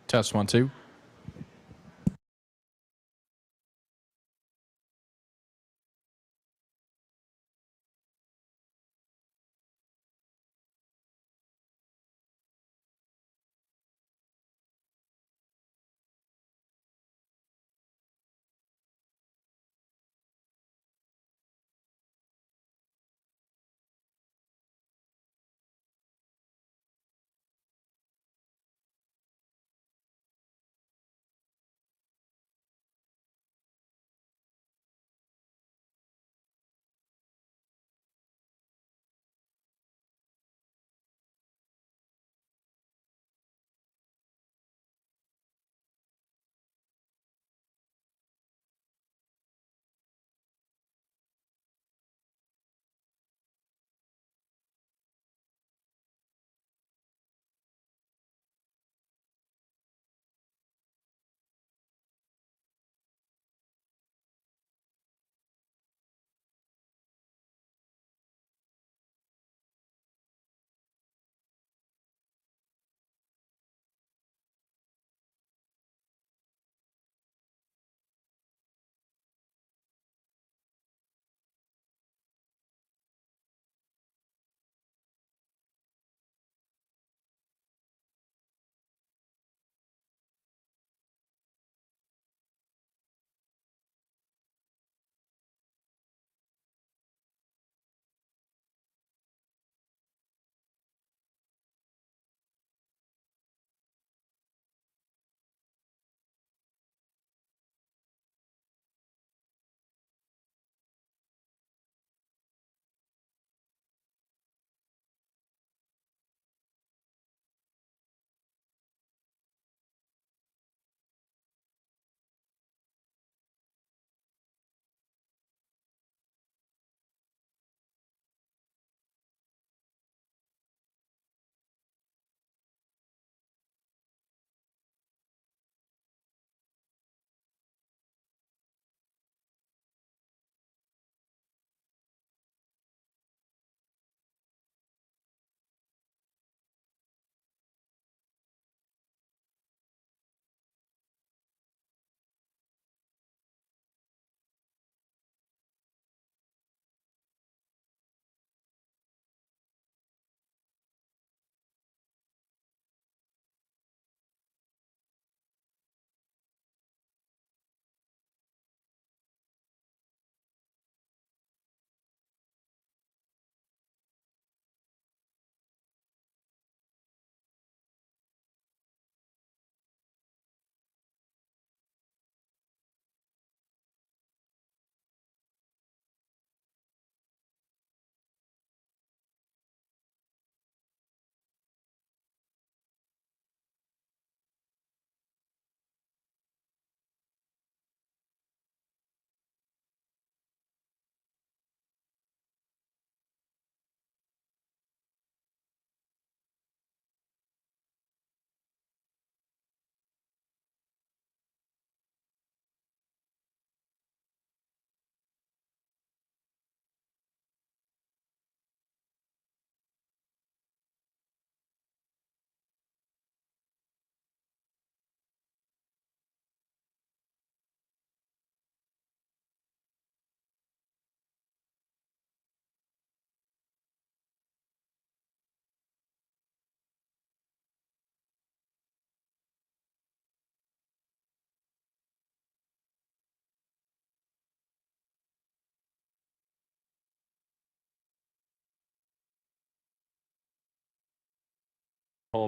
Test 1 2.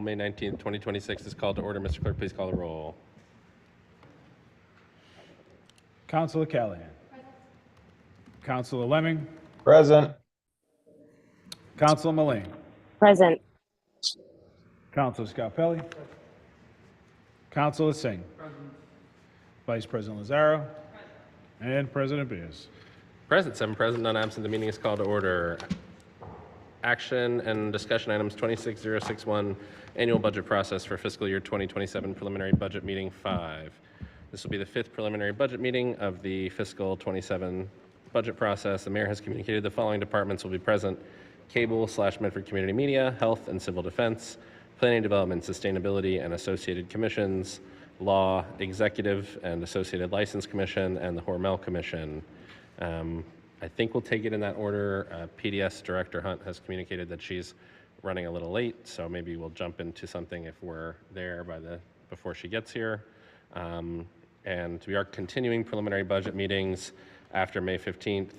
May 19th, 2026 is called to order. Mr. Clerk, please call the roll. Councilor Callahan. Councilor Lemming. Present. Councilor Mullane. Present. Councilor Scarpelli. Councilor Singh. Vice President Lazaro. And President Beers. Present, 7 present, none absent. The meeting is called to order. Action and discussion items 26061, annual budget process for fiscal year 2027, preliminary budget meeting 5. This will be the 5th preliminary budget meeting of the fiscal 27 budget process. The mayor has communicated the following departments will be present: Cable / Medford Community Media, Health and Civil Defense, Planning, Development, Sustainability, and Associated Commissions, Law, Executive and Associated License Commission, and the Hormel Commission. I think we'll take it in that order. PDS Director Hunt has communicated that she's running a little late, so maybe we'll jump into something if we're there before she gets here. And we are continuing preliminary budget meetings after May 15th.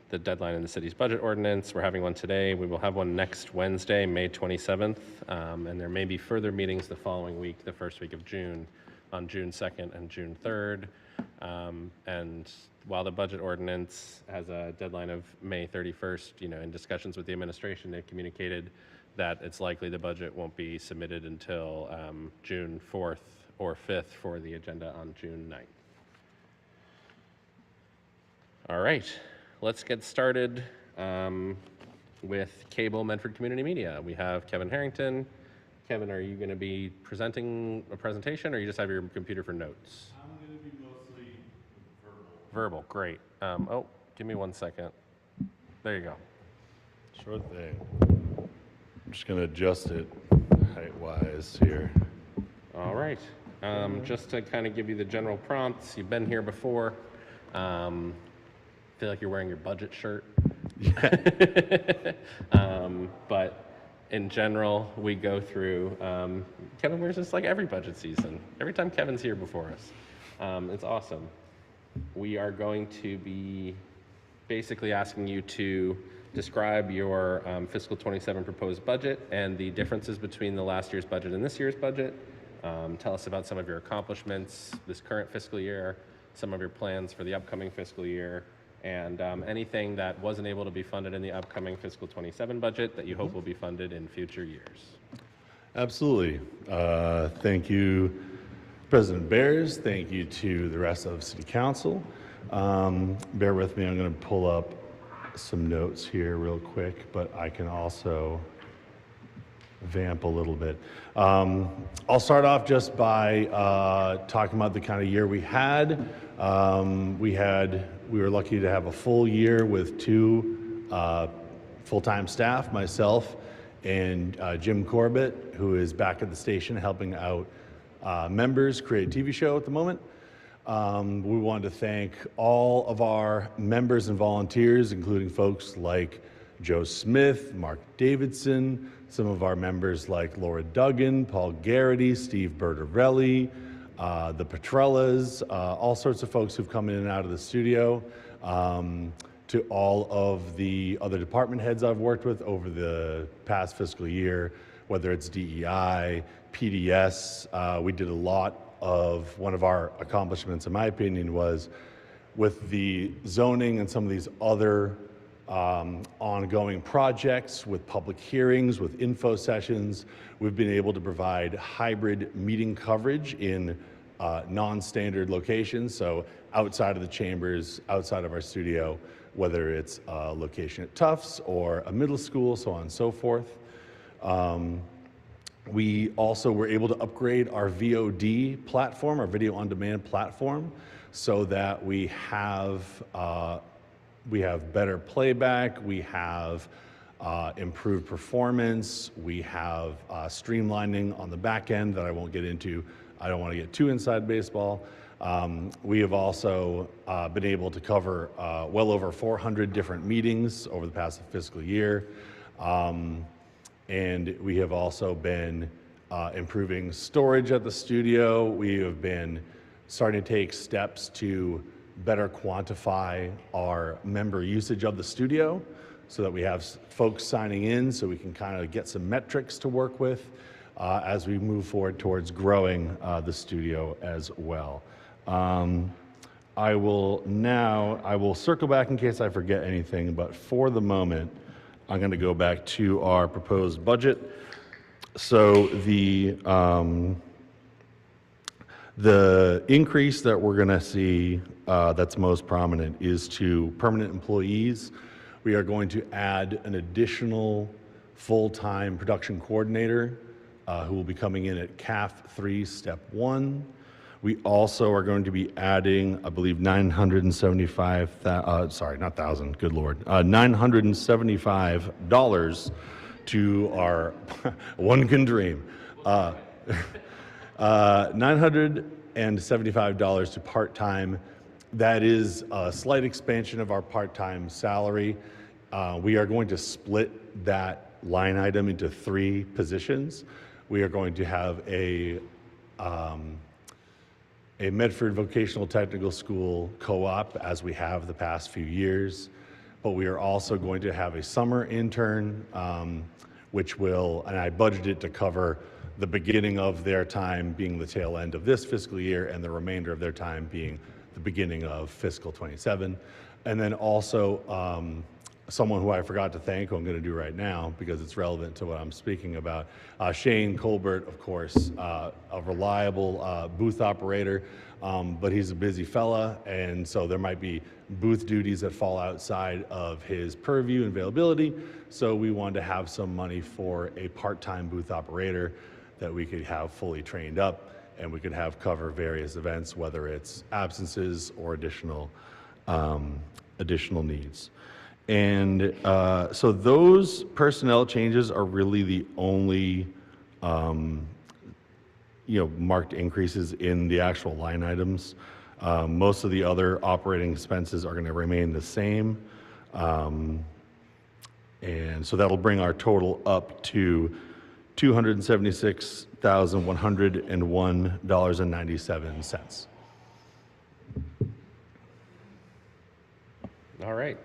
The deadline in the city's budget ordinance. We're having one today. We will have one next Wednesday, May 27th. And there may be further meetings the following week, the first week of June, on June 2nd and June 3rd. And while the budget ordinance has a deadline of May 31st, in discussions with the administration, they've communicated that it's likely the budget won't be submitted until June 4th or 5th for the agenda on June 9th. All right, let's get started with Cable Medford Community Media. We have Kevin Harrington. Kevin, are you going to be presenting a presentation, or you just have your computer for notes? I'm going to be mostly verbal. Verbal, great. Oh, give me 1 second. There you go. Sure thing. I'm just going to adjust it height-wise here. All right. Just to kind of give you the general prompts, you've been here before. Feel like you're wearing your budget shirt. But in general, we go through, Kevin wears this like every budget season. Every time Kevin's here before us. It's awesome. We are going to be basically asking you to describe your fiscal 27 proposed budget and the differences between the last year's budget and this year's budget. Tell us about some of your accomplishments this current fiscal year, some of your plans for the upcoming fiscal year, and anything that wasn't able to be funded in the upcoming fiscal 27 budget that you hope will be funded in future years. Absolutely. Thank you, President Bears. Thank you to the rest of City Council. Bear with me, I'm going to pull up some notes here real quick, but I can also vamp a little bit. I'll start off just by talking about the kind of year we had. We were lucky to have a full year with 2 full-time staff, myself and Jim Corbett, who is back at the station helping out members create a TV show at the moment. We wanted to thank all of our members and volunteers, including folks like Joe Smith, Mark Davidson, some of our members like Laura Duggan, Paul Garrity, Steve Bertarelli, the Petrellas, all sorts of folks who've come in and out of the studio, to all of the other department heads I've worked with over the past fiscal year, whether it's DEI, PDS. We did a lot of, one of our accomplishments, in my opinion, was with the zoning and some of these other ongoing projects with public hearings, with info sessions. We've been able to provide hybrid meeting coverage in non-standard locations, so outside of the chambers, outside of our studio, whether it's a location at Tufts or a middle school, so on and so forth. We also were able to upgrade our VOD platform, our video on demand platform, so that we have better playback, we have improved performance, we have streamlining on the back end that I won't get into. I don't want to get too inside baseball. We have also been able to cover well over 400 different meetings over the past fiscal year. And we have also been improving storage at the studio. We have been starting to take steps to better quantify our member usage of the studio so that we have folks signing in so we can kind of get some metrics to work with as we move forward towards growing the studio as well. I will circle back in case I forget anything, but for the moment, I'm going to go back to our proposed budget. So the increase that we're going to see that's most prominent is to permanent employees. We are going to add an additional full-time production coordinator who will be coming in at CAF 3 Step 1. We also are going to be adding, I believe, $975 to our, one can dream. $975 to part-time. That is a slight expansion of our part-time salary. We are going to split that line item into 3 positions. We are going to have a Medford Vocational Technical School co-op, as we have the past few years, but we are also going to have a summer intern, which will, and I budgeted to cover the beginning of their time being the tail end of this fiscal year and the remainder of their time being the beginning of fiscal 27. And then also someone who I forgot to thank, who I'm going to do right now because it's relevant to what I'm speaking about, Shane Colbert, of course, a reliable booth operator, but he's a busy fella, and so there might be booth duties that fall outside of his purview and availability. So we wanted to have some money for a part-time booth operator that we could have fully trained up, and we could have cover various events, whether it's absences or additional needs. And so those personnel changes are really the only marked increases in the actual line items. Most of the other operating expenses are going to remain the same. And so that'll bring our total up to $276,101.97. All right.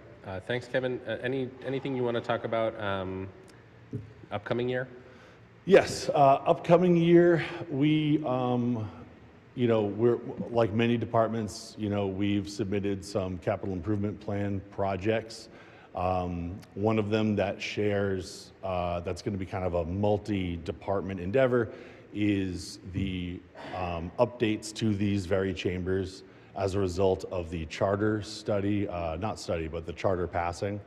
Thanks, Kevin. Anything you want to talk about upcoming year? Yes, upcoming year, we're like many departments, we've submitted some capital improvement plan projects. One of them that shares, that's going to be kind of a multi-department endeavor, is the updates to these very chambers as a result of the charter study, but the charter passing.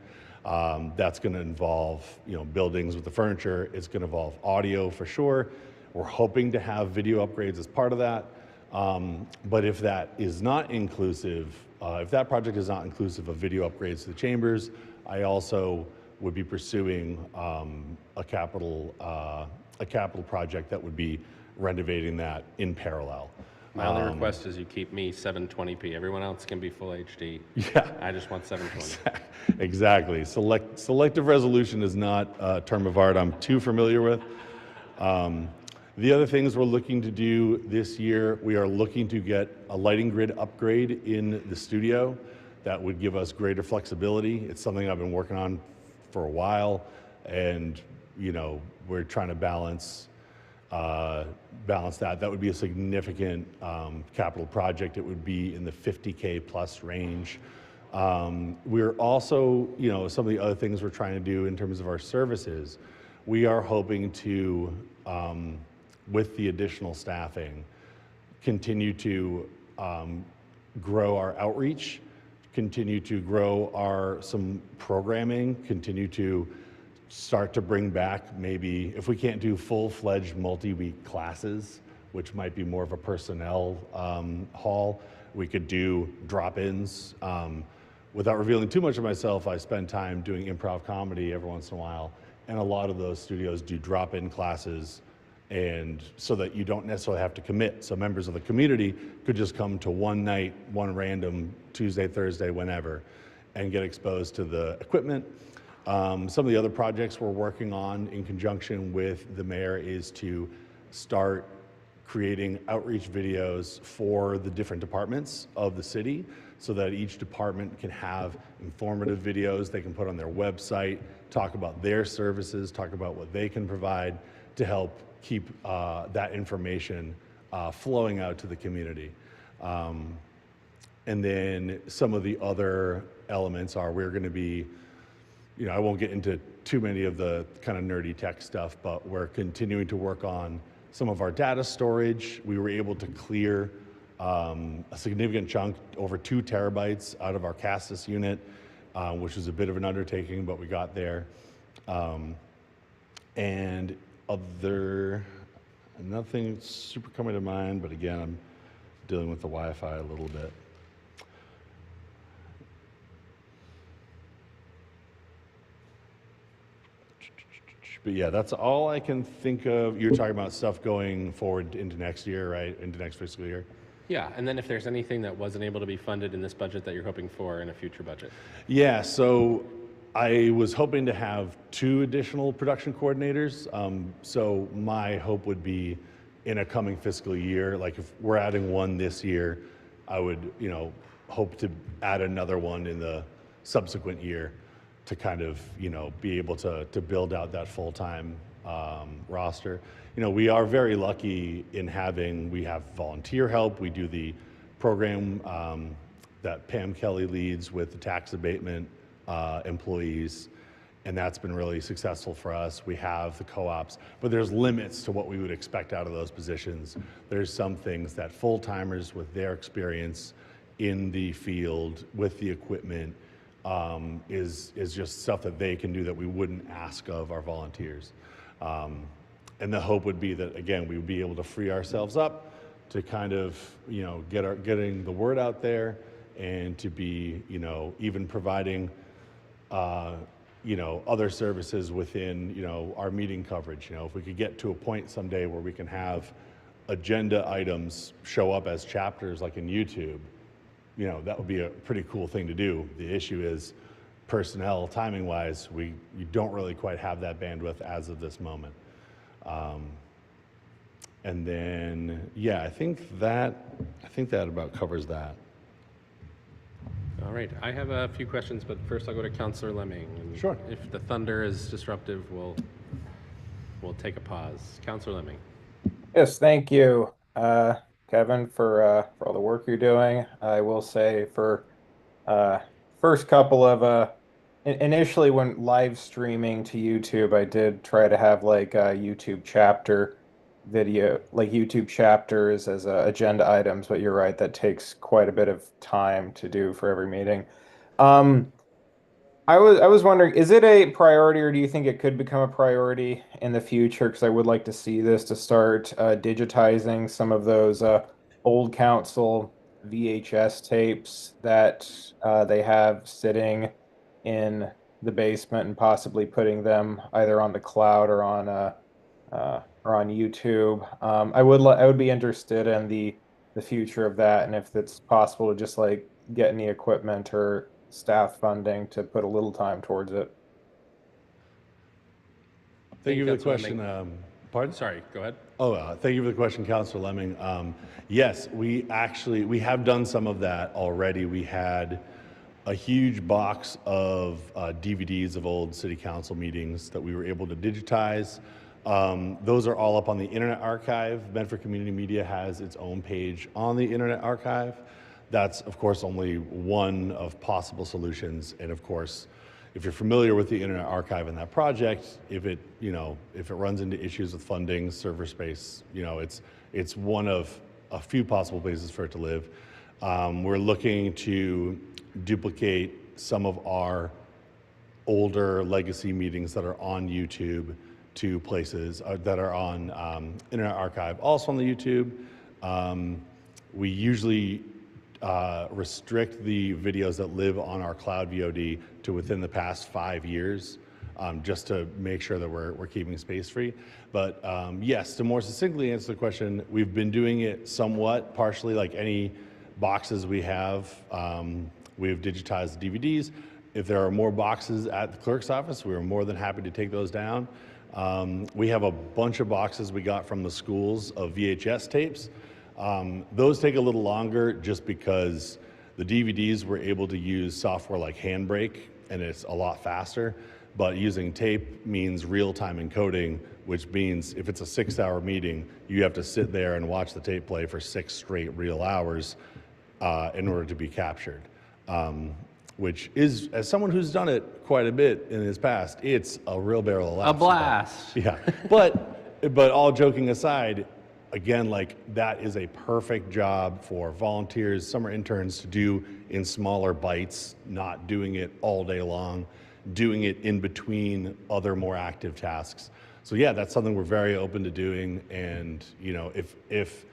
That's going to involve, buildings with the furniture. It's going to involve audio for sure. We're hoping to have video upgrades as part of that. But if that is not inclusive, if that project is not inclusive of video upgrades to the chambers, I also would be pursuing a capital project that would be renovating that in parallel. My only request is you keep me 720p. Everyone else can be full HD. Yeah. I just want 720. Exactly. Selective resolution is not a term of art I'm too familiar with. The other things we're looking to do this year, we are looking to get a lighting grid upgrade in the studio that would give us greater flexibility. It's something I've been working on for a while, and we're trying to balance that. That would be a significant capital project. It would be in the $50K plus range. We're also, some of the other things we're trying to do in terms of our services, we are hoping to, with the additional staffing, continue to grow our outreach, continue to grow some programming, continue to start to bring back, maybe if we can't do full-fledged multi-week classes, which might be more of a personnel haul, we could do drop-ins. Without revealing too much of myself, I spend time doing improv comedy every once in a while, and a lot of those studios do drop-in classes, and so that you don't necessarily have to commit. So members of the community could just come to one night, one random Tuesday, Thursday, whenever, and get exposed to the equipment. Some of the other projects we're working on in conjunction with the mayor is to start creating outreach videos for the different departments of the city so that each department can have informative videos they can put on their website, talk about their services, talk about what they can provide to help keep that information flowing out to the community. And then some of the other elements are we're going to be, I won't get into too many of the kind of nerdy tech stuff, but we're continuing to work on some of our data storage. We were able to clear a significant chunk, over 2 terabytes out of our Castus unit, which was a bit of an undertaking, but we got there. And nothing super coming to mind, but again, I'm dealing with the Wi-Fi a little bit. But yeah, that's all I can think of. You're talking about stuff going forward into next year, right? Into next fiscal year? Yeah, and then if there's anything that wasn't able to be funded in this budget that you're hoping for in a future budget. Yeah, so I was hoping to have 2 additional production coordinators. So my hope would be in a coming fiscal year, like if we're adding 1 this year, I would, hope to add another one in the subsequent year to kind of, be able to build out that full-time roster. We are very lucky in we have volunteer help. We do the program that Pam Kelly leads with the tax abatement employees, and that's been really successful for us. We have the co-ops, but there's limits to what we would expect out of those positions. There's some things that full-timers with their experience in the field with the equipment is just stuff that they can do that we wouldn't ask of our volunteers. And the hope would be that, again, we would be able to free ourselves up to kind of, getting the word out there and to be, even providing, other services within, our meeting coverage. If we could get to a point someday where we can have agenda items show up as chapters like in YouTube, that would be a pretty cool thing to do. The issue is personnel, timing wise, you don't really quite have that bandwidth as of this moment. And then, yeah, I think that about covers that. All right, I have a few questions, but first I'll go to Counselor Lemming. And Sure. If the thunder is disruptive, we'll take a pause. Counselor Lemming. Yes, thank you, Kevin, for all the work you're doing. I will say for first couple of initially when live streaming to YouTube, I did try to have like a YouTube chapter video, like YouTube chapters as agenda items, but you're right, that takes quite a bit of time to do for every meeting. I was wondering, is it a priority, or do you think it could become a priority in the future? Because I would like to see this to start digitizing some of those old council VHS tapes that they have sitting in the basement, and possibly putting them either on the cloud or on YouTube. I would be interested in the future of that, and if it's possible to just like get any equipment or staff funding to put a little time towards it. Thank you for the Councilor question. Pardon? Sorry, go ahead. Thank you for the question, Councilor Lemming. Yes, we have done some of that already. We had a huge box of DVDs of old city council meetings that we were able to digitize. Those are all up on the Internet Archive. Medford Community Media has its own page on the Internet Archive. That's, of course, only one of possible solutions. And of course, if you're familiar with the Internet Archive and that project, if it runs into issues with funding, server space, it's one of a few possible places for it to live. We're looking to duplicate some of our older legacy meetings that are on YouTube to places that are on Internet Archive, also on the YouTube. We usually restrict the videos that live on our cloud VOD to within the past 5 years, just to make sure that we're keeping space free. But yes, to more succinctly answer the question, we've been doing it somewhat, partially, like any boxes we have. We've digitized the DVDs. If there are more boxes at the clerk's office, we are more than happy to take those down. We have a bunch of boxes we got from the schools of VHS tapes. Those take a little longer just because the DVDs were able to use software like Handbrake, and it's a lot faster. But using tape means real-time encoding, which means if it's a 6-hour meeting, you have to sit there and watch the tape play for 6 straight real hours in order to be captured. Which is, as someone who's done it quite a bit in his past, it's a real barrel of laughs. A blast. Yeah, but all joking aside, again, like that is a perfect job for volunteers, summer interns to do in smaller bites, not doing it all day long, doing it in between other more active tasks. So yeah, that's something we're very open to doing. And if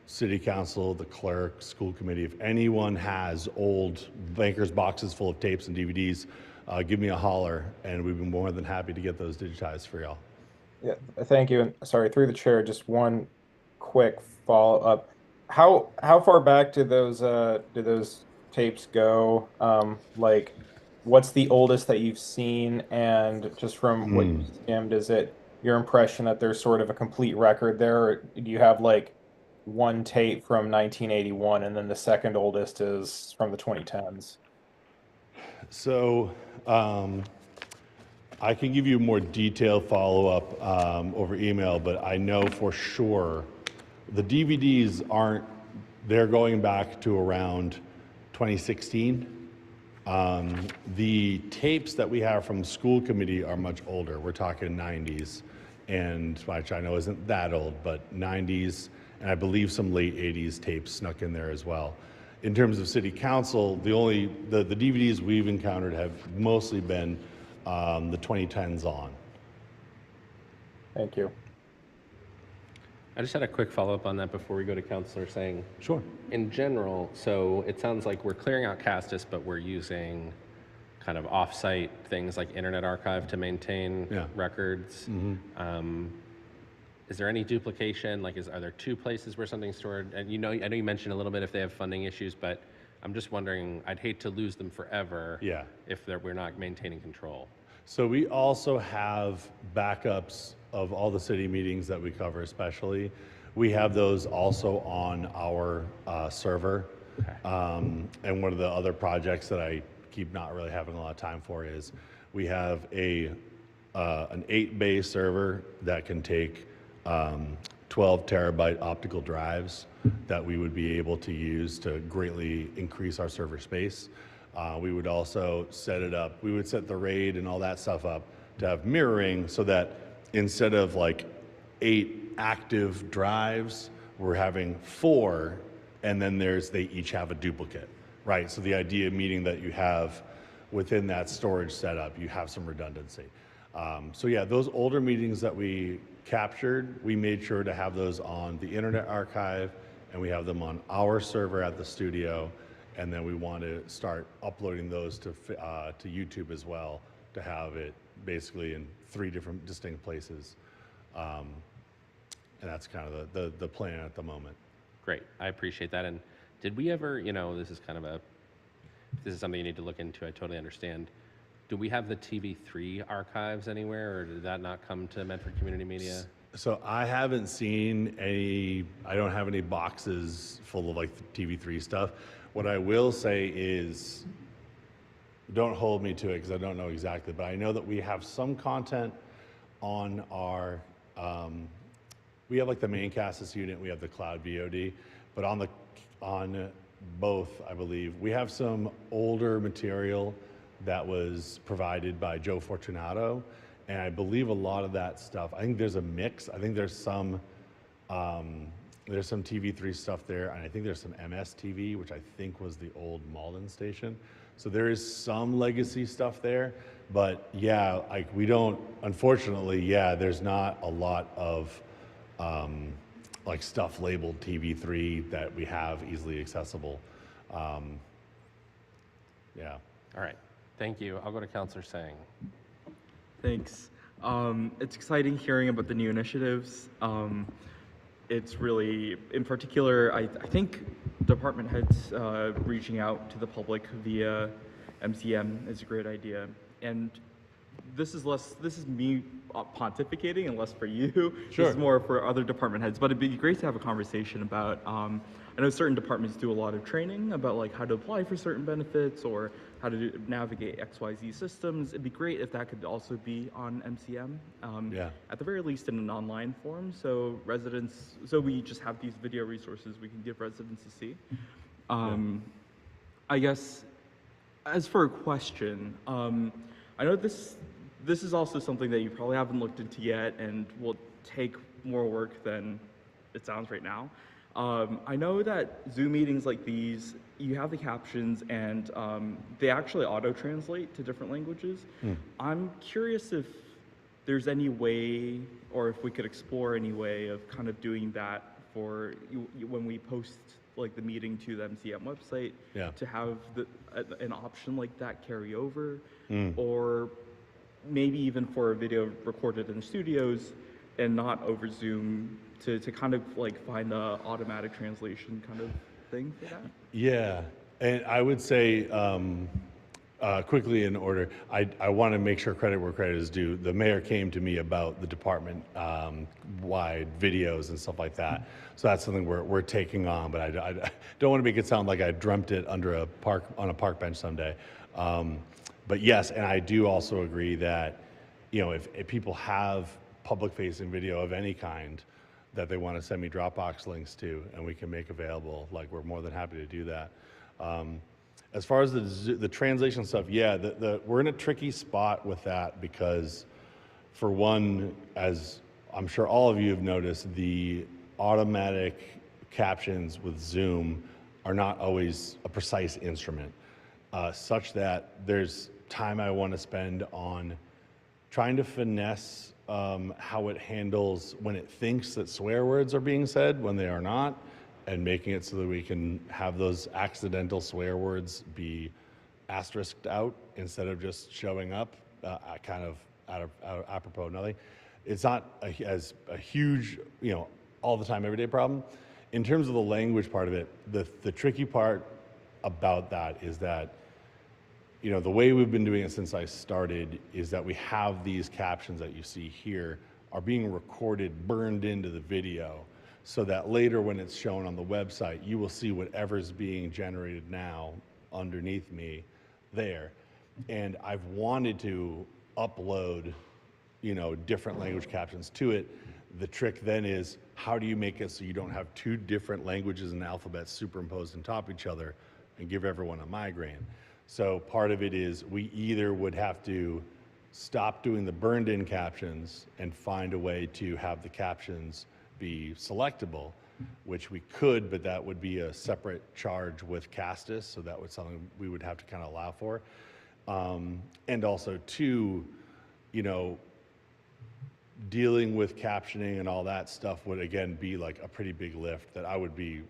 city council, the clerk, school committee, if anyone has old banker's boxes full of tapes and DVDs, give me a holler, and we'd be more than happy to get those digitized for y'all. Yeah, thank you. And sorry, through the chair, just one quick follow-up. How far back do those tapes go? Like, what's the oldest that you've seen? And just from what you skimmed, is it your impression that there's sort of a complete record there? Or do you have like one tape from 1981 and then the second oldest is from the 2010s? So I can give you more detailed follow-up over email, but I know for sure the DVDs they're going back to around 2016. The tapes that we have from the school committee are much older. We're talking 90s, and which I know isn't that old, but 90s, and I believe some late 80s tapes snuck in there as well. In terms of city council, the DVDs we've encountered have mostly been the 2010s on. Thank you. I just had a quick follow-up on that before we go to Counselor Sang. Sure. In general, so it sounds like we're clearing out Castus, but we're using kind of off-site things like Internet Archive to maintain records. Is there any duplication? Like, are there two places where something's stored? And I know you mentioned a little bit if they have funding issues, but I'm just wondering, I'd hate to lose them forever if we're not maintaining control. So we also have backups of all the city meetings that we cover, especially. We have those also on our server. And one of the other projects that I keep not really having a lot of time for is we have an 8-bay server that can take 12 terabyte optical drives that we would be able to use to greatly increase our server space. We would also set it up, we would set the RAID and all that stuff up to have mirroring so that instead of like 8 active drives, we're having 4, and then they each have a duplicate, right? So the idea meaning that you have within that storage setup, you have some redundancy. So yeah, those older meetings that we captured, we made sure to have those on the Internet Archive, and we have them on our server at the studio, and then we want to start uploading those to YouTube as well, to have it basically in 3 different distinct places. And that's kind of the plan at the moment. Great, I appreciate that. And did we ever, this is something you need to look into, I totally understand. Do we have the TV3 archives anywhere, or did that not come to Medford Community Media? So I haven't seen I don't have any boxes full of like TV3 stuff. What I will say is, don't hold me to it because I don't know exactly, but I know that we have some content on our, we have like the main Castus unit, we have the cloud VOD, but on both, I believe, we have some older material that was provided by Joe Fortunato, and I believe a lot of that stuff, I think there's a mix. I think there's some TV3 stuff there, and I think there's some MS-TV, which I think was the old Malden station. So there is some legacy stuff there, but yeah, we don't, unfortunately, there's not a lot of like stuff labeled TV3 that we have easily accessible. Yeah. All right, thank you. I'll go to Counselor Sang. Thanks. It's exciting hearing about the new initiatives. It's really, in particular, I think department heads reaching out to the public via MCM is a great idea. And this is me pontificating and less for you. Sure. This is more for other department heads, but it'd be great to have a conversation about, I know certain departments do a lot of training about like how to apply for certain benefits or how to navigate XYZ systems. It'd be great if that could also be on MCM, at the very least in an online form, so we just have these video resources we can give residents to see. I guess, as for a question, I know this is also something that you probably haven't looked into yet and will take more work than it sounds right now. I know that Zoom meetings like these, you have the captions and they actually auto-translate to different languages. I'm curious if there's any way, or if we could explore any way of kind of doing that for when we post like the meeting to the MCM website, Yeah. to have an option like that carry over, Mm. or maybe even for a video recorded in studios and not over Zoom, to kind of like find the automatic translation kind of thing for that. Yeah, and I would say, quickly in order, I want to make sure credit where credit is due. The mayor came to me about the department wide videos and stuff like that. So that's something we're taking on, but I don't want to make it sound like I dreamt it under a park, on a park bench someday. But yes, and I do also agree that, if people have public-facing video of any kind that they want to send me Dropbox links to, and we can make available, like, we're more than happy to do that. As far as the translation stuff, yeah, we're in a tricky spot with that because, for one, as I'm sure all of you have noticed, the automatic captions with Zoom are not always a precise instrument, such that there's time I want to spend on trying to finesse how it handles when it thinks that swear words are being said when they are not, and making it so that we can have those accidental swear words be asterisked out instead of just showing up kind of out of apropos nothing. It's not as a huge, all the time, everyday problem. In terms of the language part of it, the tricky part about that is that, the way we've been doing it since I started is that we have these captions that you see here are being recorded, burned into the video, so that later when it's shown on the website, you will see whatever's being generated now underneath me there. And I've wanted to upload, different language captions to it. The trick then is, how do you make it so you don't have two different languages and alphabets superimposed on top of each other and give everyone a migraine? So part of it is we either would have to stop doing the burned in captions and find a way to have the captions be selectable, which we could, but that would be a separate charge with Castus, so that was something we would have to kind of allow for. And also two, dealing with captioning and all that stuff would again be like a pretty big lift that I would be,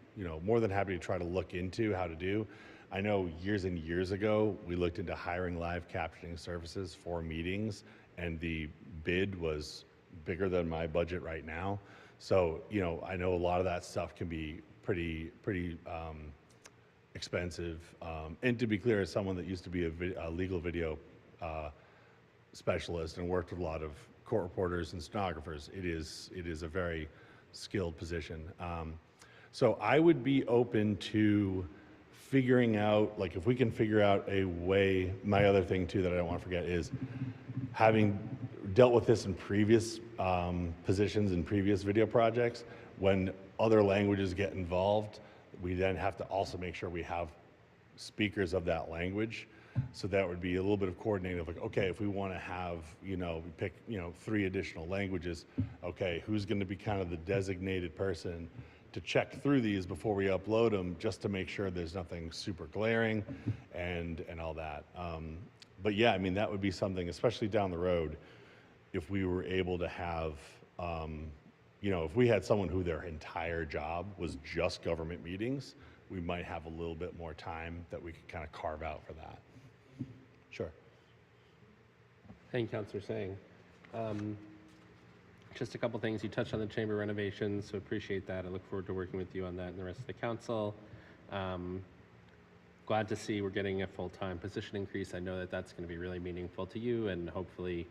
more than happy to try to look into how to do. I know years and years ago, we looked into hiring live captioning services for meetings, and the bid was bigger than my budget right now. So, I know a lot of that stuff can be pretty expensive. And to be clear, as someone that used to be a legal video specialist and worked with a lot of court reporters and stenographers, it is a very skilled position. So I would be open to figuring out, like, if we can figure out a way. My other thing too that I don't want to forget is, having dealt with this in previous positions in previous video projects, when other languages get involved, we then have to also make sure we have speakers of that language. So that would be a little bit of coordinating of, like, okay, if we want to have, we pick, 3 additional languages, okay, who's going to be kind of the designated person to check through these before we upload them, just to make sure there's nothing super glaring and all that. But yeah, that would be something, especially down the road, if we were able to have, if we had someone who their entire job was just government meetings, we might have a little bit more time that we could kind of carve out for that. Sure. Thank you, Councilor Sang. Just a couple things. You touched on the chamber renovations, so appreciate that. I look forward to working with you on that and the rest of the council. Glad to see we're getting a full-time position increase. I know that that's going to be really meaningful to you, and hopefully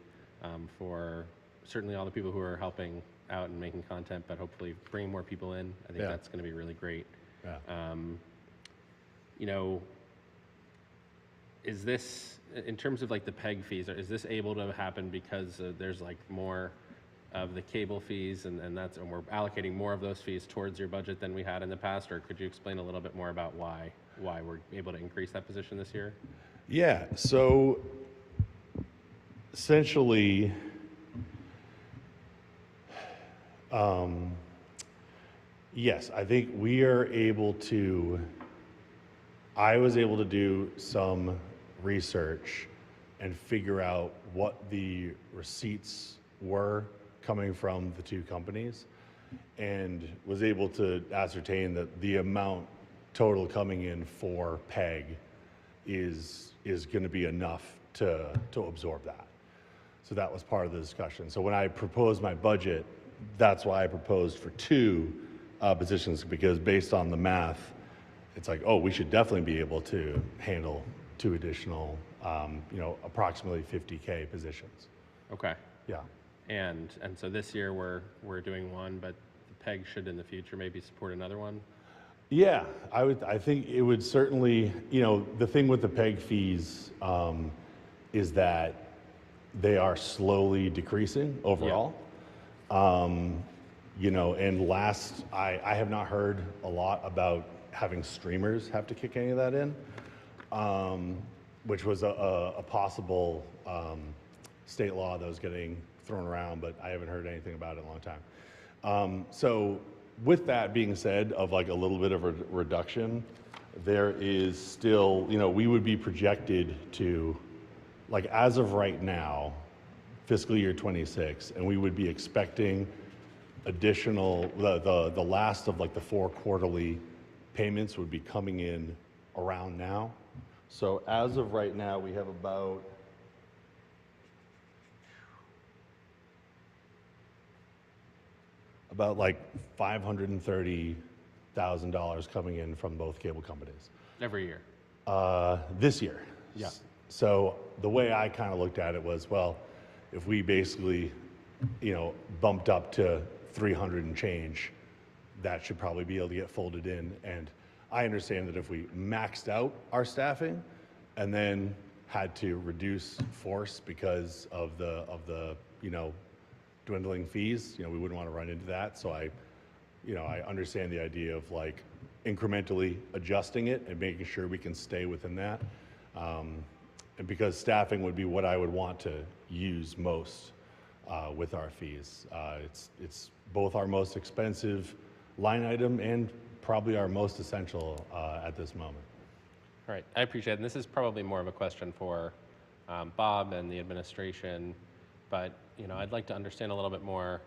for certainly all the people who are helping out and making content, but hopefully bringing more people in. I think that's going to be really great. Yeah. Is this, in terms of like the PEG fees, is this able to happen because there's like more of the cable fees, and we're allocating more of those fees towards your budget than we had in the past? Or could you explain a little bit more about why we're able to increase that position this year? Yeah, so essentially, yes, I think I was able to do some research and figure out what the receipts were coming from the 2 companies. and was able to ascertain that the amount total coming in for PEG is going to be enough to absorb that. So that was part of the discussion. So when I proposed my budget, that's why I proposed for 2 positions, because based on the math, it's like, oh, we should definitely be able to handle 2 additional, approximately 50K positions. Okay. Yeah. And so this year we're doing 1, but the PEG should in the future maybe support another one? Yeah, I think it would certainly, the thing with the PEG fees is that they are slowly decreasing overall. And I have not heard a lot about having streamers have to kick any of that in, which was a possible state law that was getting thrown around, but I haven't heard anything about it in a long time. So with that being said, of like a little bit of a reduction, there is still, we would be projected to, like as of right now, fiscal year 26, and we would be expecting additional, the last of like the 4 quarterly payments would be coming in around now. So as of right now, we have about like $530,000 coming in from both cable companies. Every year? This year. Yeah. So the way I kind of looked at it was, well, if we basically, bumped up to 300 and change, that should probably be able to get folded in. And I understand that if we maxed out our staffing and then had to reduce force because of the dwindling fees, we wouldn't want to run into that. So I understand the idea of like incrementally adjusting it and making sure we can stay within that. And because staffing would be what I would want to use most with our fees. It's both our most expensive line item and probably our most essential at this moment. All right, I appreciate it. And this is probably more of a question for Bob and the administration, but I'd like to understand a little bit more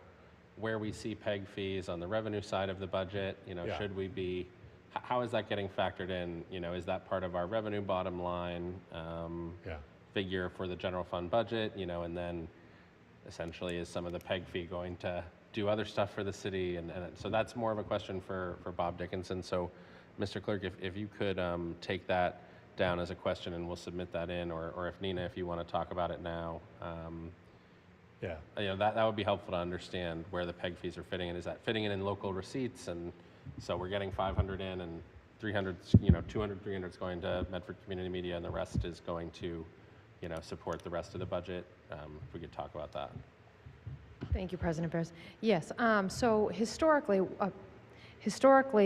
where we see PEG fees on the revenue side of the budget. Yeah. Should we be, how is that getting factored in? Is that part of our revenue bottom line Yeah. figure for the general fund budget? And then essentially is some of the PEG fee going to do other stuff for the city? And so that's more of a question for Bob Dickinson. So Mr. Clerk, if you could take that down as a question and we'll submit that in, or if Nina, if you want to talk about it now, Yeah. that would be helpful to understand where the PEG fees are fitting in. Is that fitting in local receipts? And so we're getting 500 in and 300, 200, 300 is going to Medford Community Media and the rest is going to, support the rest of the budget. If we could talk about that. Thank you, President Bears. Yes, so historically,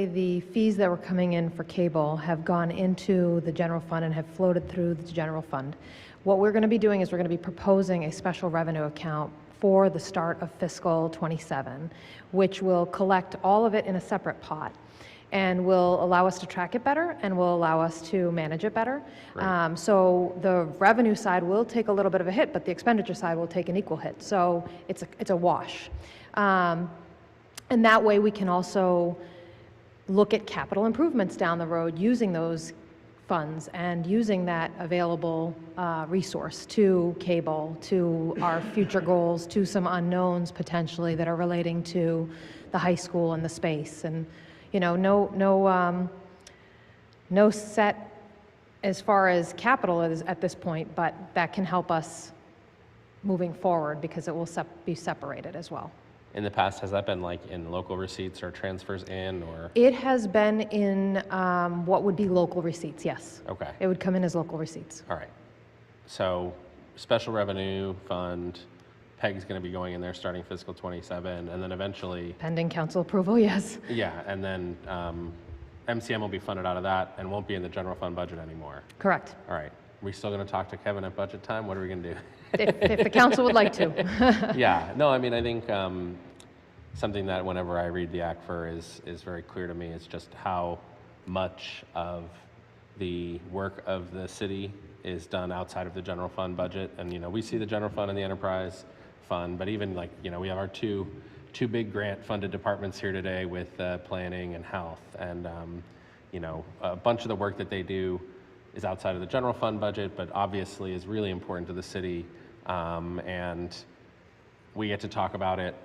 the fees that were coming in for cable have gone into the general fund and have floated through the general fund. What we're going to be doing is we're going to be proposing a special revenue account for the start of fiscal 27, which will collect all of it in a separate pot and will allow us to track it better and will allow us to manage it better. So the revenue side will take a little bit of a hit, but the expenditure side will take an equal hit. So it's a wash. And that way we can also look at capital improvements down the road using those funds and using that available resource to cable, to our future goals, to some unknowns potentially that are relating to the high school and the space. And no set as far as capital is at this point, but that can help us moving forward because it will be separated as well. In the past, has that been like in local receipts or transfers in, or? It has been in what would be local receipts, yes. Okay. It would come in as local receipts. All right. So special revenue fund, PEG is going to be going in there starting fiscal 27, and then eventually, Pending council approval, yes. yeah, and then MCM will be funded out of that and won't be in the general fund budget anymore. Correct. All right. We still going to talk to Kevin at budget time? What are we going to do? If the council would like to. Yeah, no, I mean, I think something that whenever I read the ACFR is very clear to me is just how much of the work of the city is done outside of the general fund budget. And, we see the general fund and the enterprise fund, but even like, we have our 2 two big grant-funded departments here today with planning and health. And, you know, a bunch of the work that they do is outside of the general fund budget, but obviously is really important to the city. And we get to talk about it,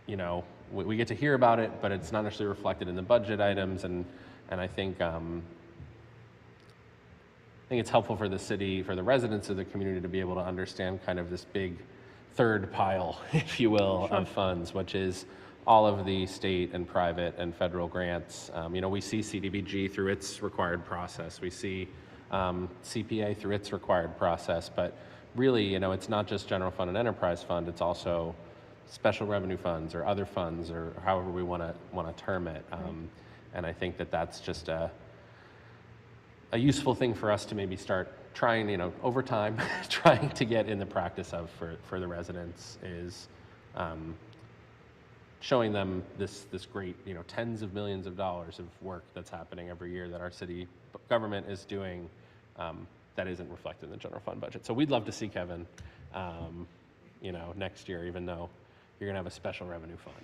you know, we get to hear about it, but it's not necessarily reflected in the budget items. And I think it's helpful for the city, for the residents of the community to be able to understand kind of this big third pile, if you will, of funds, which is all of the state and private and federal grants. You know, we see CDBG through its required process. We see CPA through its required process. But really, you know, it's not just general fund and enterprise fund. It's also special revenue funds or other funds or however we want to term it. And I think that that's just a useful thing for us to maybe start trying, you know, over time, trying to get in the practice of for the residents is showing them this great, you know, tens of millions of dollars of work that's happening every year that our city government is doing that isn't reflected in the general fund budget. So we'd love to see Kevin, you know, next year, even though you're going to have a special revenue fund.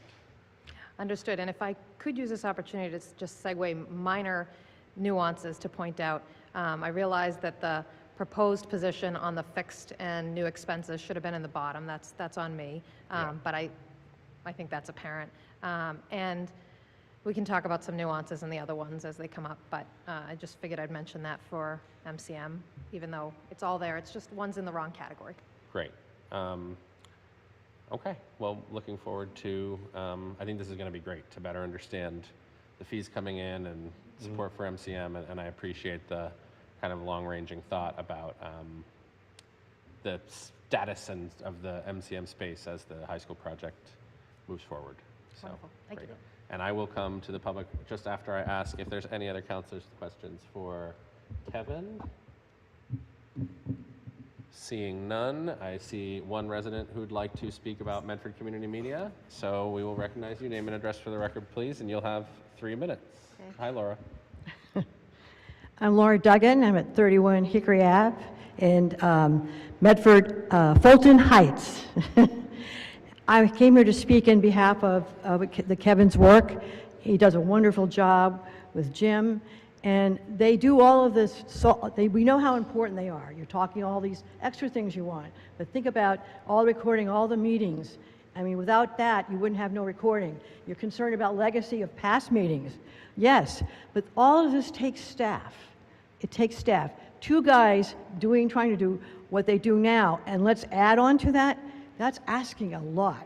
Understood. And if I could use this opportunity to just segue minor nuances to point out, I realize that the proposed position on the fixed and new expenses should have been in the bottom. That's on me. But I think that's apparent. And we can talk about some nuances in the other ones as they come up, but I just figured I'd mention that for MCM, even though it's all there. It's just one's in the wrong category. Great. Okay. Well, looking forward to, I think this is going to be great to better understand the fees coming in and support for MCM, and I appreciate the kind of long-ranging thought about the status of the MCM space as the high school project moves forward. So, Wonderful. Thank great. you. And I will come to the public just after I ask if there's any other counselors' questions for Kevin. Seeing none, I see one resident who'd like to speak about Medford Community Media. So we will recognize you, name and address for the record, please, and you'll have 3 minutes. Okay. Hi, Laura. I'm Laura Duggan. I'm at 31 Hickory Ave in Medford, Fulton Heights. I came here to speak in behalf of the Kevin's work. He does a wonderful job with Jim, and they do all of this. So we know how important they are. You're talking all these extra things you want, but think about all recording, all the meetings. I mean, without that, you wouldn't have no recording. You're concerned about legacy of past meetings. Yes, but all of this takes staff. It takes staff. 2 guys trying to do what they do now, and let's add on to that, that's asking a lot.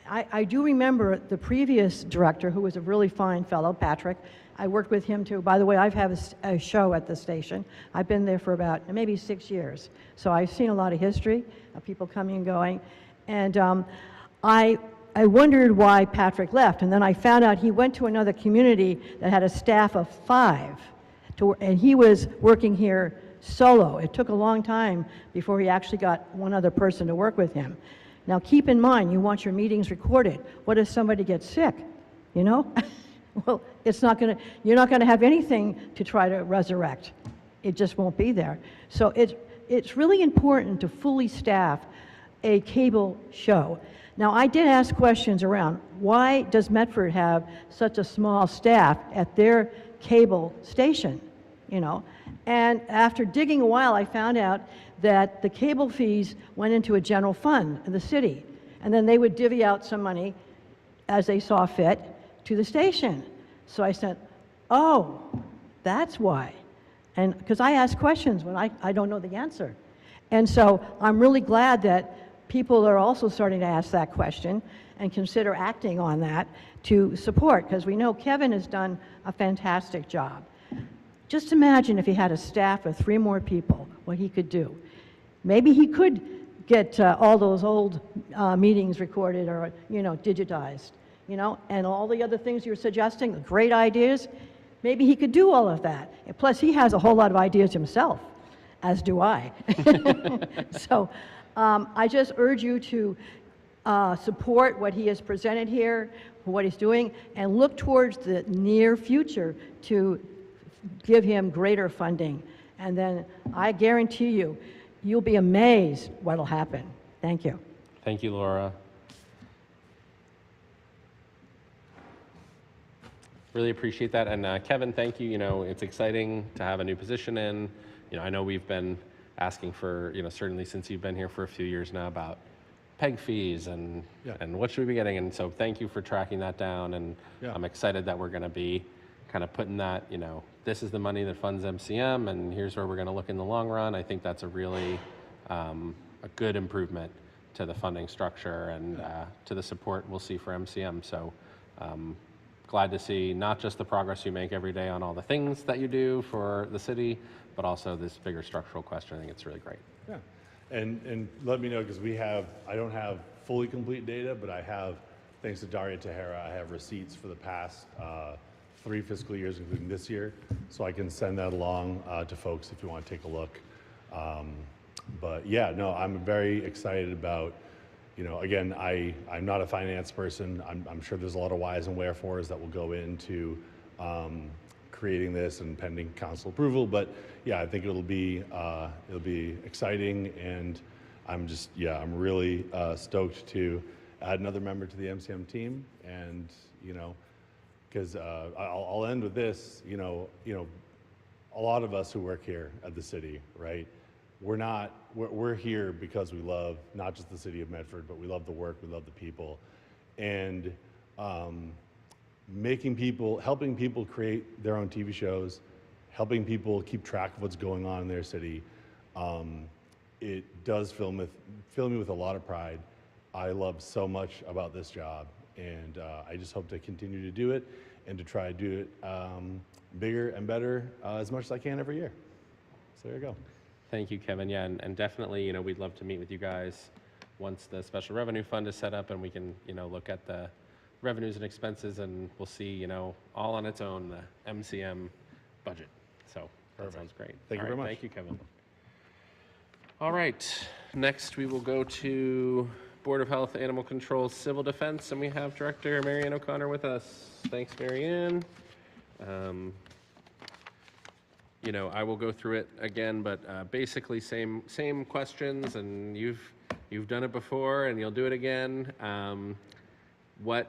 I do remember the previous director, who was a really fine fellow, Patrick. I worked with him too. By the way, I've had a show at the station. I've been there for about maybe 6 years. So I've seen a lot of history of people coming and going. And I wondered why Patrick left, and then I found out he went to another community that had a staff of 5, and he was working here solo. It took a long time before he actually got one other person to work with him. Now keep in mind, you want your meetings recorded. What if somebody gets sick, you know? Well, you're not gonna have anything to try to resurrect. It just won't be there. So it's really important to fully staff a cable show. Now, I did ask questions around, why does Medford have such a small staff at their cable station, you know? And after digging a while, I found out that the cable fees went into a general fund in the city, and then they would divvy out some money as they saw fit to the station. So I said, oh, that's why. And because I ask questions when I don't know the answer. And so I'm really glad that people are also starting to ask that question and consider acting on that to support, because we know Kevin has done a fantastic job. Just imagine if he had a staff of 3 more people, what he could do. Maybe he could get all those old meetings recorded or, you know, digitized, you know, and all the other things you're suggesting, the great ideas. Maybe he could do all of that. And plus, he has a whole lot of ideas himself, as do I. So I just urge you to support what he has presented here, what he's doing, and look towards the near future to give him greater funding. And then I guarantee you, you'll be amazed what'll happen. Thank you. Thank you, Laura. Really appreciate that. And Kevin, thank you. You know, it's exciting to have a new position in. You know, I know we've been asking for, you know, certainly since you've been here for a few years now about PEG fees and Yeah. and what should we be getting. And so thank you for tracking that down. And Yeah. I'm excited that we're going to be kind of putting that, you know, this is the money that funds MCM and here's where we're going to look in the long run. I think that's a really a good improvement to the funding structure and to the support we'll see for MCM. So glad to see not just the progress you make every day on all the things that you do for the city, but also this bigger structural question. I think it's really great. Yeah, and let me know, because I don't have fully complete data, but I have, thanks to Daria Tahara, I have receipts for the past 3 fiscal years, including this year, so I can send that along to folks if you want to take a look. But yeah, no, I'm very excited about, you know, again, I'm not a finance person. I'm sure there's a lot of whys and wherefores that will go into creating this and pending council approval. But yeah, I think it'll be exciting, and I'm really stoked to add another member to the MCM team. And you know, because I'll end with this. You know, a lot of us who work here at the city, right? We're here because we love not just the city of Medford, but we love the work, we love the people, and helping people create their own TV shows, helping people keep track of what's going on in their city. It does fill me with a lot of pride. I love so much about this job, and I just hope to continue to do it and to try to do it bigger and better as much as I can every year. So there you go. Thank you, Kevin. Yeah, and definitely, you know, we'd love to meet with you guys once the special revenue fund is set up and we can, you know, look at the revenues and expenses, and we'll see, you know, all on its own, the MCM budget. So that sounds great. Thank you All very much. Thank you, Kevin. All right, next we will go to Board of Health, Animal Control, Civil Defense, and we have Director Marianne O'Connor with us. Thanks, Marianne. You know, I will go through it again, but basically same questions, and you've done it before, and you'll do it again. What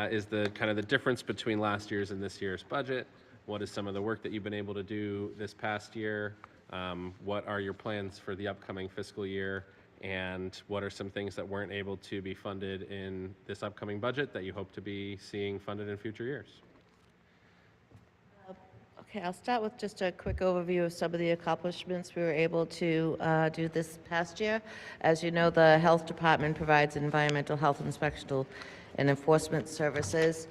is the kind of the difference between last year's and this year's budget? What is some of the work that you've been able to do this past year? What are your plans for the upcoming fiscal year? And what are some things that weren't able to be funded in this upcoming budget that you hope to be seeing funded in future years? Okay, I'll start with just a quick overview of some of the accomplishments we were able to do this past year. As you know, the Health Department provides environmental health inspectional and enforcement services,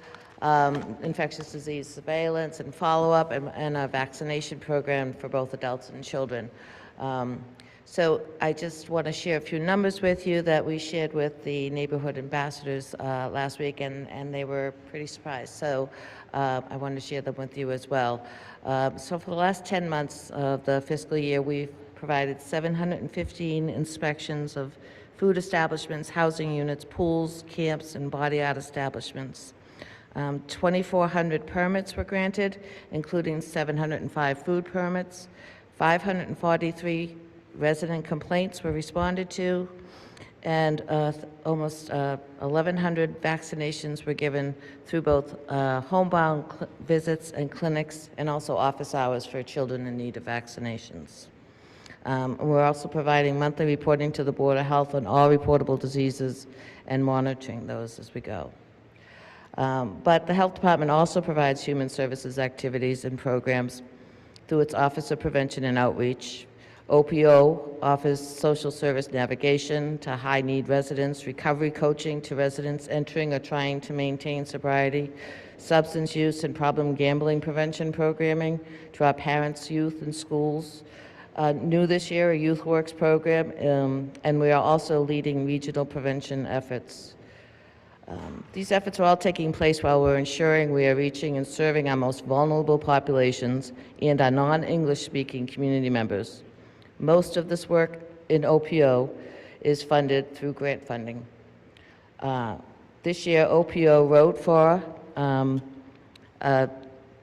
infectious disease surveillance and follow-up, and a vaccination program for both adults and children. So I just want to share a few numbers with you that we shared with the neighborhood ambassadors last week, and they were pretty surprised. So I wanted to share them with you as well. So for the last 10 months of the fiscal year, we've provided 715 inspections of food establishments, housing units, pools, camps, and body art establishments. 2,400 permits were granted, including 705 food permits. 543 resident complaints were responded to, and almost 1,100 vaccinations were given through both homebound visits and clinics, and also office hours for children in need of vaccinations. We're also providing monthly reporting to the Board of Health on all reportable diseases and monitoring those as we go. But the Health Department also provides human services activities and programs through its Office of Prevention and Outreach. OPO offers social service navigation to high-need residents, recovery coaching to residents entering or trying to maintain sobriety, substance use and problem gambling prevention programming to our parents, youth, and schools. New this year, a Youth Works program, and we are also leading regional prevention efforts. These efforts are all taking place while we're ensuring we are reaching and serving our most vulnerable populations and our non-English speaking community members. Most of this work in OPO is funded through grant funding. This year, OPO wrote for a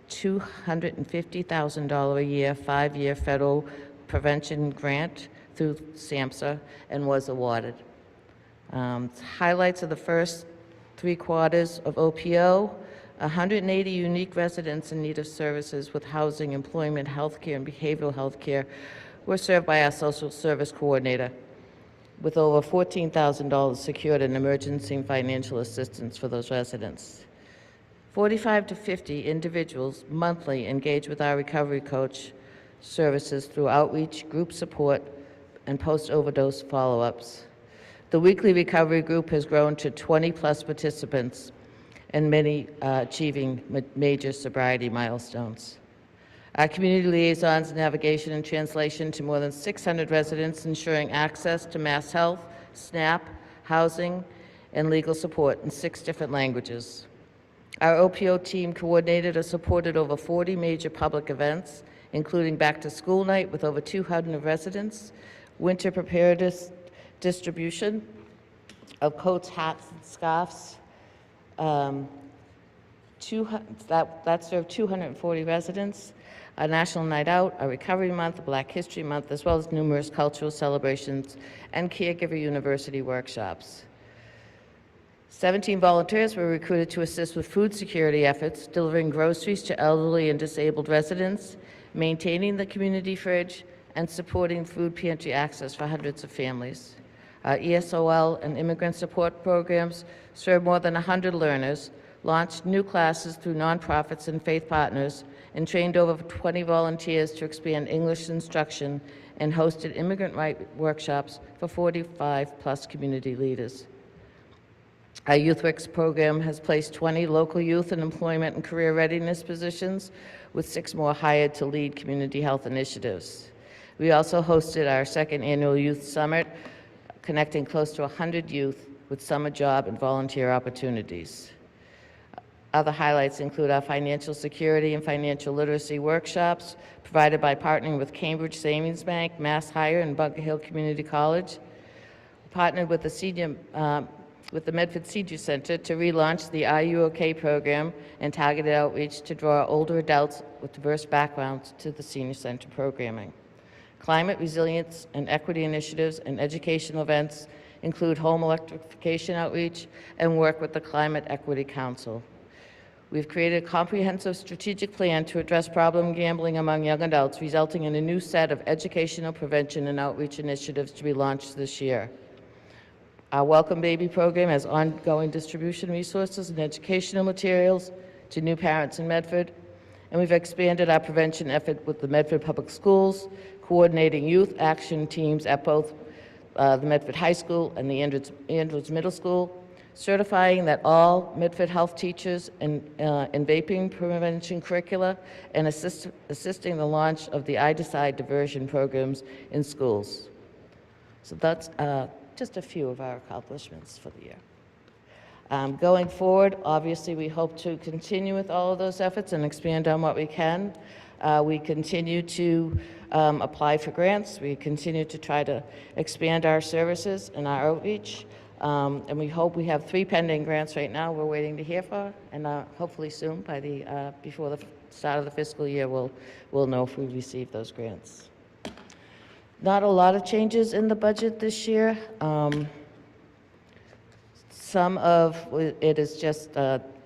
$250,000 a year, 5-year federal prevention grant through SAMHSA and was awarded. Highlights of the first 3 quarters of OPO. 180 unique residents in need of services with housing, employment, healthcare, and behavioral health care were served by our social service coordinator, with over $14,000 secured in emergency financial assistance for those residents. 45 to 50 individuals monthly engage with our recovery coach services through outreach, group support, and post-overdose follow-ups. The weekly recovery group has grown to 20-plus participants, and many achieving major sobriety milestones. Our community liaisons, navigation, and translation to more than 600 residents, ensuring access to Mass Health, SNAP, housing, and legal support in 6 different languages. Our OPO team coordinated or supported over 40 major public events, including back-to-school night with over 200 residents, winter preparedness distribution of coats, hats, and scarves. That served 240 residents, a National Night Out, a Recovery Month, a Black History Month, as well as numerous cultural celebrations and Caregiver University workshops. 17 volunteers were recruited to assist with food security efforts, delivering groceries to elderly and disabled residents, maintaining the community fridge, and supporting food pantry access for hundreds of families. Our ESOL and immigrant support programs served more than 100 learners, launched new classes through nonprofits and faith partners, and trained over 20 volunteers to expand English instruction, and hosted immigrant rights workshops for 45-plus community leaders. Our YouthWorks program has placed 20 local youth in employment and career readiness positions, with 6 more hired to lead community health initiatives. We also hosted our 2nd annual Youth Summit, connecting close to 100 youth with summer job and volunteer opportunities. Other highlights include our financial security and financial literacy workshops provided by partnering with Cambridge Savings Bank, Mass Hire, and Bunker Hill Community College. We partnered with the Medford Senior Center to relaunch the Are You OK program and targeted outreach to draw older adults with diverse backgrounds to the Senior Center programming. Climate resilience and equity initiatives and educational events include home electrification outreach and work with the Climate Equity Council. We've created a comprehensive strategic plan to address problem gambling among young adults, resulting in a new set of educational prevention and outreach initiatives to be launched this year. Our Welcome Baby program has ongoing distribution resources and educational materials to new parents in Medford, and we've expanded our prevention effort with the Medford Public Schools, coordinating youth action teams at both the Medford High School and the Andrews Middle School, certifying that all Medford health teachers in vaping prevention curricula, and assisting the launch of the I Decide diversion programs in schools. So that's just a few of our accomplishments for the year. Going forward, obviously, we hope to continue with all of those efforts and expand on what we can. We continue to apply for grants. We continue to try to expand our services and our outreach. And we hope we have 3 pending grants right now we're waiting to hear for, and hopefully soon, by before the start of the fiscal year, we'll know if we receive those grants. Not a lot of changes in the budget this year. Some of it is just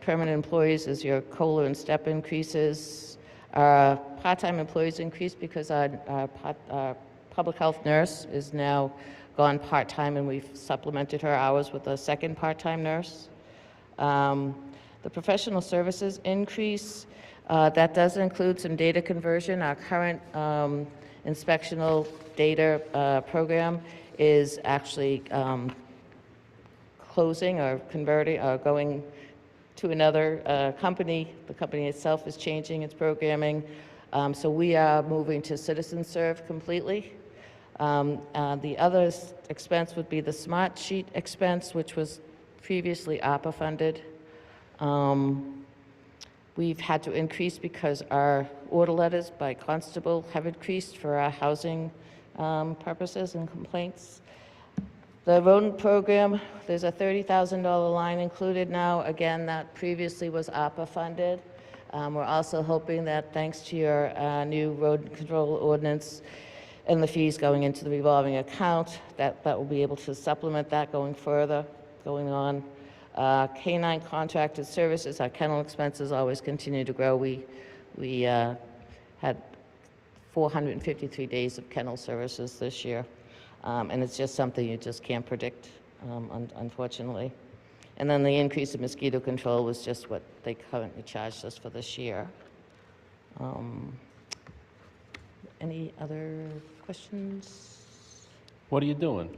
permanent employees as your COLA and STEP increases. Our part-time employees increased because our public health nurse is now gone part-time, and we've supplemented her hours with a 2nd part-time nurse. The professional services increase, that does include some data conversion. Our current inspectional data program is actually closing or converting or going to another company. The company itself is changing its programming. So we are moving to CitizenServe completely. The other expense would be the Smart Sheet expense, which was previously ARPA funded. We've had to increase because our order letters by constable have increased for our housing purposes and complaints. The rodent program, there's a $30,000 line included now. Again, that previously was ARPA funded. We're also hoping that thanks to your new rodent control ordinance and the fees going into the revolving account, that will be able to supplement that going on. Canine contracted services, our kennel expenses always continue to grow. We had 453 days of kennel services this year, and it's just something you just can't predict, unfortunately. And then the increase in mosquito control was just what they currently charged us for this year. Any other questions? What are you doing?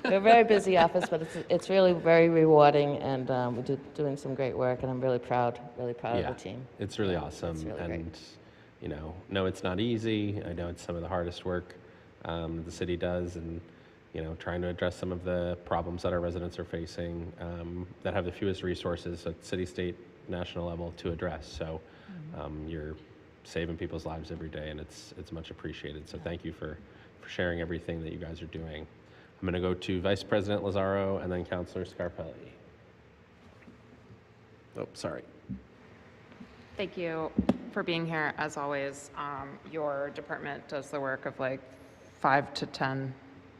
We're a very busy office, but it's really very rewarding, and we're doing some great work, and I'm really proud of the team. It's really awesome. really great. And, you know, no, it's not easy. I know it's some of the hardest work the city does, and, you know, trying to address some of the problems that our residents are facing that have the fewest resources at city, state, national level to address. So you're saving people's lives every day, and it's much appreciated. So thank you for sharing everything that you guys are doing. I'm going to go to Vice President Lazaro and then Councilor Scarpelli. Oh, sorry. Thank you for being here, as always. Your department does the work of like 5 to 10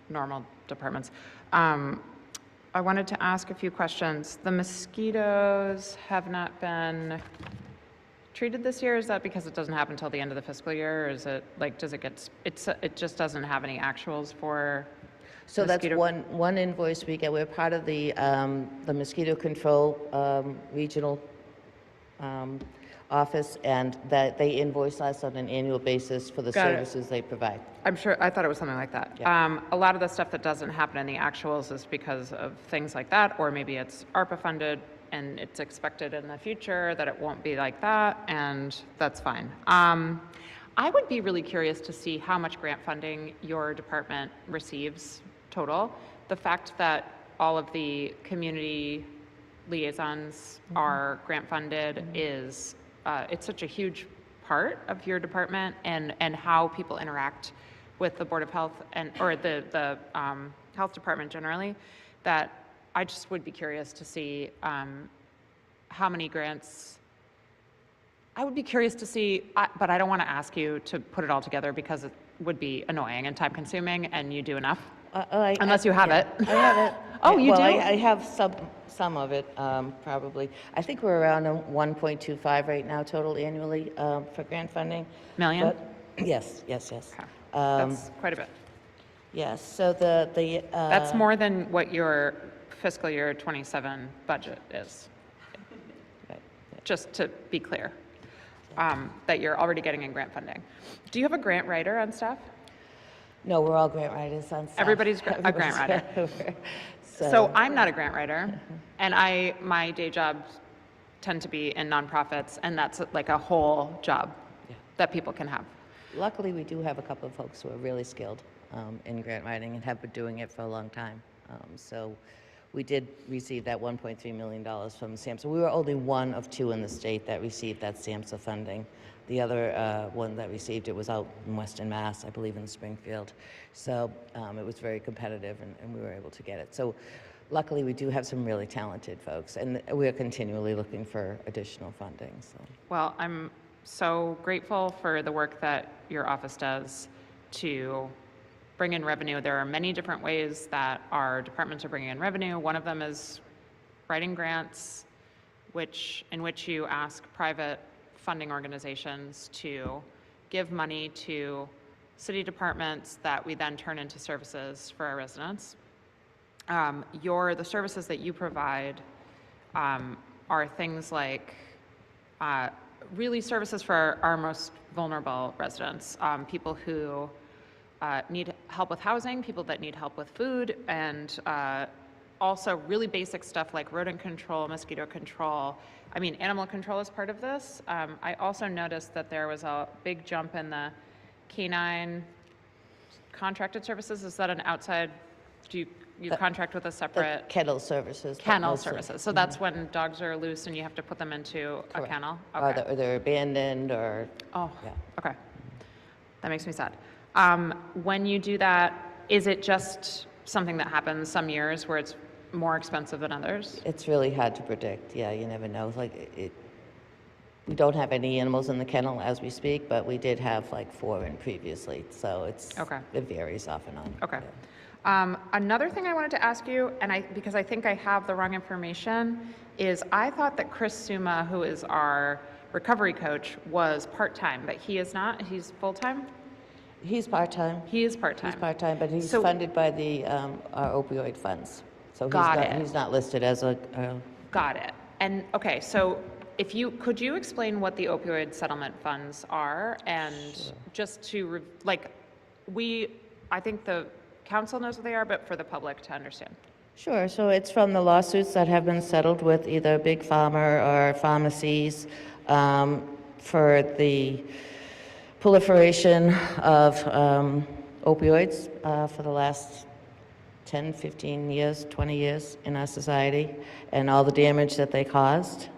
normal departments. I wanted to ask a few questions. The mosquitoes have not been treated this year. Is that because it doesn't happen until the end of the fiscal year? Or is it like, does it get, it just doesn't have any actuals for So that's mosquito- one invoice we get. We're part of the mosquito control regional office, and that they invoice us on an annual basis for the Got it. services they provide. I'm sure, I thought it was something like that. Yeah. A lot of the stuff that doesn't happen in the actuals is because of things like that, or maybe it's ARPA funded and it's expected in the future that it won't be like that, and that's fine. I would be really curious to see how much grant funding your department receives total. The fact that all of the community liaisons are grant funded is, it's such a huge part of your department, and how people interact with the Board of Health or the Health Department generally, that I just would be curious to see how many grants. I would be curious to see, but I don't want to ask you to put it all together because it would be annoying and time consuming, and you do enough. Unless you have it. I have it. Oh, you well, do? I have some of it, probably. I think we're around 1.25 right now total annually for grant funding. Million? But, yes. Okay. That's quite a bit. Yes, so the That's more than what your fiscal year 27 budget is, right. just to be clear, that you're already getting in grant funding. Do you have a grant writer on staff? No, we're all grant writers on staff. Everybody's a grant writer. So I'm not a grant writer, and my day jobs tend to be in nonprofits, and that's like a whole job that people can have. Luckily, we do have a couple of folks who are really skilled in grant writing and have been doing it for a long time. So we did receive that $1.3 million from SAMHSA. We were only one of 2 in the state that received that SAMHSA funding. The other one that received it was out in Western Mass, I believe in Springfield. So it was very competitive, and we were able to get it. So luckily, we do have some really talented folks, and we're continually looking for additional funding. So. Well, I'm so grateful for the work that your office does to bring in revenue. There are many different ways that our departments are bringing in revenue. One of them is writing grants, in which you ask private funding organizations to give money to city departments that we then turn into services for our residents. The services that you provide are things like really services for our most vulnerable residents, people who need help with housing, people that need help with food, and also really basic stuff like rodent control, mosquito control. I mean, animal control is part of this. I also noticed that there was a big jump in the canine contracted services. Is that an outside, do you contract with a separate? Kennel services. Kennel mostly. services. So that's when dogs are loose and you have to put them into a Correct. kennel? Or Okay. they're abandoned, or, Oh, yeah. okay. That makes me sad. When you do that, is it just something that happens some years where it's more expensive than others? It's really hard to predict. Yeah, you never know. Like we don't have any animals in the kennel as we speak, but we did have like 4 in previously, so Okay. it varies off and on. Okay. Yeah. Another thing I wanted to ask you, and because I think I have the wrong information, is I thought that Chris Suma, who is our recovery coach, was part-time, but he is not. He's full-time? He's part-time. He is part-time. He's part-time, but he's So- funded by the our opioid funds. So Got it. he's not listed as a Got it. And, okay, so could you explain what the opioid settlement funds are? And just to, I think the council knows what they are, but for the public to understand. Sure. So it's from the lawsuits that have been settled with either Big Pharma or pharmacies for the proliferation of opioids for the last 10, 15 years, 20 years in our society, and all the damage that they caused.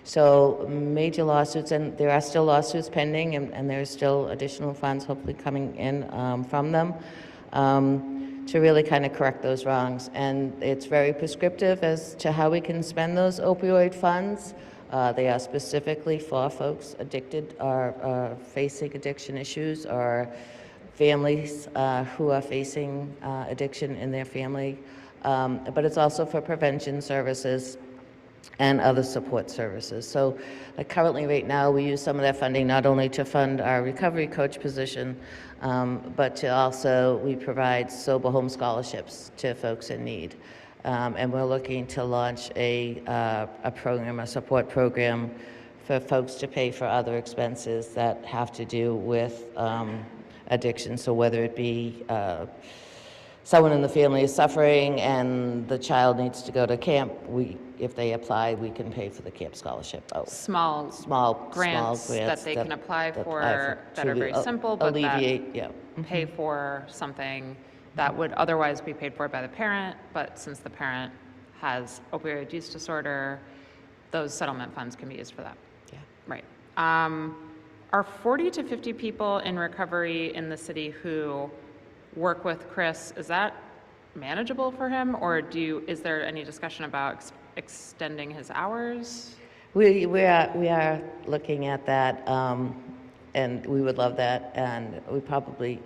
So major lawsuits, and there are still lawsuits pending, and there's still additional funds hopefully coming in from them to really kind of correct those wrongs. And it's very prescriptive as to how we can spend those opioid funds. They are specifically for folks addicted or facing addiction issues, or families who are facing addiction in their family. But it's also for prevention services and other support services. So like currently right now, we use some of that funding not only to fund our recovery coach position, but to also, we provide sober home scholarships to folks in need. And we're looking to launch a program, a support program for folks to pay for other expenses that have to do with addiction. So whether it be someone in the family is suffering and the child needs to go to camp, if they apply, we can pay for the camp scholarship. Small Small grants that they can apply for that are very simple, but that alleviate, yeah. pay for something that would otherwise be paid for by the parent, but since the parent has opioid use disorder, those settlement funds can be used for that. Yeah. Right. Are 40 to 50 people in recovery in the city who work with Chris, is that manageable for him, or is there any discussion about extending his hours? We are looking at that, and we would love that, and we probably,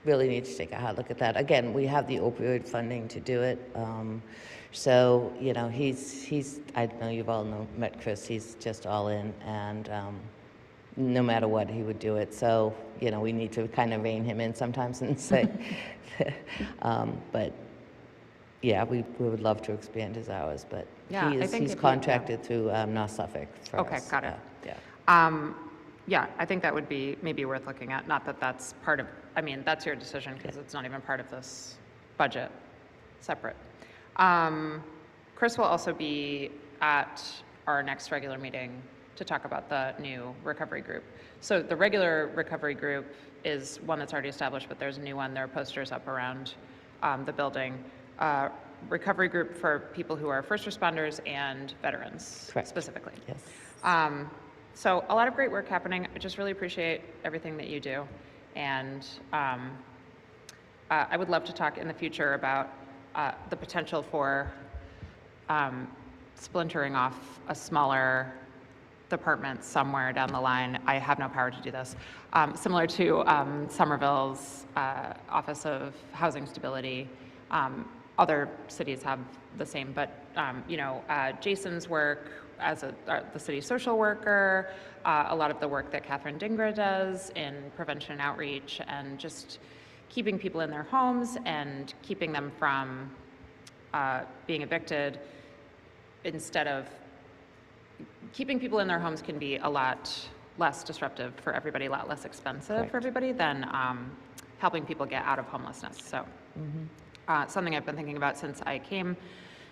really need to take a hard look at that. Again, we have the opioid funding to do it. So, he's, I know you've all met Chris, he's just all in, and no matter what, he would do it. So, we need to kind of rein him in sometimes and say, but yeah, we would love to expand his hours, but Yeah, I think he's if you- contracted through North Suffolk for Okay, us. got it. Yeah. Yeah, I think that would be maybe worth looking at. Not that that's part of, that's your decision because it's not even part of this budget, separate. Chris will also be at our next regular meeting to talk about the new recovery group. So the regular recovery group is one that's already established, but there's a new one. There are posters up around the building. Recovery group for people who are first responders and veterans, Correct. specifically. Yes. So a lot of great work happening. I just really appreciate everything that you do. And I would love to talk in the future about the potential for splintering off a smaller department somewhere down the line. I have no power to do this. Similar to Somerville's Office of Housing Stability. Other cities have the same, but Jason's work as the city social worker, a lot of the work that Catherine Dingra does in prevention and outreach, and just keeping people in their homes and keeping them from being evicted. Instead of keeping people in their homes can be a lot less disruptive for everybody, a lot less expensive for everybody than helping people get out of homelessness. So something I've been thinking about since I came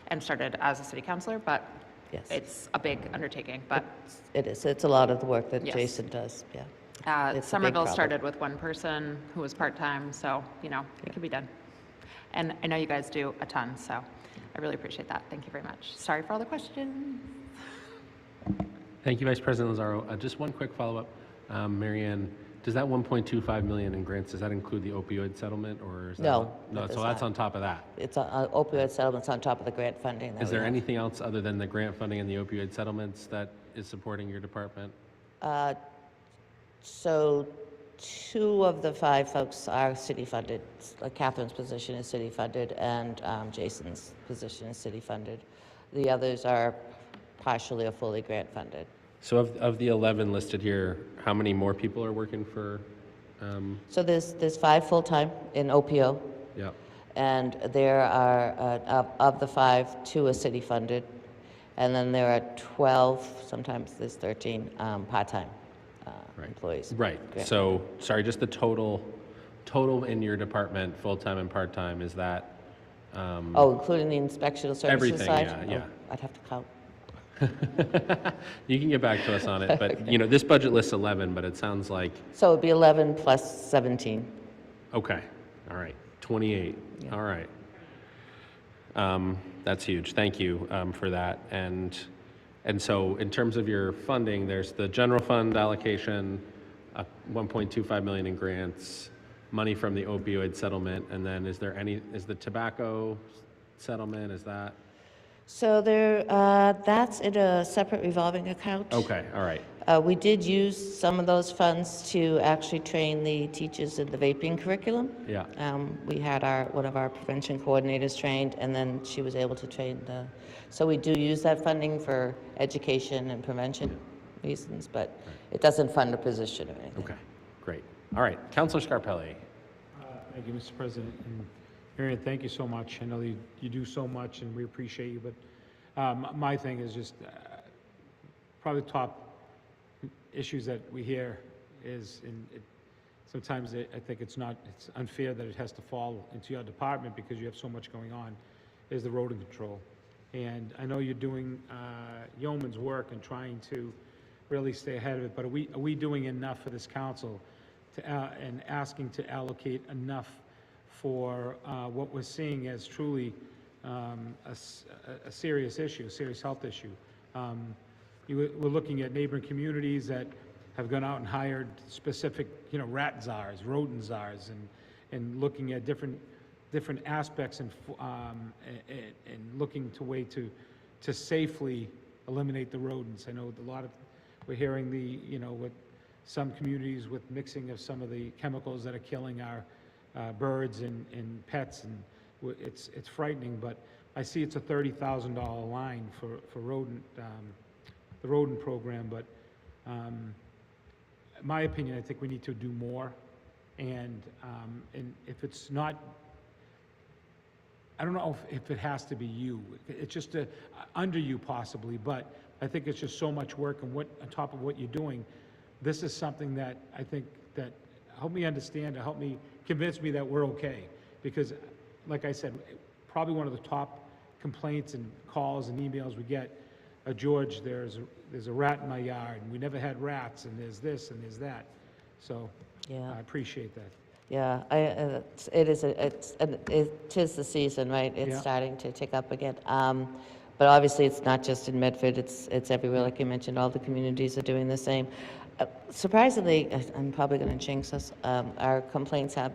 and started as a city councilor, but Yes. it's a big undertaking. But It is. It's a lot of the work that Yes. Jason does, yeah. It's a big Somerville problem. started with one person who was part-time, so, it can be done. And I know you guys do a ton, so I really appreciate that. Thank you very much. Sorry for all the questions. Thank you, Vice President Lazaro. Just one quick follow-up. Marianne, does that 1.25 million in grants, does that include the opioid settlement, or is that? No, No, it does so that's not. on top of that. It's opioid settlements on top of the grant funding. that Is we there have. anything else other than the grant funding and the opioid settlements that is supporting your department? So 2 of the 5 folks are city-funded. Catherine's position is city-funded, and Jason's position is city-funded. The others are partially or fully grant-funded. So of the 11 listed here, how many more people are working for, So there's 5 full-time in OPO, yeah, and there are, of the 5, 2 are city-funded, and then there are 12, sometimes there's 13, part-time employees. right. Grant. So, sorry, just the total in your department, full-time and part-time, is that? Oh, including the inspectional services Everything, side? yeah, yeah. Oh, I'd have to count. You can get back to us on it, but, you know, this budget lists 11, but it sounds like, So it'd be 11 plus 17. okay, all right, 28, all right. That's huge, thank you for that. And so in terms of your funding, there's the general fund allocation, 1.25 million in grants, money from the opioid settlement, and then is the tobacco settlement, is that? So that's in a separate revolving account. Okay, all right, We did use some of those funds to actually train the teachers in the vaping curriculum. yeah, We had one of our prevention coordinators trained, and then she was able to train so we do use that funding for education and prevention reasons, but it doesn't fund a position or anything. okay, great. All right, Counselor Scarpelli. Thank you, Mr. President. And Marion, thank you so much. I know you do so much, and we appreciate you, but my thing is just probably top issues that we hear is, sometimes I think it's unfair that it has to fall into your department because you have so much going on, is the rodent control. And I know you're doing yeoman's work and trying to really stay ahead of it, but are we doing enough for this council and asking to allocate enough for what we're seeing as truly a serious issue, a serious health issue? We're looking at neighboring communities that have gone out and hired specific, rat czars, rodent czars, and looking at different aspects and looking to way to safely eliminate the rodents. I know we're hearing with some communities with mixing of some of the chemicals that are killing our birds and pets, and it's frightening. But I see it's a $30,000 line for rodent, the rodent program. But in my opinion, I think we need to do more. And if it's not, I don't know if it has to be you. It's just under you possibly, but I think it's just so much work, and on top of what you're doing, this is something that I think that help me understand, or help me convince me that we're okay. Because, like I said, probably one of the top complaints and calls and emails we get, George, there's a rat in my yard, and we never had rats, and there's this and there's that. So Yeah. I appreciate that. Yeah, it is the season, right? It's Yeah. starting to tick up again. But obviously, it's not just in Medford, it's everywhere, like you mentioned, all the communities are doing the same. Surprisingly, I'm probably going to jinx us, our complaints have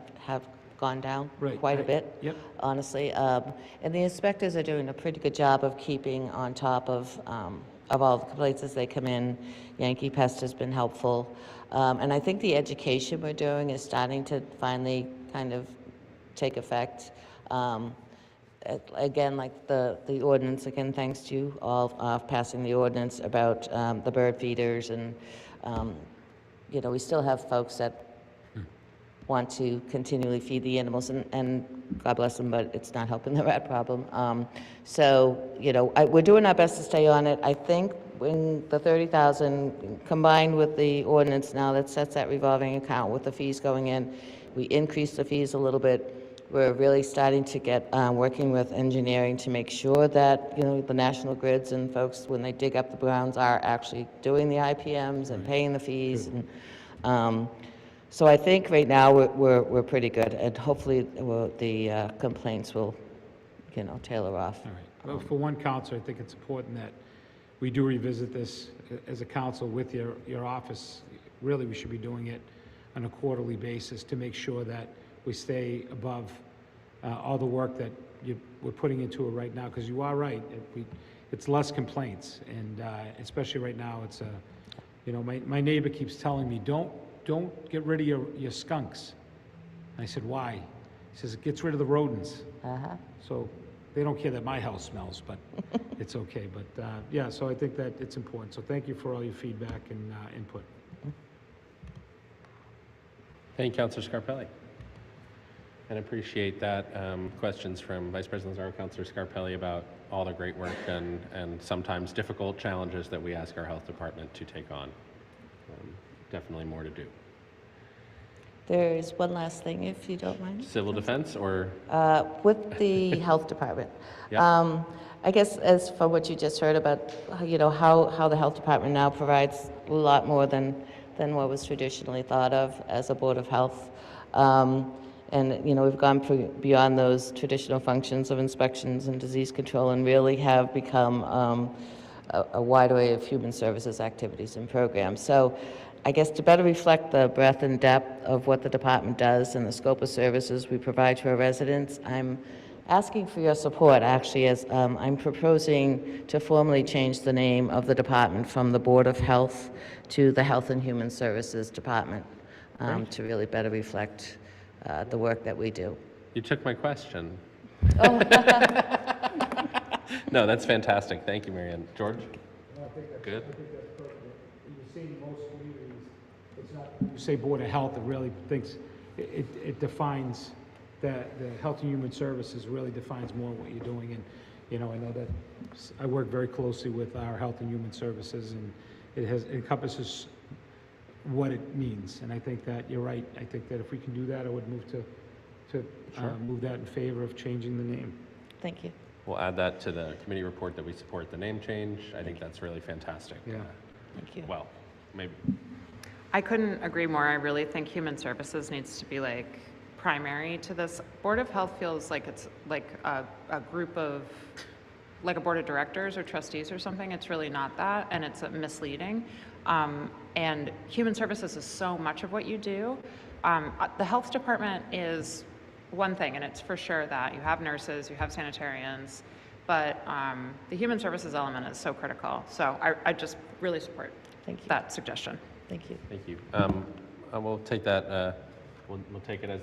gone down Right, quite a right. bit, Yep. honestly. And the inspectors are doing a pretty good job of keeping on top of all the complaints as they come in. Yankee Pest has been helpful. And I think the education we're doing is starting to finally kind of take effect. Again, like the ordinance, again, thanks to you all passing the ordinance about the bird feeders. And, we still have folks that want to continually feed the animals, and God bless them, but it's not helping the rat problem. We're doing our best to stay on it. I think when the 30,000 combined with the ordinance now that sets that revolving account with the fees going in, we increased the fees a little bit. We're really starting to get working with engineering to make sure that the national grids and folks, when they dig up the grounds, are actually doing the IPMs and paying the fees. And so I think right now we're pretty good, and hopefully the complaints will tailor off. All right. Well, for one council, I think it's important that we do revisit this as a council with your office. Really, we should be doing it on a quarterly basis to make sure that we stay above all the work that we're putting into it right now, because you are right. it's less complaints, and especially right now, it's a, you know, my neighbor keeps telling me, don't get rid of your skunks. I said, why? He says, it gets rid of the rodents. So they don't care that my house smells, but it's okay. But yeah, so I think that it's important. So thank you for all your feedback and input. Thank you, Councilor Scarpelli. And appreciate that. Questions from Vice President Lazaro, Councilor Scarpelli about all the great work and sometimes difficult challenges that we ask our health department to take on. Definitely more to do. There's one last thing, if you don't mind. Civil defense or? With the health department. Yeah. I guess as for what you just heard about, you know, how the health department now provides a lot more than what was traditionally thought of as a Board of Health. And, you know, we've gone beyond those traditional functions of inspections and disease control and really have become a wide array of human services activities and programs. So I guess to better reflect the breadth and depth of what the department does and the scope of services we provide to our residents, I'm asking for your support, actually, as I'm proposing to formally change the name of the department from the Board of Health to the Health and Human Services Department, to really better reflect the work that we do. You took my question. Oh. No, that's fantastic. Thank you, Marianne. George? Good. You see most communities, it's not, you say Board of Health, it really thinks, it defines, the Health and Human Services really defines more what you're doing. And, you know, I know that I work very closely with our Health and Human Services, and it encompasses what it means. And I think that you're right. I think that if we can do that, I would move to move that in favor of changing the name. Thank you. We'll add that to the committee report that we support the name change. I think that's really fantastic. Yeah. Thank you. Well, maybe. I couldn't agree more. I really think human services needs to be like primary to this. Board of Health feels like it's like a group of, like a board of directors or trustees or something. It's really not that, and it's misleading. And human services is so much of what you do. The health department is one thing, and it's for sure that you have nurses, you have sanitarians, but the human services element is so critical. So I just really support that suggestion. Thank you. Thank you. We'll take that. We'll take it as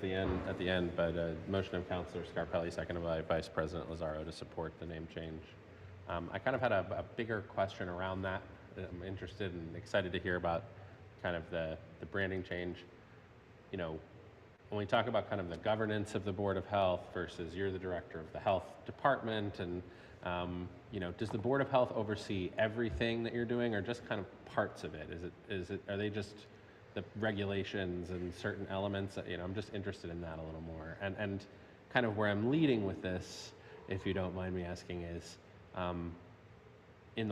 at the end. But motion of Councilor Scarpelli, seconded by Vice President Lazaro, to support the name change. I kind of had a bigger question around that. I'm interested and excited to hear about kind of the branding change. You know, when we talk about kind of the governance of the Board of Health versus you're the director of the health department, and you know, does the Board of Health oversee everything that you're doing, or just kind of parts of it? Are they just the regulations and certain elements? You know, I'm just interested in that a little more. And kind of where I'm leading with this, if you don't mind me asking, is in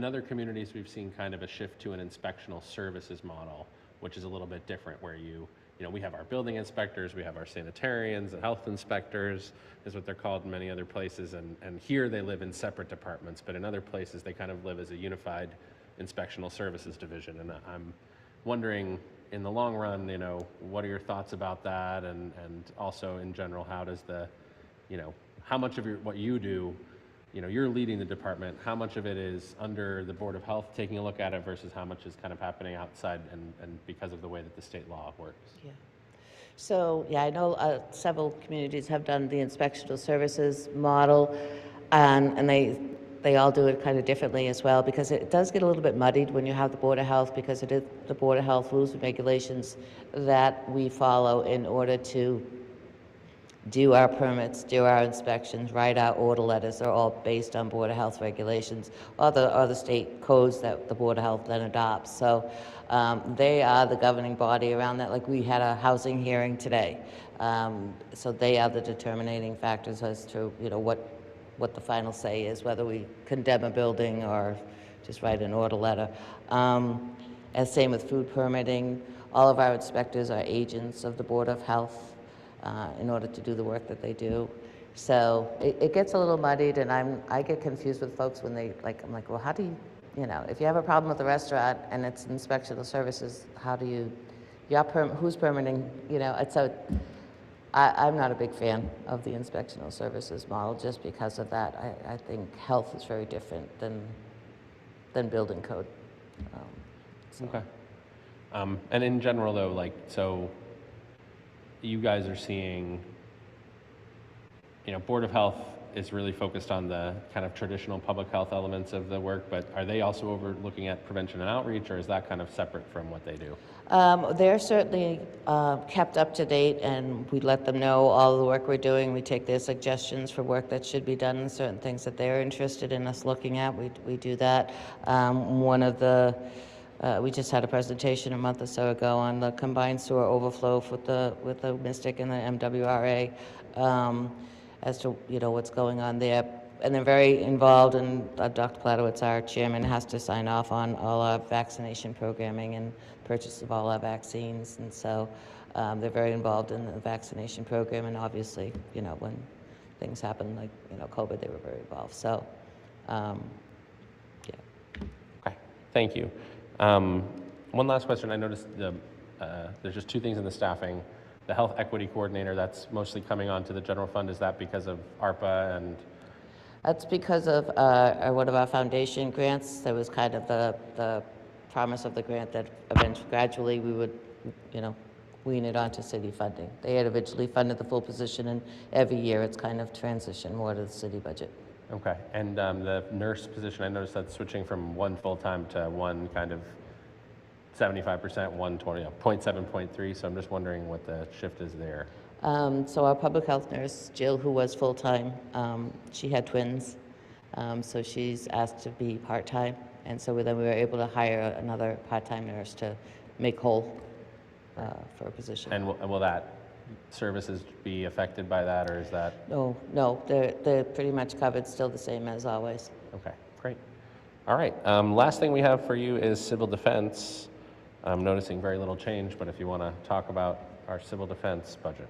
other communities, we've seen kind of a shift to an inspectional services model, which is a little bit different, where you know, we have our building inspectors, we have our sanitarians, and health inspectors is what they're called in many other places, and here they live in separate departments, but in other places they kind of live as a unified inspectional services division. And I'm wondering, in the long run, you know, what are your thoughts about that, and also in general, how does you know, how much of what you do, you know, you're leading the department, how much of it is under the Board of Health taking a look at it versus how much is kind of happening outside and because of the way that the state law works? Yeah. So, yeah, I know several communities have done the inspectional services model, and they all do it kind of differently as well, because it does get a little bit muddied when you have the Board of Health, because it is the Board of Health rules and regulations that we follow in order to do our permits, do our inspections, write our order letters. They're all based on Board of Health regulations or the state codes that the Board of Health then adopts. So they are the governing body around that. Like, we had a housing hearing today. So they are the determining factors as to, you know, what the final say is, whether we condemn a building or just write an order letter. As same with food permitting. All of our inspectors are agents of the Board of Health in order to do the work that they do. So it gets a little muddied, and I get confused with folks when they, like, I'm like, well, how do you know, if you have a problem with the restaurant and it's inspectional services, how do you, who's permitting, you know, and so I'm not a big fan of the inspectional services model just because of that. I think health is very different than building code. Okay. And in general, though, like, so you guys are seeing, Board of Health is really focused on the kind of traditional public health elements of the work, but are they also looking at prevention and outreach, or is that kind of separate from what they do? They're certainly kept up to date, and we let them know all the work we're doing. We take their suggestions for work that should be done and certain things that they're interested in us looking at. We do that. One of the we just had a presentation a month or so ago on the combined sewer overflow with the Mystic and the MWRA as to what's going on there. And they're very involved, and Dr. Kladowitz, our chairman, has to sign off on all our vaccination programming and purchase of all our vaccines. And so they're very involved in the vaccination program. And obviously, when things happen like, COVID, they were very involved. So, yeah. Okay, thank you. One last question. I noticed there's just two things in the staffing. The health equity coordinator, that's mostly coming onto the general fund. Is that because of ARPA and? That's because of one of our foundation grants. That was kind of the promise of the grant that eventually, gradually, we would, wean it onto city funding. They had originally funded the full position, and every year it's kind of transitioned more to the city budget. Okay, and the nurse position, I noticed that's switching from one full-time to one kind of 75%, 120, 0.7, 0.3, so I'm just wondering what the shift is there. So our public health nurse, Jill, who was full-time, she had twins, so she's asked to be part-time, and so then we were able to hire another part-time nurse to make whole for a position. And will that services be affected by that, or is that? No, they're pretty much covered, still the same as always. Okay, great. All right, last thing we have for you is civil defense. I'm noticing very little change, but if you want to talk about our civil defense budget.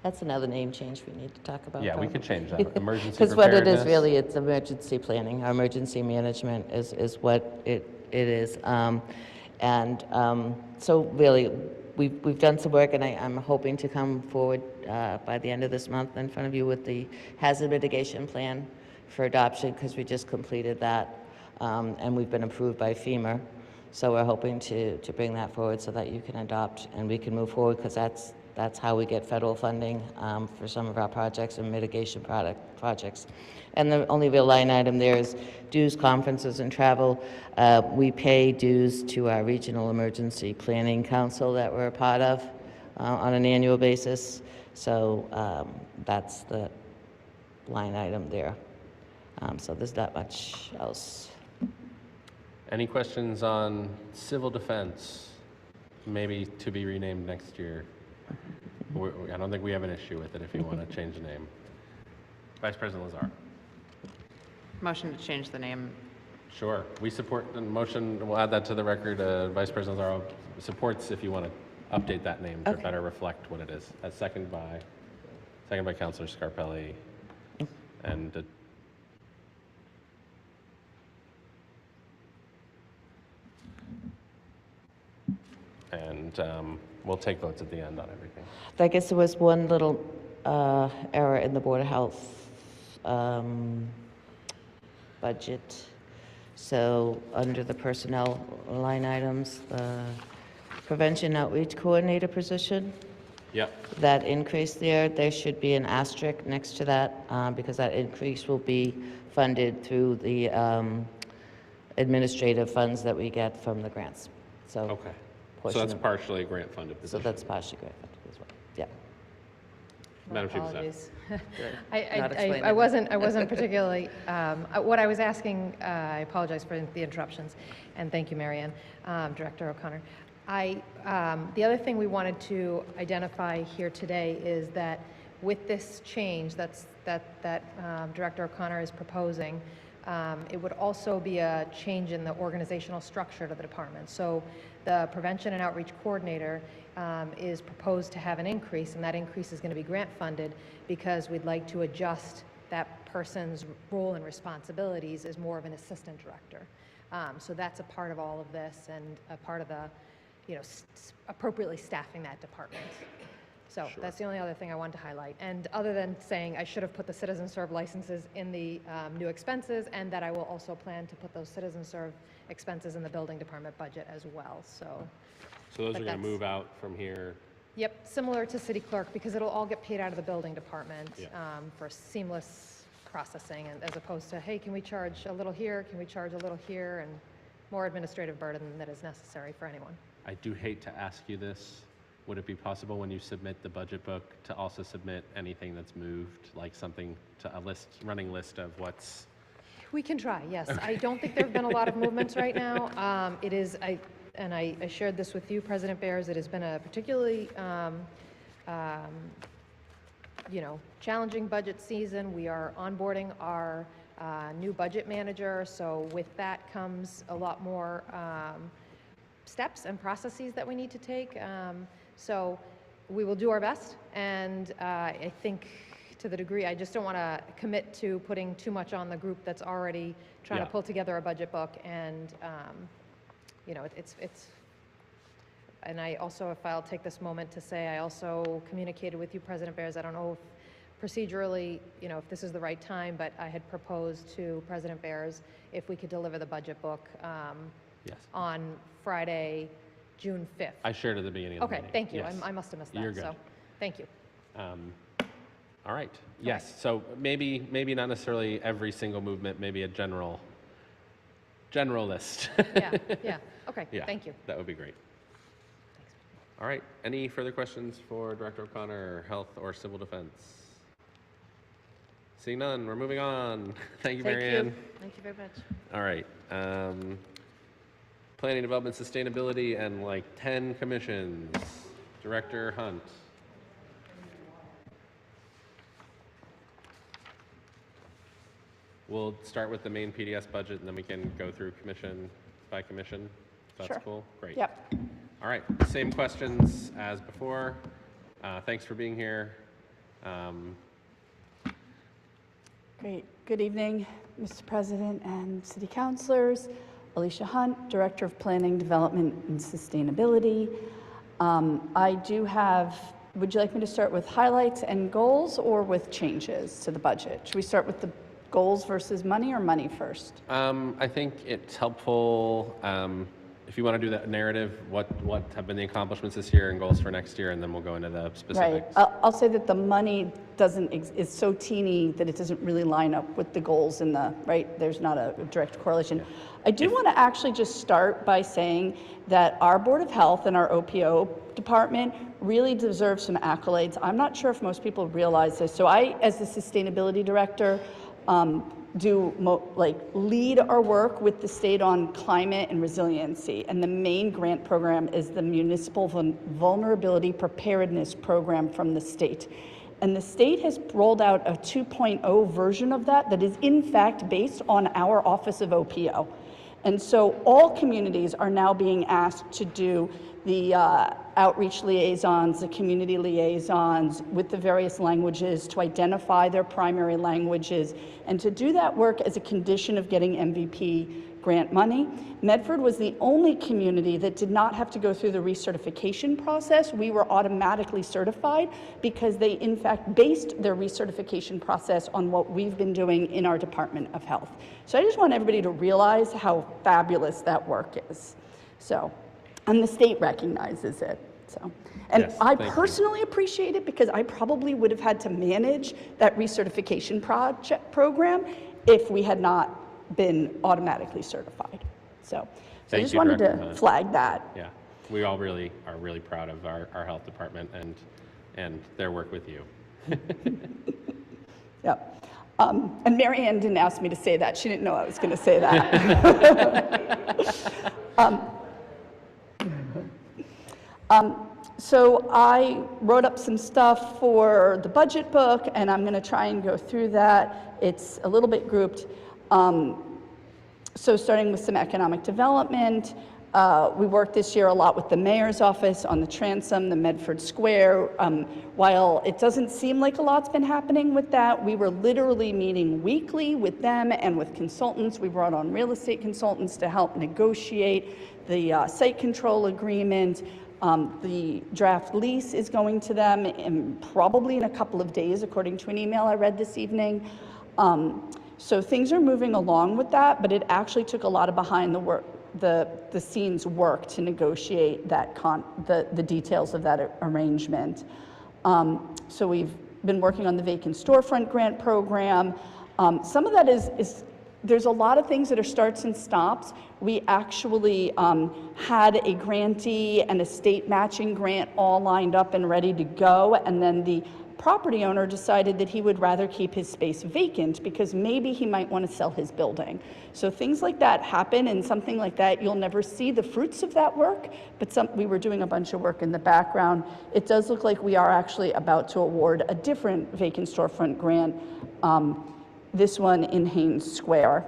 That's another name change we need to talk about. Yeah, we could change that. Emergency Because what it is preparedness. really, it's emergency planning. Our emergency management is what it is. So really, we've done some work, and I'm hoping to come forward by the end of this month in front of you with the hazard mitigation plan for adoption, because we just completed that, and we've been approved by FEMA. So we're hoping to bring that forward so that you can adopt and we can move forward, because that's how we get federal funding for some of our projects and mitigation projects. And the only real line item there is dues, conferences, and travel. We pay dues to our Regional Emergency Planning Council that we're a part of on an annual basis. So that's the line item there. So there's not much else. Any questions on civil defense? Maybe to be renamed next year. I don't think we have an issue with it if you want to change the name. Vice President Lazar. Motion to change the name. Sure. We support the motion. We'll add that to the record. Vice President Lazar supports if you want to update that name to Okay. better reflect what it is. Second by Councilor Scarpelli. And we'll take votes at the end on everything. I guess there was one little error in the Board of Health budget. So under the personnel line items, the prevention outreach coordinator position, Yep. that increase there should be an asterisk next to that because that increase will be funded through the administrative funds that we get from the grants. So Okay. So portion that's of- partially a grant funded So position. that's partially grant funded as well. Yeah. Madam Chief of Staff. Apologies. Not explaining I it. wasn't particularly, what I was asking, I apologize for the interruptions, and thank you, Marianne, Director O'Connor. The other thing we wanted to identify here today is that with this change that Director O'Connor is proposing, it would also be a change in the organizational structure of the department. So the Prevention and Outreach Coordinator is proposed to have an increase, and that increase is going to be grant funded because we'd like to adjust that person's role and responsibilities as more of an assistant director. So that's a part of all of this and a part of the, appropriately staffing that department. So that's the only other thing I wanted to highlight. And other than saying I should have put the Citizen Serve licenses in the new expenses, and that I will also plan to put those Citizen Serve expenses in the building department budget as well, so. So those But are going to that's- move out from here. Yep, similar to city clerk, because it'll all get paid out of the building department Yeah. for seamless processing, and as opposed to, hey, can we charge a little here, can we charge a little here, and more administrative burden that is necessary for anyone. I do hate to ask you this. Would it be possible when you submit the budget book to also submit anything that's moved, like something to a list, running list of what's? We can try, yes. I don't think there have been a lot of movements right now. It is, I shared this with you, President Bears, it has been a particularly, challenging budget season. We are onboarding our new budget manager, so with that comes a lot more steps and processes that we need to take. So we will do our best, and I think to the degree, I just don't want to commit to putting too much on the group that's already trying Yeah. to pull together a budget book, and, and I also, if I'll take this moment to say, I also communicated with you, President Bears, I don't know if procedurally, if this is the right time, but I had proposed to President Bears if we could deliver the budget book Yes. on Friday, June 5th. I shared at the beginning of the Okay, meeting. thank you. Yes. I must have missed that. You're good. So, thank you. All right. Yes. So maybe not necessarily every single movement, maybe a general list. Yeah. Okay, Yeah, thank you. That would be great. All right. Any further questions for Director O'Connor, Health or Civil Defense? Seeing none, we're moving on. Thank you, Mary Ann. Thank you very much. All right. Planning, Development, Sustainability, and like 10 commissions. Director Hunt. We'll start with the main PDS budget, and then we can go through commission by commission. If that's Sure. cool. Great. Yep. All right. Same questions as before. Thanks for being here. Great. Good evening, Mr. President and City Councilors. Alicia Hunt, Director of Planning, Development, and Sustainability. I do have, would you like me to start with highlights and goals or with changes to the budget? Should we start with the goals versus money, or money first? I think it's helpful if you want to do that narrative, what have been the accomplishments this year and goals for next year, and then we'll go into the Right. specifics. I'll say that the money is so teeny that it doesn't really line up with the goals in the, right? There's not a direct correlation. I do want to actually just start by saying that our Board of Health and our OPO department really deserve some accolades. I'm not sure if most people realize this. So I, as the Sustainability Director, lead our work with the state on climate and resiliency, and the main grant program is the Municipal Vulnerability Preparedness Program from the state. And the state has rolled out a 2.0 version of that is in fact based on our Office of OPO. And so all communities are now being asked to do the outreach liaisons, the community liaisons with the various languages, to identify their primary languages, and to do that work as a condition of getting MVP grant money. Medford was the only community that did not have to go through the recertification process. We were automatically certified because they in fact based their recertification process on what we've been doing in our Department of Health. So I just want everybody to realize how fabulous that work is. So, and the state recognizes it. So, and Yes, I thank you. personally appreciate it because I probably would have had to manage that recertification program if we had not been automatically certified. So I Thank just you, wanted Director to Hunt. flag that. Yeah, we all really are really proud of our health department and their work with you. Yep. And Mary Ann didn't ask me to say that. She didn't know I was going to say that. So I wrote up some stuff for the budget book, and I'm going to try and go through that. It's a little bit grouped. So starting with some economic development, We worked this year a lot with the mayor's office on the transom, the Medford Square. While it doesn't seem like a lot's been happening with that, we were literally meeting weekly with them and with consultants. We brought on real estate consultants to help negotiate the site control agreement. The draft lease is going to them probably in a couple of days, according to an email I read this evening. So things are moving along with that, but it actually took a lot of behind the scenes work to negotiate that the details of that arrangement. So we've been working on the vacant storefront grant program. Some of that is there's a lot of things that are starts and stops. We actually had a grantee and a state matching grant all lined up and ready to go, and then the property owner decided that he would rather keep his space vacant because maybe he might want to sell his building. So things like that happen, and something like that, you'll never see the fruits of that work, but we were doing a bunch of work in the background. It does look like we are actually about to award a different vacant storefront grant, this one in Haynes Square.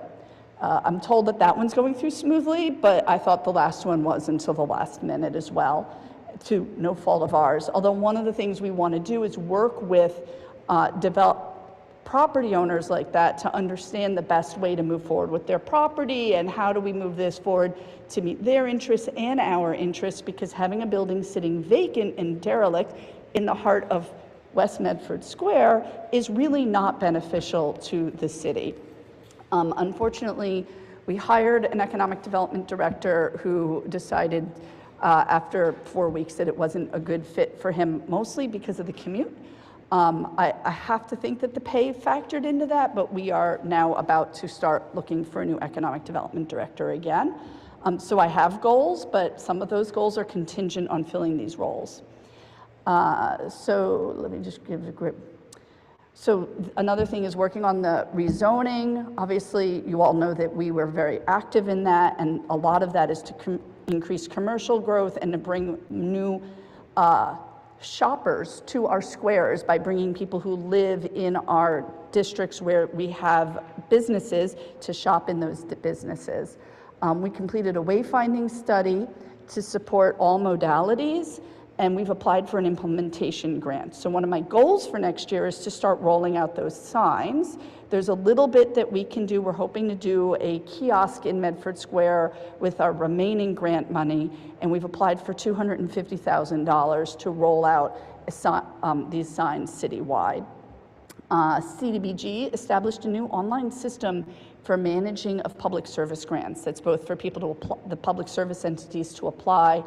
I'm told that that one's going through smoothly, but I thought the last one was until the last minute as well, to no fault of ours. Although one of the things we want to do is work with property owners like that to understand the best way to move forward with their property and how do we move this forward to meet their interests and our interests, because having a building sitting vacant and derelict in the heart of West Medford Square is really not beneficial to the city. Unfortunately, we hired an economic development director who decided after 4 weeks that it wasn't a good fit for him, mostly because of the commute. I have to think that the pay factored into that, but we are now about to start looking for a new economic development director again. So I have goals, but some of those goals are contingent on filling these roles. So let me just give a grip. So another thing is working on the rezoning. Obviously, you all know that we were very active in that, and a lot of that is to increase commercial growth and to bring new shoppers to our squares by bringing people who live in our districts where we have businesses to shop in those businesses. We completed a wayfinding study to support all modalities, and we've applied for an implementation grant. So one of my goals for next year is to start rolling out those signs. There's a little bit that we can do. We're hoping to do a kiosk in Medford Square with our remaining grant money, and we've applied for $250,000 to roll out these signs citywide. CDBG established a new online system for managing of public service grants. That's both for people to apply, the public service entities to apply,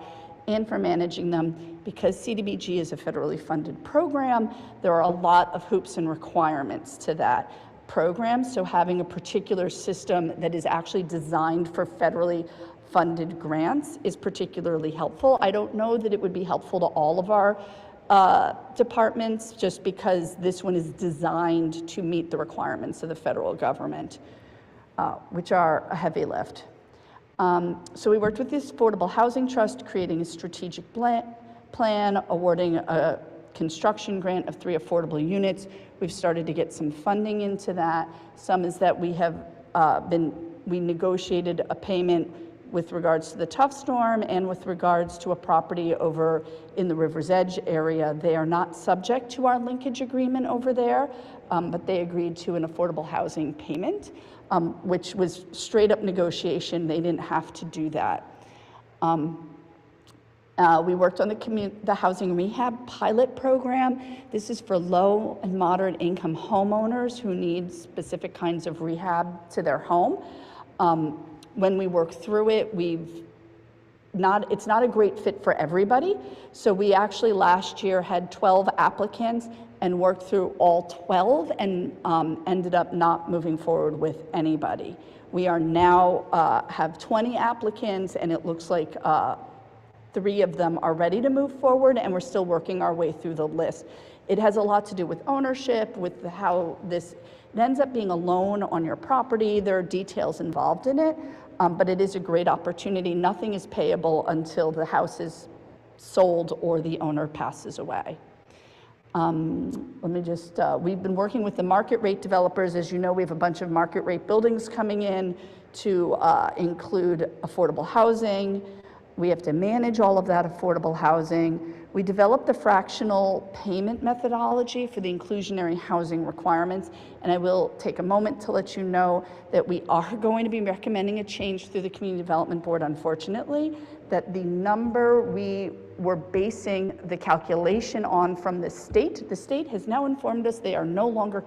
and for managing them. Because CDBG is a federally funded program, there are a lot of hoops and requirements to that program. So having a particular system that is actually designed for federally funded grants is particularly helpful. I don't know that it would be helpful to all of our departments, just because this one is designed to meet the requirements of the federal government, which are a heavy lift. So we worked with the Affordable Housing Trust, creating a strategic plan, awarding a construction grant of 3 affordable units. We've started to get some funding into that. Some is that we have we negotiated a payment with regards to the tough storm and with regards to a property over in the River's Edge area. They are not subject to our linkage agreement over there, but they agreed to an affordable housing payment, which was straight up negotiation. They didn't have to do that. We worked on the housing rehab pilot program. This is for low and moderate income homeowners who need specific kinds of rehab to their home. When we work through it, it's not a great fit for everybody. So we actually last year had 12 applicants and worked through all 12 and ended up not moving forward with anybody. We are now have 20 applicants, and it looks like 3 of them are ready to move forward, and we're still working our way through the list. It has a lot to do with ownership, with how it ends up being a loan on your property. There are details involved in it, but it is a great opportunity. Nothing is payable until the house is sold or the owner passes away. Let me just, we've been working with the market rate developers. As you know, we have a bunch of market rate buildings coming in to include affordable housing. We have to manage all of that affordable housing. We developed the fractional payment methodology for the inclusionary housing requirements. And I will take a moment to let you know that we are going to be recommending a change through the Community Development Board, unfortunately, that the number we were basing the calculation on from the state has now informed us they are no longer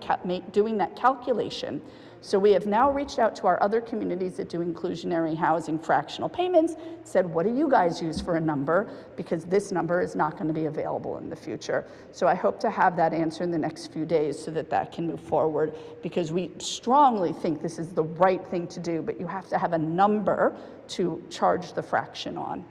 doing that calculation. So we have now reached out to our other communities that do inclusionary housing fractional payments, said, what do you guys use for a number? Because this number is not going to be available in the future. So I hope to have that answer in the next few days so that that can move forward, because we strongly think this is the right thing to do, but you have to have a number to charge the fraction on.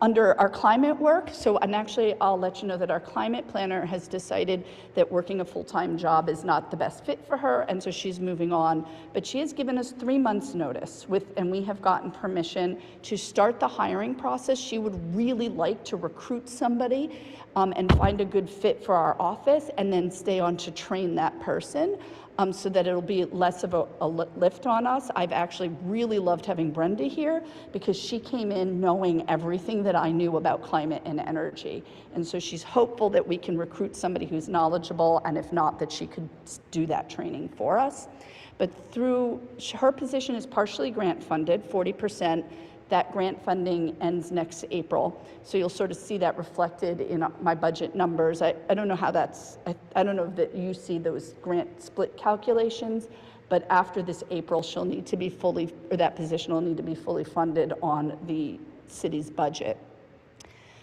Under our climate work, and actually I'll let you know that our climate planner has decided that working a full-time job is not the best fit for her, and so she's moving on. But she has given us 3 months notice and we have gotten permission to start the hiring process. She would really like to recruit somebody and find a good fit for our office and then stay on to train that person. So that it'll be less of a lift on us. I've actually really loved having Brenda here because she came in knowing everything that I knew about climate and energy. And so she's hopeful that we can recruit somebody who's knowledgeable, and if not, that she could do that training for us. But her position is partially grant funded, 40%. That grant funding ends next April. So you'll sort of see that reflected in my budget numbers. I don't know how I don't know that you see those grant split calculations, but after this April, she'll need to be that position will need to be fully funded on the city's budget.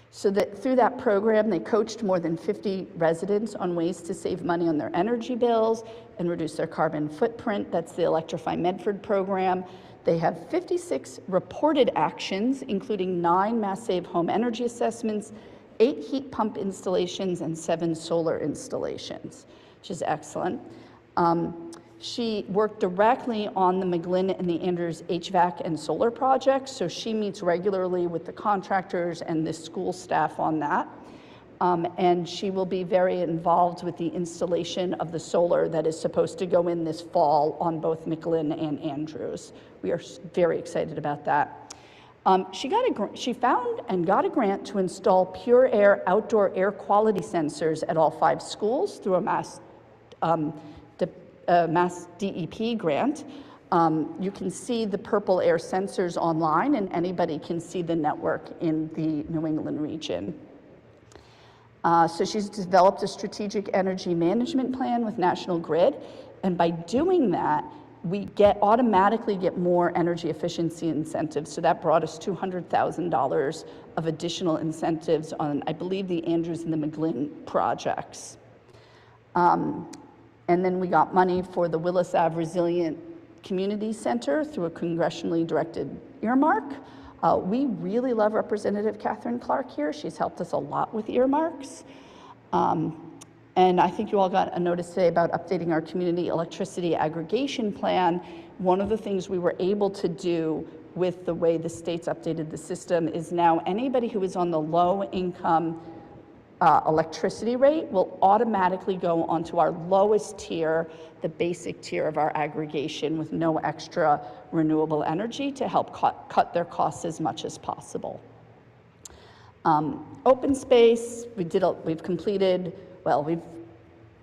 So that through that program, they coached more than 50 residents on ways to save money on their energy bills and reduce their carbon footprint. That's the Electrify Medford program. They have 56 reported actions, including 9 Mass Save home energy assessments, 8 heat pump installations, and 7 solar installations, which is excellent. She worked directly on the McGlynn and the Andrews HVAC and solar projects, so she meets regularly with the contractors and the school staff on that. And she will be very involved with the installation of the solar that is supposed to go in this fall on both McGlynn and Andrews. We are very excited about that. She found and got a grant to install Pure Air outdoor air quality sensors at all 5 schools through a Mass DEP grant. You can see the Purple Air sensors online, and anybody can see the network in the New England region. So she's developed a strategic energy management plan with National Grid, and by doing that, we automatically get more energy efficiency incentives. So that brought us $200,000 of additional incentives on, I believe, the Andrews and the McGlynn projects. And then we got money for the Willis Ave Resilient Community Center through a congressionally directed earmark. We really love Representative Catherine Clark here. She's helped us a lot with earmarks. And I think you all got a notice today about updating our community electricity aggregation plan. One of the things we were able to do with the way the state's updated the system is now anybody who is on the low income electricity rate will automatically go onto our lowest tier, the basic tier of our aggregation, with no extra renewable energy to help cut their costs as much as possible. Open space, we've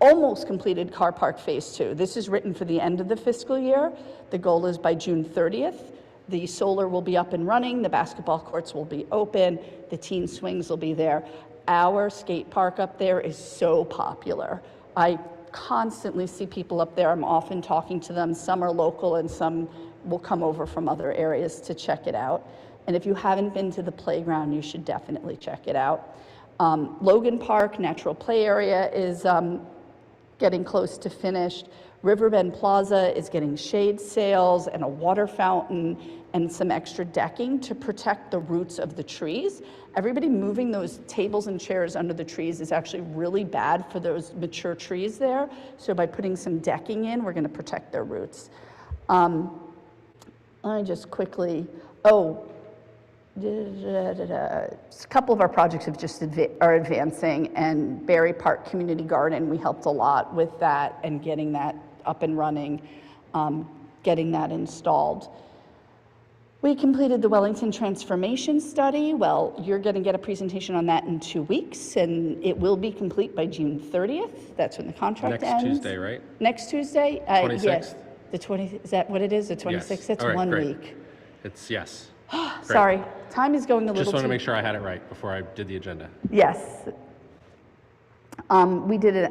almost completed Car Park Phase 2. This is written for the end of the fiscal year. The goal is by June 30th. The solar will be up and running, the basketball courts will be open, the teen swings will be there. Our skate park up there is so popular. I constantly see people up there. I'm often talking to them. Some are local and some will come over from other areas to check it out. And if you haven't been to the playground, you should definitely check it out. Logan Park Natural Play Area is getting close to finished. Riverbend Plaza is getting shade sails and a water fountain and some extra decking to protect the roots of the trees. Everybody moving those tables and chairs under the trees is actually really bad for those mature trees there. So by putting some decking in, we're going to protect their roots. I just quickly, a couple of our projects have are advancing, and Berry Park Community Garden, we helped a lot with that and getting that up and running, getting that installed. We completed the Wellington Transformation Study. Well, you're going to get a presentation on that in 2 weeks, and it will be complete by June 30th. That's when the contract Next ends. Tuesday, right? Next Tuesday? 26th? Yes. The 20, is that what it is, the 26th? Yes. That's All right, 1 great. week. It's yes. Sorry, time is going a little Just want to too- make sure I had it right before I did the agenda. Yes. We did a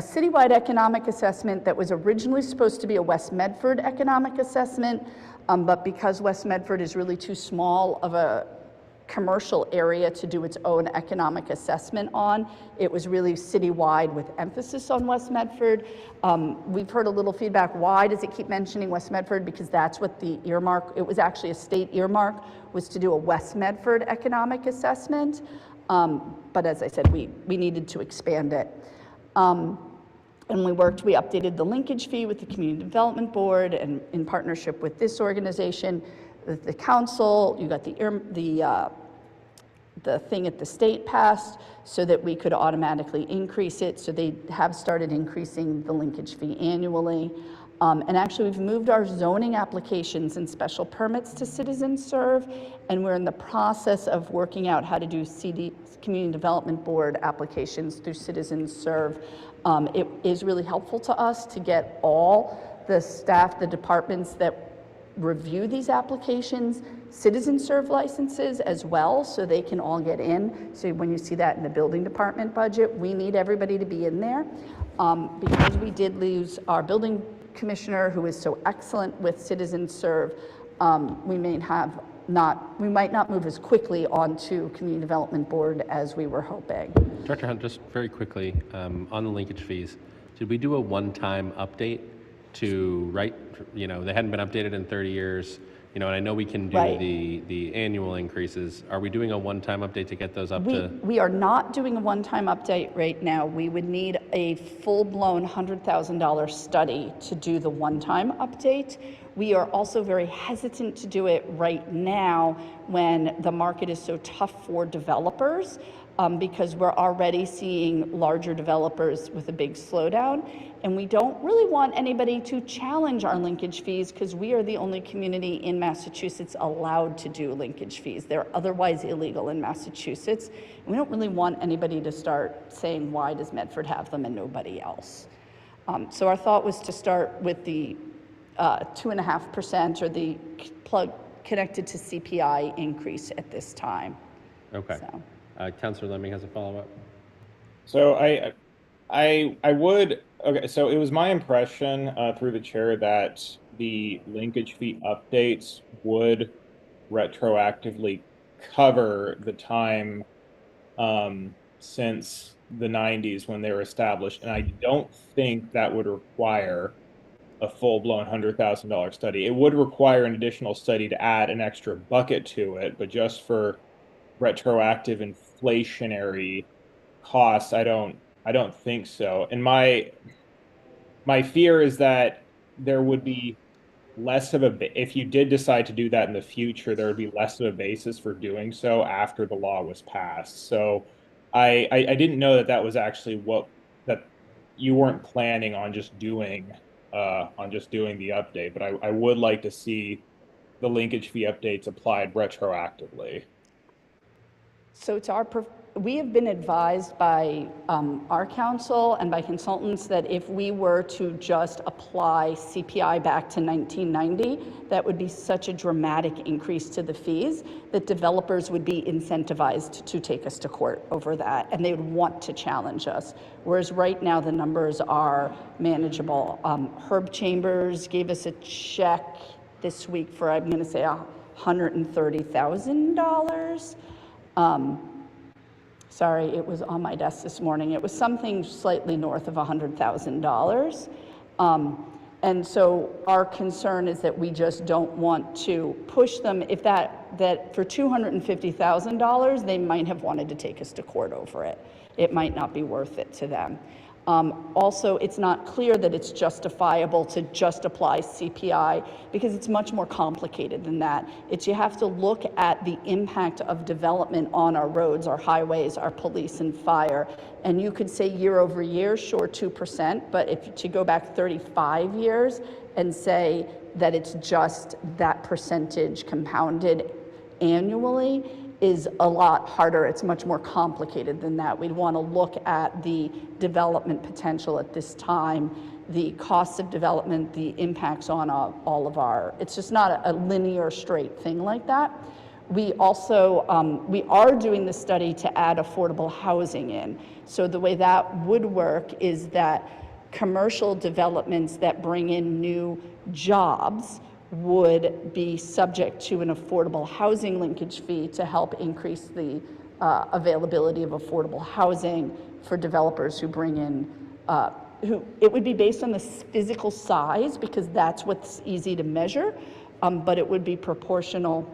citywide economic assessment that was originally supposed to be a West Medford economic assessment, but because West Medford is really too small of a commercial area to do its own economic assessment on, it was really citywide with emphasis on West Medford. We've heard a little feedback, why does it keep mentioning West Medford? Because that's what the earmark, it was actually a state earmark, was to do a West Medford economic assessment. But as I said, we needed to expand it. And we updated the linkage fee with the Community Development Board and in partnership with this organization, the council, you got the thing at the state passed so that we could automatically increase it. So they have started increasing the linkage fee annually. And actually we've moved our zoning applications and special permits to Citizen Serve, and we're in the process of working out how to do Community Development Board applications through Citizen Serve. It is really helpful to us to get all the staff, the departments that review these applications, Citizen Serve licenses as well, so they can all get in. So when you see that in the building department budget, we need everybody to be in there. Because we did lose our building commissioner, who is so excellent with Citizen Serve, we might not move as quickly onto Community Development Board as we were hoping. Director Hunt, just very quickly, on the linkage fees, did we do a one-time update to they hadn't been updated in 30 years, and I know we can do Right. the annual increases. Are we doing a one-time update to get those up to? We are not doing a one-time update right now. We would need a full-blown $100,000 study to do the one-time update. We are also very hesitant to do it right now when the market is so tough for developers, because we're already seeing larger developers with a big slowdown. And we don't really want anybody to challenge our linkage fees because we are the only community in Massachusetts allowed to do linkage fees. They're otherwise illegal in Massachusetts. And we don't really want anybody to start saying, why does Medford have them and nobody else? So our thought was to start with the 2.5% or the plug connected to CPI increase at this time. Okay. So. Councilor Lemming has a follow-up. So I would, okay, so it was my impression through the chair that the linkage fee updates would retroactively cover the time since the 90s when they were established. And I don't think that would require a full-blown $100,000 study. It would require an additional study to add an extra bucket to it, but just for retroactive inflationary costs, I don't think so. And my fear is that there would be less of if you did decide to do that in the future, there would be less of a basis for doing so after the law was passed. So I didn't know that was actually that you weren't planning on just doing the update, but I would like to see the linkage fee updates applied retroactively. So we have been advised by our council and by consultants that if we were to just apply CPI back to 1990, that would be such a dramatic increase to the fees that developers would be incentivized to take us to court over that, and they would want to challenge us. Whereas right now the numbers are manageable. Herb Chambers gave us a check this week for, I'm going to say, $130,000. Sorry, it was on my desk this morning. It was something slightly north of $100,000. And so our concern is that we just don't want to push them. If that for $250,000, they might have wanted to take us to court over it. It might not be worth it to them. Also, it's not clear that it's justifiable to just apply CPI because it's much more complicated than that. You have to look at the impact of development on our roads, our highways, our police and fire. And you could say year over year, sure, 2%, but if you go back 35 years and say that it's just that percentage compounded annually is a lot harder. It's much more complicated than that. We'd want to look at the development potential at this time, the cost of development, the impacts on all of our, it's just not a linear straight thing like that. We also, we are doing the study to add affordable housing in. So the way that would work is that commercial developments that bring in new jobs would be subject to an affordable housing linkage fee to help increase the availability of affordable housing for developers who bring in, it would be based on the physical size because that's what's easy to measure, but it would be proportional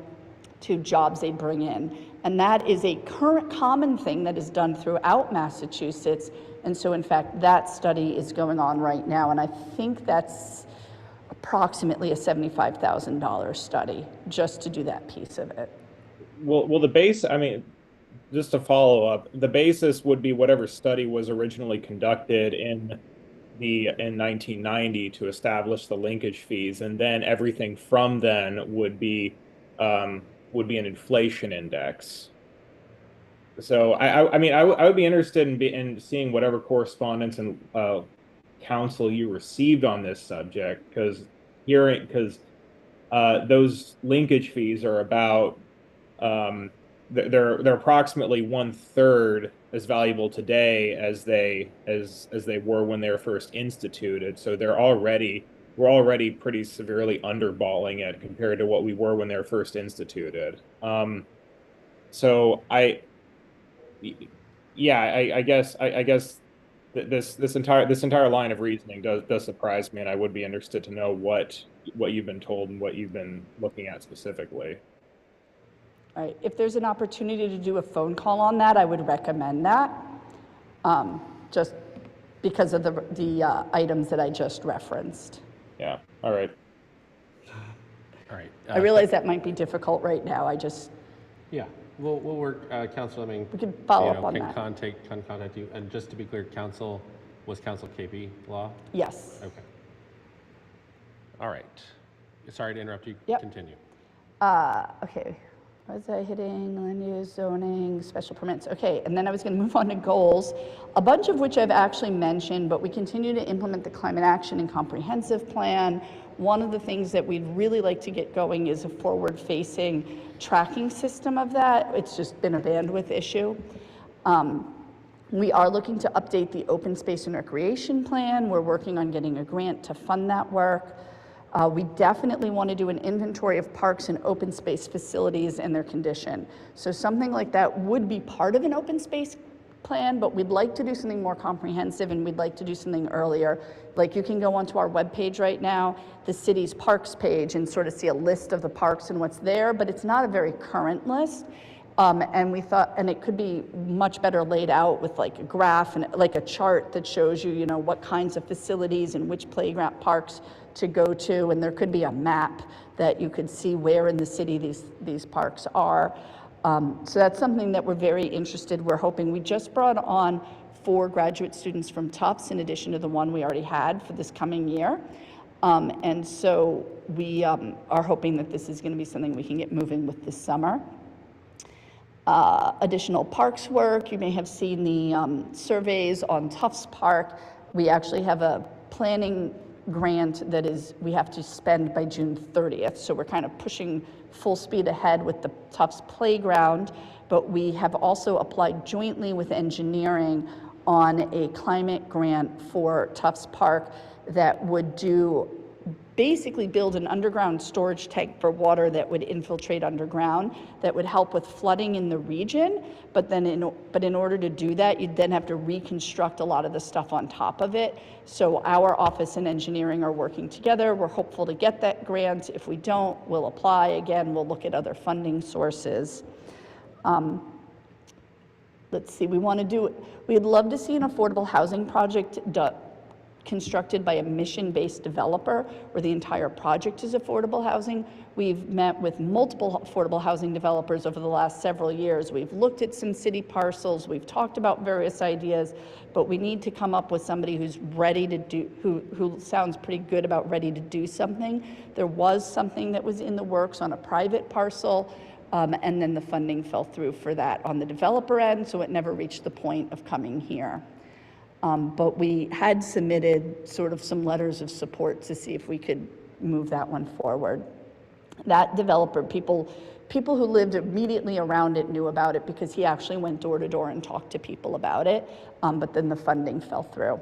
to jobs they bring in. And that is a current common thing that is done throughout Massachusetts. And so in fact, that study is going on right now. And I think that's approximately a $75,000 study just to do that piece of it. Well, the base, I mean, just to follow up, the basis would be whatever study was originally conducted in 1990 to establish the linkage fees, and then everything from then would be an inflation index. So I mean, I would be interested in seeing whatever correspondence and counsel you received on this subject, because those linkage fees are about they're approximately 1/3 as valuable today as they were when they were first instituted. So we're already pretty severely underballing it compared to what we were when they were first instituted. So I guess this entire line of reasoning does surprise me, and I would be interested to know what you've been told and what you've been looking at specifically. All right, if there's an opportunity to do a phone call on that, I would recommend that, just because of the items that I just referenced. Yeah, all right. All right. I realize that might be difficult right now. Yeah, we'll work, Council, I mean. We can follow up on can that. contact you. And just to be clear, was Council KP Law? Yes. Okay. All right. Sorry to interrupt you. Yep. Continue. Okay. Was I hitting land use, zoning, special permits? Okay, and then I was going to move on to goals, a bunch of which I've actually mentioned, but we continue to implement the climate action and comprehensive plan. One of the things that we'd really like to get going is a forward-facing tracking system of that. It's just been a bandwidth issue. We are looking to update the open space and recreation plan. We're working on getting a grant to fund that work. We definitely want to do an inventory of parks and open space facilities and their condition. So something like that would be part of an open space plan, but we'd like to do something more comprehensive, and we'd like to do something earlier. Like, you can go onto our webpage right now, the city's parks page, and sort of see a list of the parks and what's there, but it's not a very current list. And we thought, and it could be much better laid out with like a graph and like a chart that shows you, what kinds of facilities and which playground parks to go to, and there could be a map that you could see where in the city these parks are. So that's something that we're very interested. We're hoping, we just brought on 4 graduate students from Tufts in addition to the one we already had for this coming year. And so we are hoping that this is going to be something we can get moving with this summer. Additional parks work, you may have seen the surveys on Tufts Park. We actually have a planning grant that we have to spend by June 30th. So we're kind of pushing full speed ahead with the Tufts Playground, but we have also applied jointly with engineering on a climate grant for Tufts Park that would basically build an underground storage tank for water that would infiltrate underground, that would help with flooding in the region. But in order to do that, you'd then have to reconstruct a lot of the stuff on top of it. So our office and engineering are working together. We're hopeful to get that grant. If we don't, we'll apply again. We'll look at other funding sources. Let's see, we'd love to see an affordable housing project constructed by a mission-based developer where the entire project is affordable housing. We've met with multiple affordable housing developers over the last several years. We've looked at some city parcels, we've talked about various ideas, but we need to come up with somebody who's ready to do, who sounds pretty good about ready to do something. There was something that was in the works on a private parcel, and then the funding fell through for that on the developer end, so it never reached the point of coming here. But we had submitted sort of some letters of support to see if we could move that one forward. That developer, people who lived immediately around it knew about it because he actually went door to door and talked to people about it, but then the funding fell through.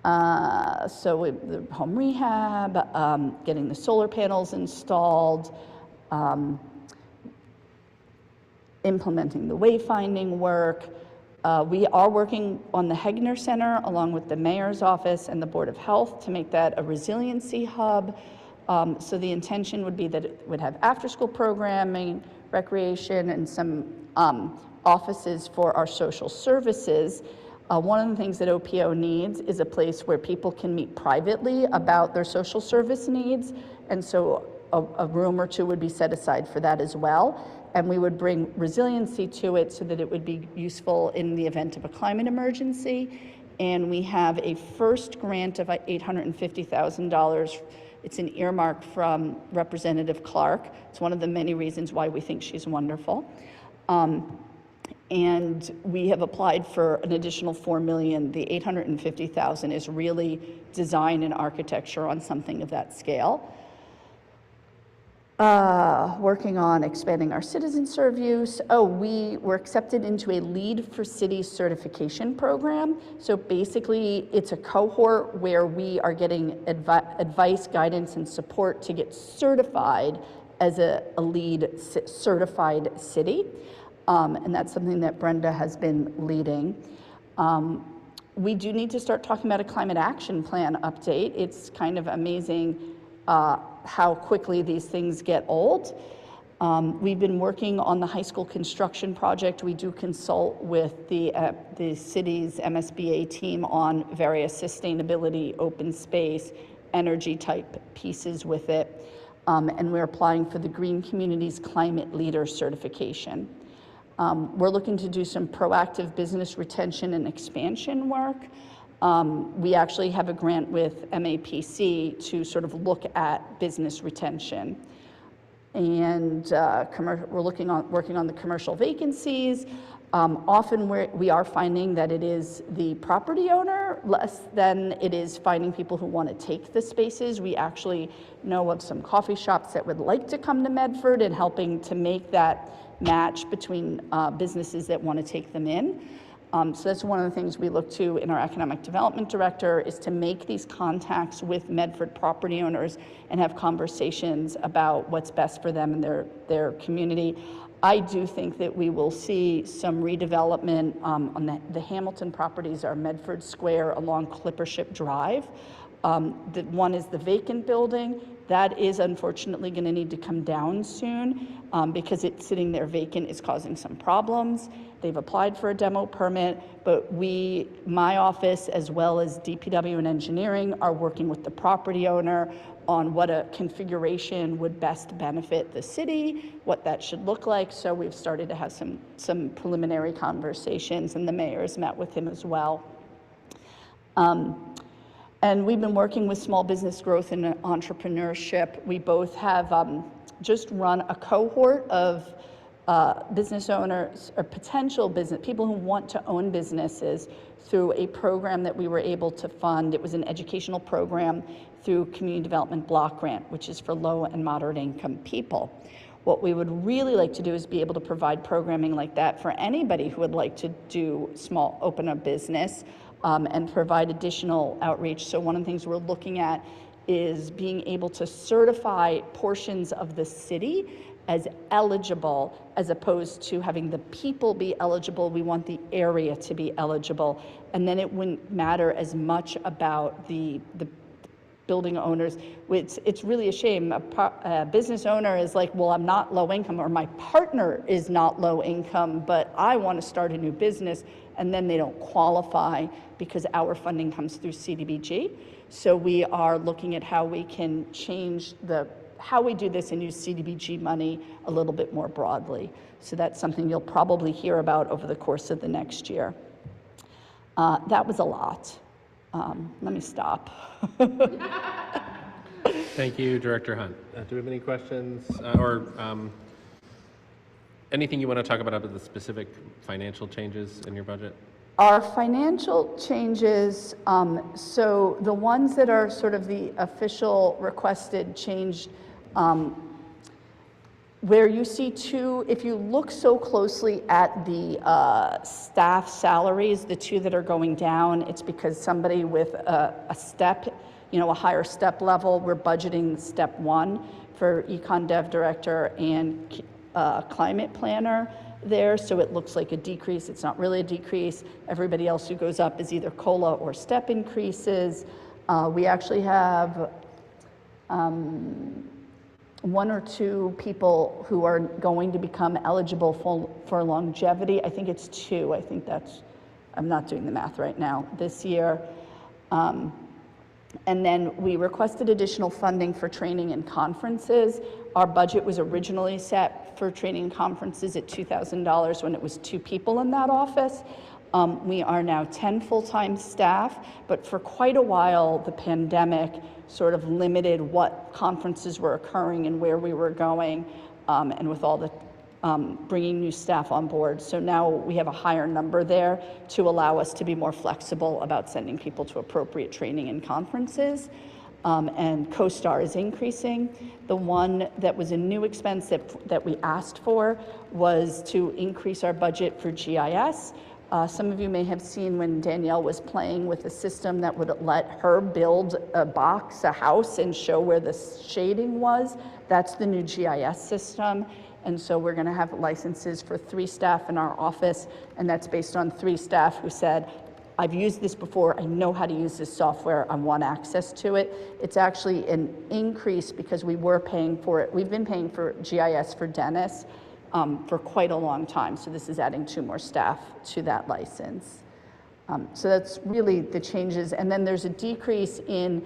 The home rehab, getting the solar panels installed, implementing the wayfinding work. We are working on the Hegner Center along with the Mayor's Office and the Board of Health to make that a resiliency hub. So the intention would be that it would have after-school programming, recreation, and some offices for our social services. One of the things that OPO needs is a place where people can meet privately about their social service needs, and so a room or two would be set aside for that as well. And we would bring resiliency to it so that it would be useful in the event of a climate emergency. And we have a first grant of $850,000. It's an earmark from Representative Clark. It's one of the many reasons why we think she's wonderful. And we have applied for an additional $4 million. The $850,000 is really design and architecture on something of that scale. Working on expanding our citizen serve use. We were accepted into a Lead for Cities certification program. So basically, it's a cohort where we are getting advice, guidance, and support to get certified as a LEED certified city. And that's something that Brenda has been leading. We do need to start talking about a climate action plan update. It's kind of amazing how quickly these things get old. We've been working on the high school construction project. We do consult with the city's MSBA team on various sustainability, open space, energy type pieces with it. And we're applying for the Green Communities Climate Leader certification. We're looking to do some proactive business retention and expansion work. We actually have a grant with MAPC to sort of look at business retention. And we're working on the commercial vacancies. Often we are finding that it is the property owner less than it is finding people who want to take the spaces. We actually know of some coffee shops that would like to come to Medford and helping to make that match between businesses that want to take them in. So that's one of the things we look to in our economic development director is to make these contacts with Medford property owners and have conversations about what's best for them and their community. I do think that we will see some redevelopment on the Hamilton properties, our Medford Square along Clippership Drive. The one is the vacant building. That is unfortunately going to need to come down soon because it's sitting there vacant is causing some problems. They've applied for a demo permit, but my office, as well as DPW and engineering, are working with the property owner on what a configuration would best benefit the city, what that should look like. So we've started to have some preliminary conversations, and the mayor's met with him as well. And we've been working with small business growth and entrepreneurship. We both have just run a cohort of business owners or potential business people who want to own businesses through a program that we were able to fund. It was an educational program through Community Development Block Grant, which is for low and moderate income people. What we would really like to do is be able to provide programming like that for anybody who would like to open a business and provide additional outreach. So one of the things we're looking at is being able to certify portions of the city as eligible, as opposed to having the people be eligible. We want the area to be eligible. And then it wouldn't matter as much about the building owners. It's really a shame. A business owner is like, well, I'm not low income, or my partner is not low income, but I want to start a new business, and then they don't qualify because our funding comes through CDBG. So we are looking at how we can change how we do this and use CDBG money a little bit more broadly. So that's something you'll probably hear about over the course of the next year. That was a lot. Let me stop. Thank you, Director Hunt. Do we have any questions or anything you want to talk about the specific financial changes in your budget? Our financial changes, so the ones that are sort of the official requested change, where you see two, if you look so closely at the staff salaries, the two that are going down, it's because somebody with a step, a higher step level, we're budgeting step 1 for Econ Dev Director and Climate Planner there, so it looks like a decrease. It's not really a decrease. Everybody else who goes up is either COLA or step increases. We actually have 1 or 2 people who are going to become eligible for longevity. I think it's 2. I think I'm not doing the math right now, this year. And then we requested additional funding for training and conferences. Our budget was originally set for training and conferences at $2,000 when it was 2 people in that office. We are now 10 full-time staff, but for quite a while, the pandemic sort of limited what conferences were occurring and where we were going, and with all the bringing new staff on board. So now we have a higher number there to allow us to be more flexible about sending people to appropriate training and conferences. And CoStar is increasing. The one that was a new expense that we asked for was to increase our budget for GIS. Some of you may have seen when Danielle was playing with a system that would let her build a house, and show where the shading was. That's the new GIS system. And so we're going to have licenses for 3 staff in our office, and that's based on 3 staff who said, I've used this before, I know how to use this software, I want access to it. It's actually an increase because we were paying for it. We've been paying for GIS for Dennis for quite a long time, so this is adding 2 more staff to that license. So that's really the changes. And then there's a decrease in,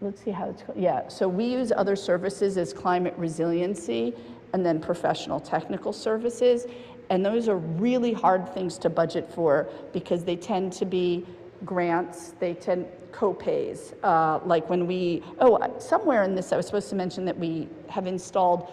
let's see how it's, so we use other services as climate resiliency and then professional technical services. And those are really hard things to budget for because they tend to be grants, they tend co-pays. Like when somewhere in this I was supposed to mention that we have installed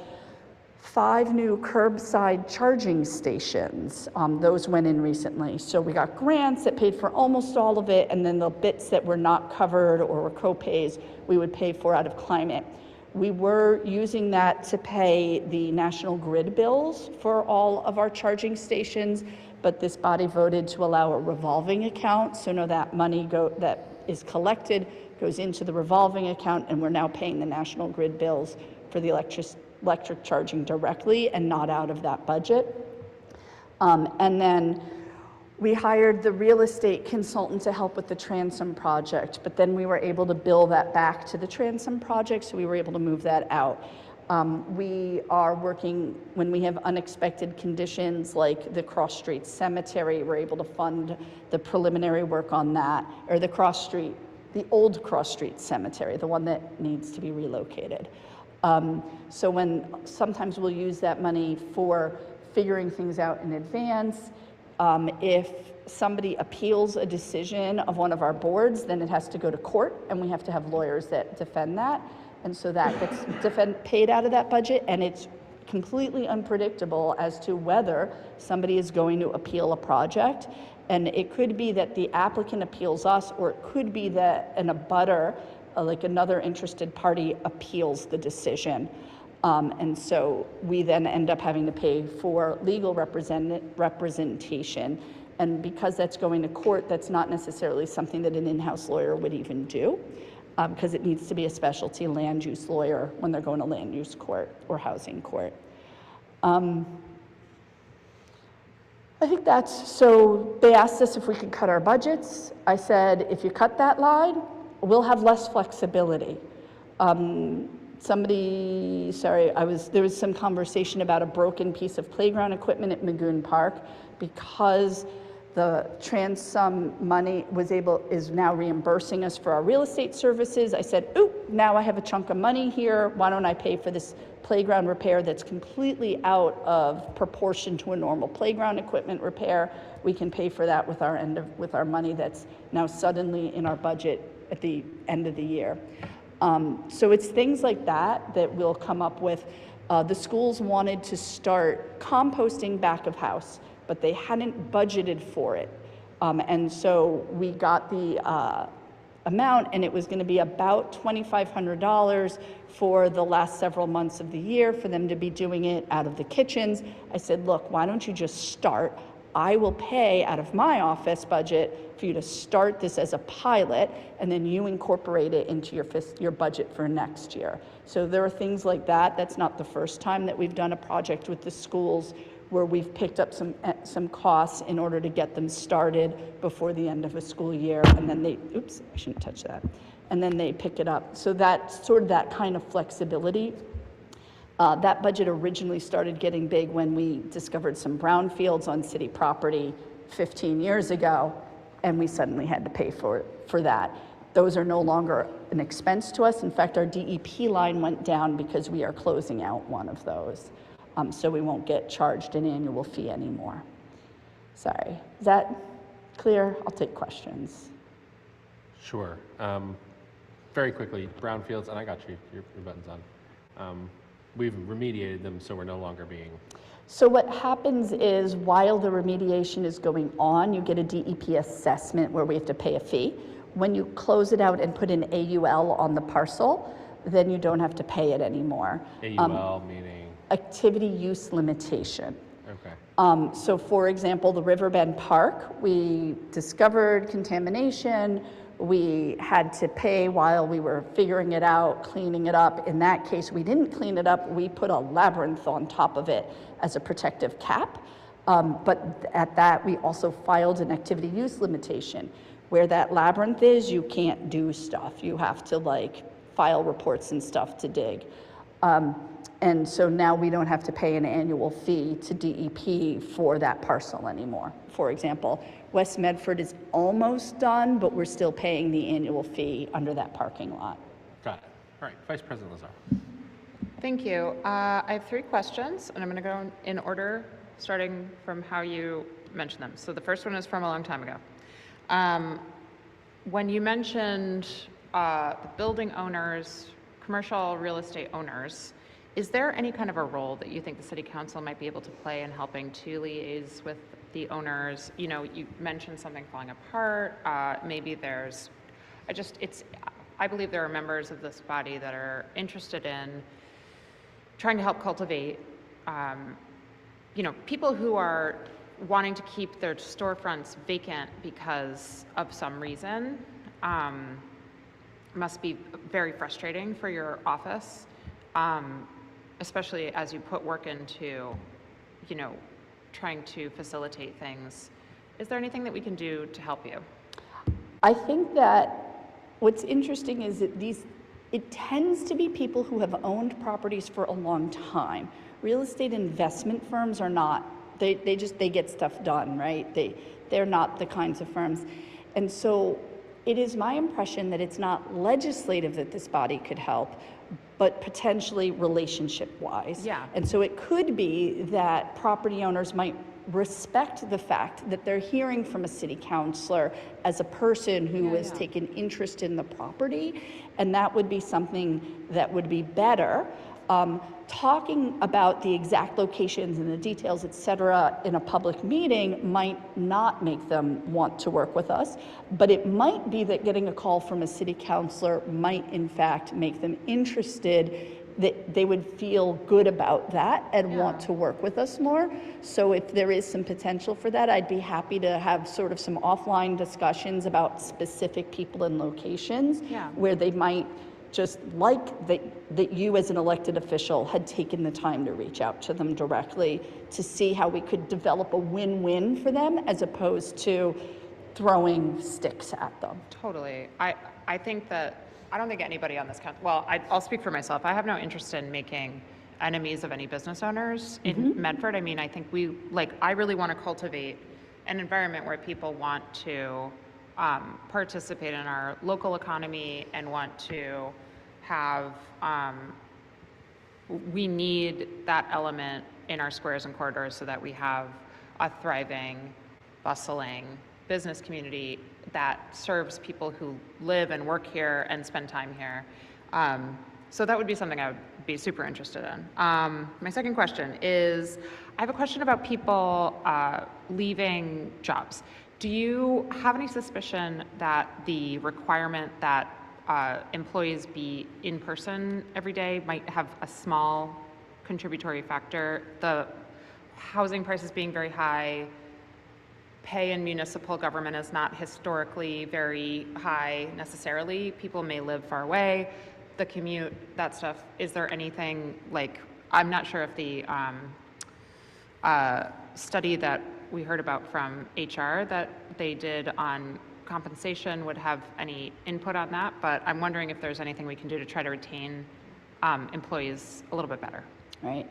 5 new curbside charging stations. Those went in recently. So we got grants that paid for almost all of it, and then the bits that were not covered or were co-pays, we would pay for out of climate. We were using that to pay the National Grid bills for all of our charging stations, but this body voted to allow a revolving account. So now that money that is collected goes into the revolving account, and we're now paying the National Grid bills for the electric charging directly and not out of that budget. And then we hired the real estate consultant to help with the transom project, but then we were able to bill that back to the transom project, so we were able to move that out. We are working, when we have unexpected conditions like the Cross Street Cemetery, we're able to fund the preliminary work on that, or the old Cross Street Cemetery, the one that needs to be relocated. So sometimes we'll use that money for figuring things out in advance. If somebody appeals a decision of one of our boards, then it has to go to court, and we have to have lawyers that defend that. And so that gets paid out of that budget, and it's completely unpredictable as to whether somebody is going to appeal a project. And it could be that the applicant appeals us, or it could be that an abutter, like another interested party, appeals the decision. And so we then end up having to pay for legal representation. And because that's going to court, that's not necessarily something that an in-house lawyer would even do, because it needs to be a specialty land use lawyer when they're going to land use court or housing court. I think so they asked us if we could cut our budgets. I said, if you cut that line, we'll have less flexibility. There was some conversation about a broken piece of playground equipment at Magoon Park because the Transum money is now reimbursing us for our real estate services. I said, ooh, now I have a chunk of money here. Why don't I pay for this playground repair that's completely out of proportion to a normal playground equipment repair? We can pay for that with our money that's now suddenly in our budget at the end of the year. So it's things like that that we'll come up with. The schools wanted to start composting back of house, but they hadn't budgeted for it. And so we got the amount, and it was going to be about $2,500 for the last several months of the year for them to be doing it out of the kitchens. I said, look, why don't you just start? I will pay out of my office budget for you to start this as a pilot, and then you incorporate it into your budget for next year. So there are things like that. That's not the first time that we've done a project with the schools where we've picked up some costs in order to get them started before the end of a school year, and then oops, I shouldn't touch that. And then they pick it up. So that's sort of that kind of flexibility. That budget originally started getting big when we discovered some brownfields on city property 15 years ago, and we suddenly had to pay for that. Those are no longer an expense to us. In fact, our DEP line went down because we are closing out one of those. So we won't get charged an annual fee anymore. Sorry, is that clear? I'll take questions. Sure. Very quickly, brownfields, and I got you, your button's on. We've remediated them, so we're no longer being... So what happens is while the remediation is going on, you get a DEP assessment where we have to pay a fee. When you close it out and put an AUL on the parcel, then you don't have to pay it anymore. AUL meaning? Activity use limitation. Okay. So for example, the Riverbend Park, we discovered contamination. We had to pay while we were figuring it out, cleaning it up. In that case, we didn't clean it up. We put a labyrinth on top of it as a protective cap. But at that, we also filed an activity use limitation. Where that labyrinth is, you can't do stuff. You have to file reports and stuff to dig. And so now we don't have to pay an annual fee to DEP for that parcel anymore. For example, West Medford is almost done, but we're still paying the annual fee under that parking lot. Got it. All right, Vice President Lazar. Thank you. I have 3 questions, and I'm going to go in order, starting from how you mentioned them. So the first one is from a long time ago. When you mentioned the building owners, commercial real estate owners, is there any kind of a role that you think the City Council might be able to play in helping to liaise with the owners? You know, you mentioned something falling apart. Maybe there's, I believe there are members of this body that are interested in trying to help cultivate, people who are wanting to keep their storefronts vacant because of some reason. Must be very frustrating for your office. Especially as you put work into, trying to facilitate things. Is there anything that we can do to help you? I think that what's interesting is that it tends to be people who have owned properties for a long time. Real estate investment firms are not, they get stuff done, right? They're not the kinds of firms. And so it is my impression that it's not legislative that this body could help, but potentially relationship-wise. Yeah. And so it could be that property owners might respect the fact that they're hearing from a city councilor as a person who has taken interest in the property, and that would be something that would be better. Talking about the exact locations and the details, et cetera, in a public meeting might not make them want to work with us, but it might be that getting a call from a city councilor might in fact make them interested, that they would feel good about that and want to work with us more. So if there is some potential for that, I'd be happy to have sort of some offline discussions about specific people and locations where they might just like that you as an elected official had taken the time to reach out to them directly to see how we could develop a win-win for them, as opposed to throwing sticks at them. Totally. I think that, I don't think anybody on this council, well, I'll speak for myself. I have no interest in making enemies of any business owners in Medford. I mean, I think I really want to cultivate an environment where people want to participate in our local economy and want to have, we need that element in our squares and corridors so that we have a thriving, bustling business community that serves people who live and work here and spend time here. So that would be something I would be super interested in. My second question is, I have a question about people leaving jobs. Do you have any suspicion that the requirement that employees be in person every day might have a small contributory factor? The housing prices being very high, pay in municipal government is not historically very high necessarily. People may live far away. The commute, that stuff, is there anything like, I'm not sure if the study that we heard about from HR that they did on compensation would have any input on that, but I'm wondering if there's anything we can do to try to retain employees a little bit better. Right.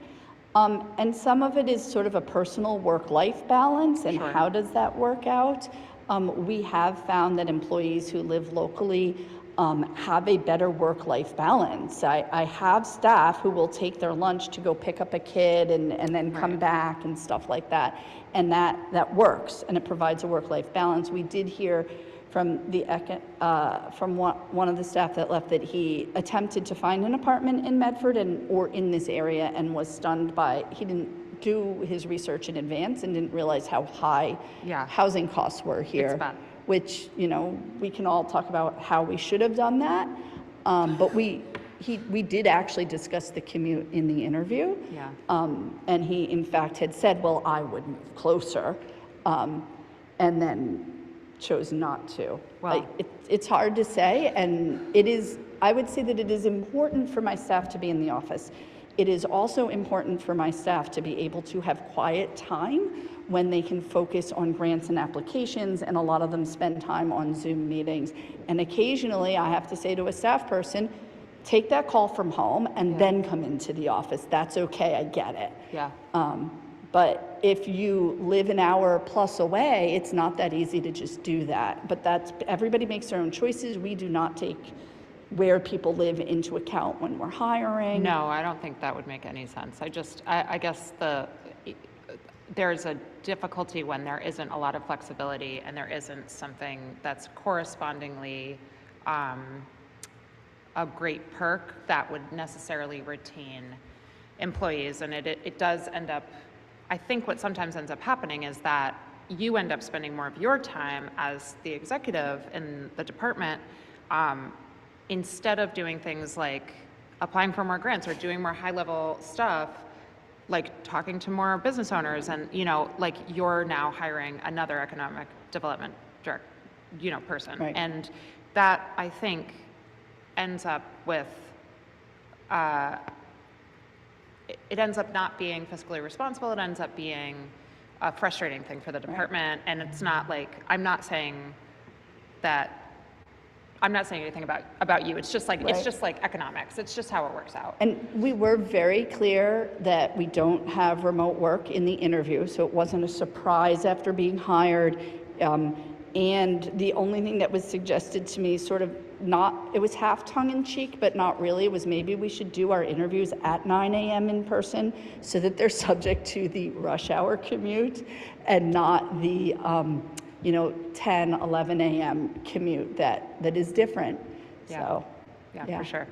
And some of it is sort of a personal work-life balance, and how does that work out? We have found that employees who live locally have a better work-life balance. I have staff who will take their lunch to go pick up a kid and then come back and stuff like that. And that works, and it provides a work-life balance. We did hear from one of the staff that left that he attempted to find an apartment in Medford or in this area and was stunned by, he didn't do his research in advance and didn't realize how high housing costs were here. It's bad. Which, we can all talk about how we should have done that. But we did actually discuss the commute in the interview. Yeah. And he, in fact, had said, well, I would move closer, and then chose not to. Well, it's hard to say, and I would say that it is important for my staff to be in the office. It is also important for my staff to be able to have quiet time when they can focus on grants and applications, and a lot of them spend time on Zoom meetings. And occasionally I have to say to a staff person, take that call from home and then come into the office. That's okay, I get it. Yeah. But if you live an hour plus away, it's not that easy to just do that. But everybody makes their own choices. We do not take where people live into account when we're hiring. No, I don't think that would make any sense. I guess there's a difficulty when there isn't a lot of flexibility and there isn't something that's correspondingly a great perk that would necessarily retain employees. And it does end up, I think what sometimes ends up happening is that you end up spending more of your time as the executive in the department instead of doing things like applying for more grants or doing more high-level stuff, like talking to more business owners, and like you're now hiring another economic development person, Right. and that I think ends up with it ends up not being fiscally responsible. It ends up being a frustrating thing for the department, and it's not like I'm not saying anything about you. It's just like it's just like economics. It's just how it works out. And we were very clear that we don't have remote work in the interview, so it wasn't a surprise after being hired. And the only thing that was suggested to me, it was half tongue-in-cheek, but not really, was maybe we should do our interviews at 9 a.m. in person so that they're subject to the rush hour commute and not the 10, 11 a.m. commute that is different. Yeah. So, Yeah, for sure.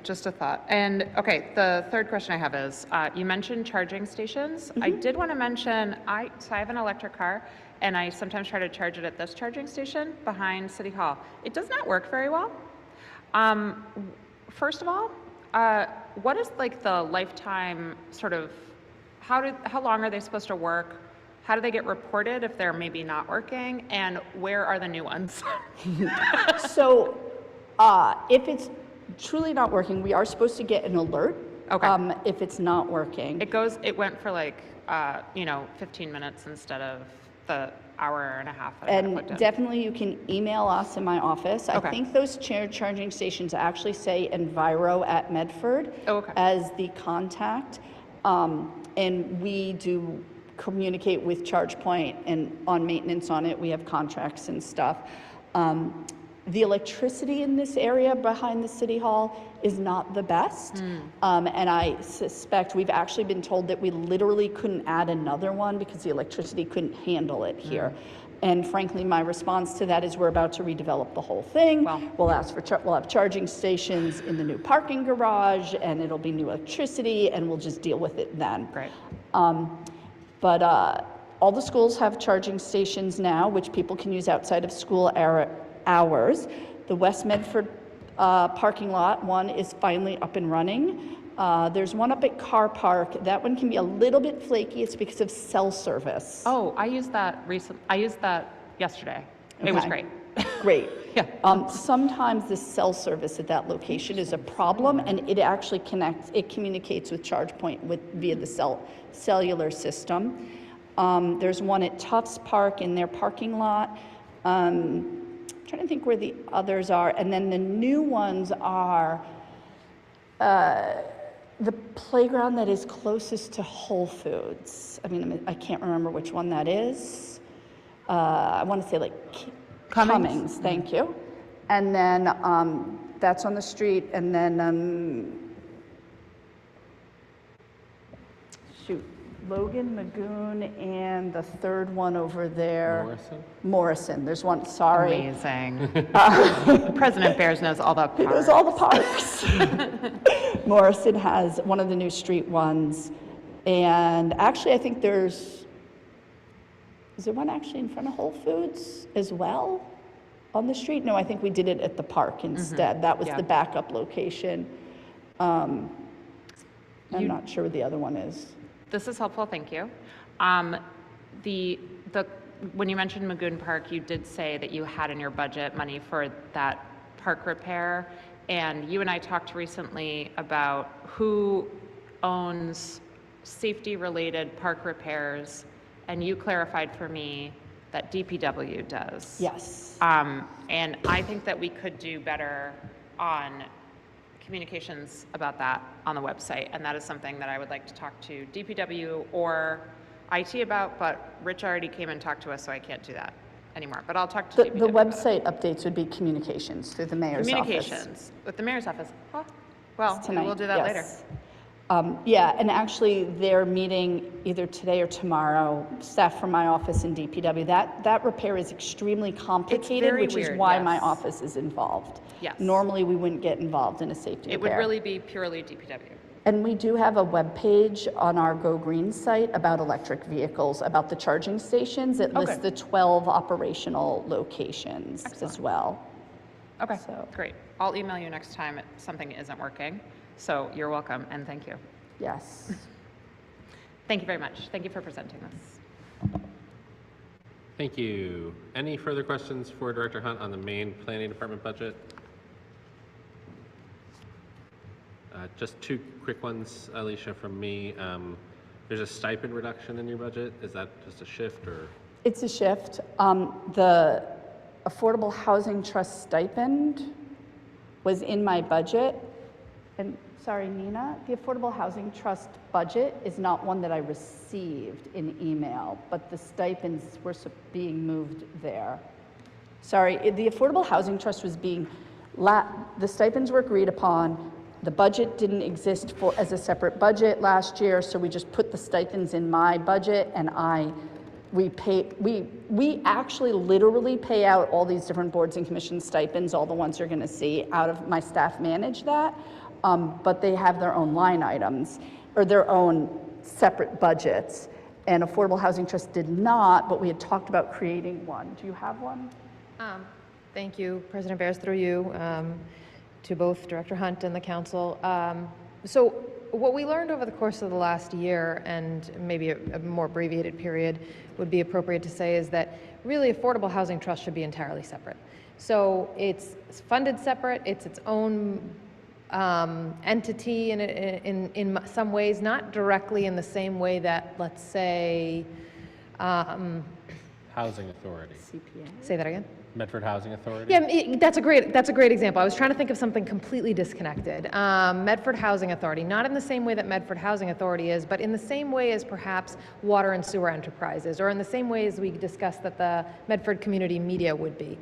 Just a thought. And okay, the third question I have is, you mentioned charging stations. I did want to mention, I have an electric car, and I sometimes try to charge it at this charging station behind City Hall. It does not work very well. First of all, what is like the lifetime sort of, how long are they supposed to work? How do they get reported if they're maybe not working? And where are the new ones? So if it's truly not working, we are supposed to get an alert. Okay. If it's not working. It went for like, 15 minutes instead of the hour and a half that I had it booked in? And definitely you can email us in my office. I Okay. think those charging stations actually say Enviro at Medford Oh, okay. as the contact. And we do communicate with ChargePoint and on maintenance on it. We have contracts and stuff. The electricity in this area behind the City Hall is not the best. And I suspect, we've actually been told that we literally couldn't add another one because the electricity couldn't handle it here. And frankly, my response to that is we're about to redevelop the whole thing. Well. We'll ask for, we'll have charging stations in the new parking garage, and it'll be new electricity, and we'll just deal with it then. Great. But all the schools have charging stations now, which people can use outside of school hours. The West Medford parking lot one is finally up and running. There's one up at Car Park. That one can be a little bit flaky. It's because of cell service. Oh, I used that yesterday. It was Okay. great. Great. Yeah. Sometimes the cell service at that location is a problem, and it actually communicates with ChargePoint via the cellular system. There's one at Tufts Park in their parking lot. Trying to think where the others are, and then the new ones are the playground that is closest to Whole Foods. I can't remember which one that is. I want to say like Cummings, thank you. And then that's on the street, and then Logan, Magoon, and the third one over there. Morrison. There's one, sorry. Amazing. President Bears knows all the He parts. knows all the parks. Morrison has one of the new street ones. And actually, I think is there one actually in front of Whole Foods as well on the street? No, I think we did it at the park instead. That was Yeah. the backup location. I'm not sure what the other one is. This is helpful, thank you. When you mentioned Magoon Park, you did say that you had in your budget money for that park repair, and you and I talked recently about who owns safety-related park repairs, and you clarified for me that DPW does. Yes. And I think that we could do better on communications about that on the website, and that is something that I would like to talk to DPW or IT about, but Rich already came and talked to us, so I can't do that anymore, but I'll talk to The DPW about it. website updates would be communications through the mayor's office. Communications with the mayor's office. Oh, well, maybe Tonight, we'll do that later. yes. Yeah, and actually, they're meeting either today or tomorrow, staff from my office and DPW. That repair is extremely complicated, very which is weird, why yes. my office is involved. Yes. Normally, we wouldn't get involved in a safety It repair. would really be purely DPW. And we do have a webpage on our Go Green site about electric vehicles, about the charging stations. It lists Okay. the 12 operational locations as well. Okay, So- great. I'll email you next time something isn't working, so you're welcome, and thank you. Yes. Thank you very much. Thank you for presenting this. Thank you. Any further questions for Director Hunt on the main planning department budget? Just two quick ones, Alicia, from me. There's a stipend reduction in your budget. Is that just a shift or? It's a shift. The Affordable Housing Trust stipend was in my budget. And sorry, Nina, the Affordable Housing Trust budget is not one that I received in email, but the stipends were being moved there. Sorry, the Affordable Housing Trust was the stipends were agreed upon. The budget didn't exist as a separate budget last year, so we just put the stipends in my budget, and we actually literally pay out all these different boards and commission stipends, all the ones you're gonna see out of, my staff manage that, but they have their own line items, or their own separate budgets, and Affordable Housing Trust did not, but we had talked about creating one. Do you have one? Thank you, President Bears, through you, to both Director Hunt and the council. So what we learned over the course of the last year, and maybe a more abbreviated period would be appropriate to say, is that really Affordable Housing Trust should be entirely separate. So it's funded separate, it's its own entity in some ways, not directly in the same way that, let's say, Housing Authority. Say that again? Medford Housing Authority? Yeah, that's a great example. I was trying to think of something completely disconnected. Medford Housing Authority, not in the same way that Medford Housing Authority is, but in the same way as perhaps Water and Sewer Enterprises, or in the same way as we discussed that the Medford Community Media would be.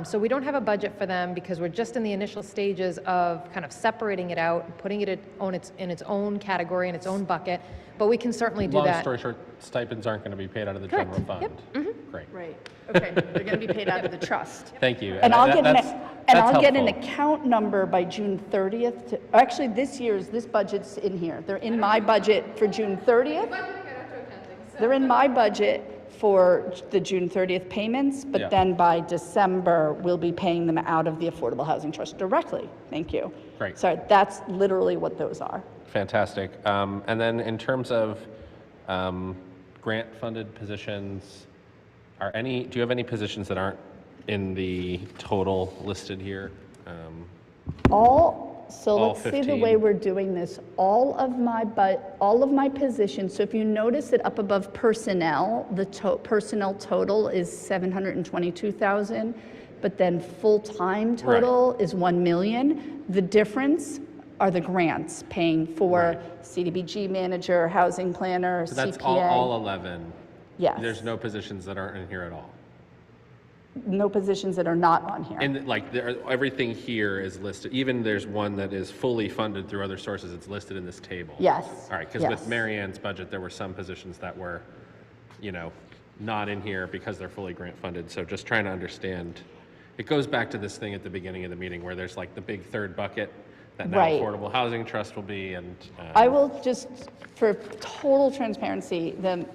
So we don't have a budget for them because we're just in the initial stages of kind of separating it out, and putting it in its own category, in its own bucket, but we can certainly do Long that. story short, stipends aren't going to be paid out of the Correct. general fund. Yep. Great. Right, okay, they're gonna be paid out of the trust. Thank you. And I'll get an, that's and I'll get an helpful. account number by June 30th. Actually, this budget's in here. They're in my budget for June 30th. They're in my budget for the June 30th payments, Yeah. but then by December, we'll be paying them out of the Affordable Housing Trust directly. Thank you. Great. Sorry, that's literally what those are. Fantastic. And then in terms of grant-funded positions, do you have any positions that aren't in the total listed here? So All let's see the 15. way we're doing this. All of my positions, so if you notice that up above personnel, the personnel total is 722,000, but then full-time total is 1 million. The difference are the grants paying for CDBG manager, housing planner, So that's CPA. all 11? Yes. There's no positions that aren't in here at all? No positions that are not on here. And everything here is listed, even there's one that is fully funded through other sources, it's listed in this table? Yes. All right, because yes. with Mary Ann's budget, there were some positions that were, not in here because they're fully grant funded. So just trying to understand, it goes back to this thing at the beginning of the meeting where there's like the big third bucket that now Right. Affordable Housing Trust will be, and. I will just, for total transparency, the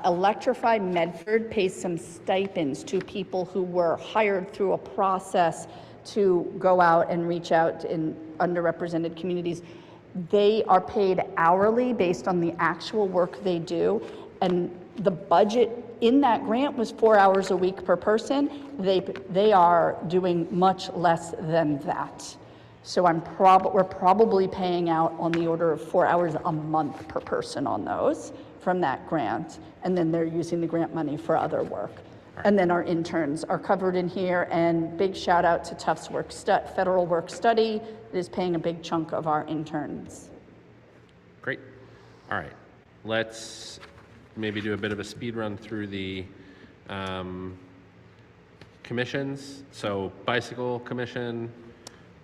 Electrify Medford pays some stipends to people who were hired through a process to go out and reach out in underrepresented communities. They are paid hourly based on the actual work they do, and the budget in that grant was 4 hours a week per person. They are doing much less than that. So we're probably paying out on the order of 4 hours a month per person on those from that grant. And then they're using the grant money for other work. And then our interns are covered in here, and big shout out to Tufts Federal Work Study that is paying a big chunk of our interns. Great. All right. Let's maybe do a bit of a speed run through the commissions. So Bicycle Commission.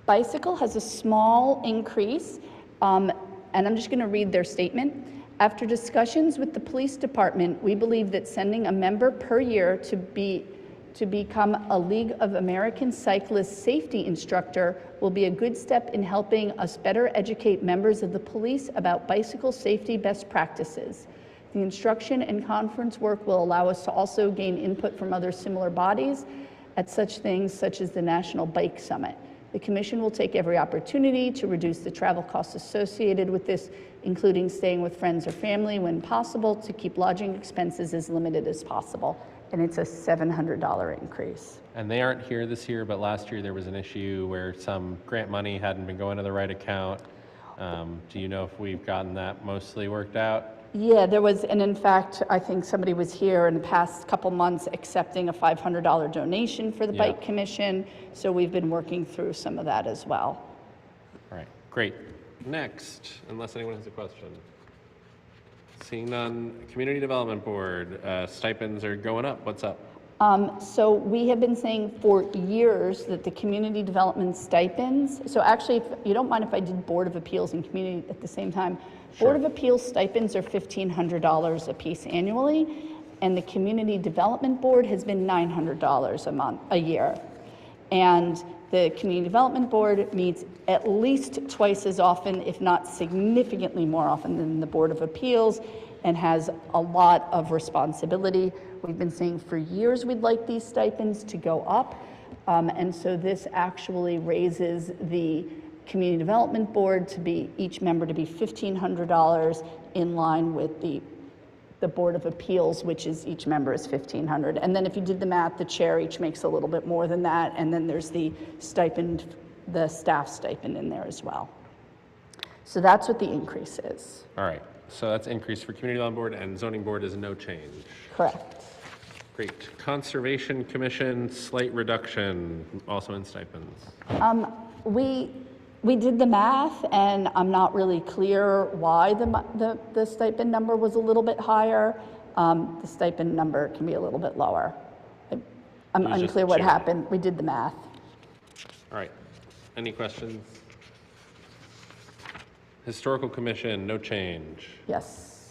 Bicycle has a small increase, and I'm just going to read their statement. After discussions with the police department, we believe that sending a member per year to become a League of American Cyclists safety instructor will be a good step in helping us better educate members of the police about bicycle safety best practices. The instruction and conference work will allow us to also gain input from other similar bodies at such things such as the National Bike Summit. The Commission will take every opportunity to reduce the travel costs associated with this, including staying with friends or family when possible, to keep lodging expenses as limited as possible. And it's a $700 increase. And they aren't here this year, but last year there was an issue where some grant money hadn't been going to the right account. Do you know if we've gotten that mostly worked out? Yeah, there was, and in fact, I think somebody was here in the past couple months accepting a $500 donation for the Yeah. Bike Commission, so we've been working through some of that as well. All right, great. Next, unless anyone has a question. Seeing none, Community Development Board, stipends are going up. What's up? So we have been saying for years that the community development stipends, so actually, if you don't mind if I did Board of Appeals and Community at the same time, Board of Appeals stipends are $1,500 a piece annually, and the Community Development Board has been $900 a year. And the Community Development Board meets at least twice as often, if not significantly more often than the Board of Appeals, and has a lot of responsibility. We've been saying for years we'd like these stipends to go up, and so this actually raises the Community Development Board to be, each member to be $1,500 in line with the Board of Appeals, which is each member is $1,500. And then if you did the math, the chair each makes a little bit more than that, and then there's the stipend, the staff stipend in there as well. So that's what the increase is. All right, so that's increase for Community Development Board, and Zoning Board is no change. Correct. Great. Great. Conservation Commission, slight reduction, also in stipends. We did the math, and I'm not really clear why the stipend number was a little bit higher. The stipend number can be a little bit lower. I'm It was just unclear what check. happened. We did the math. All right. Any questions? Historical Commission, no change. Yes,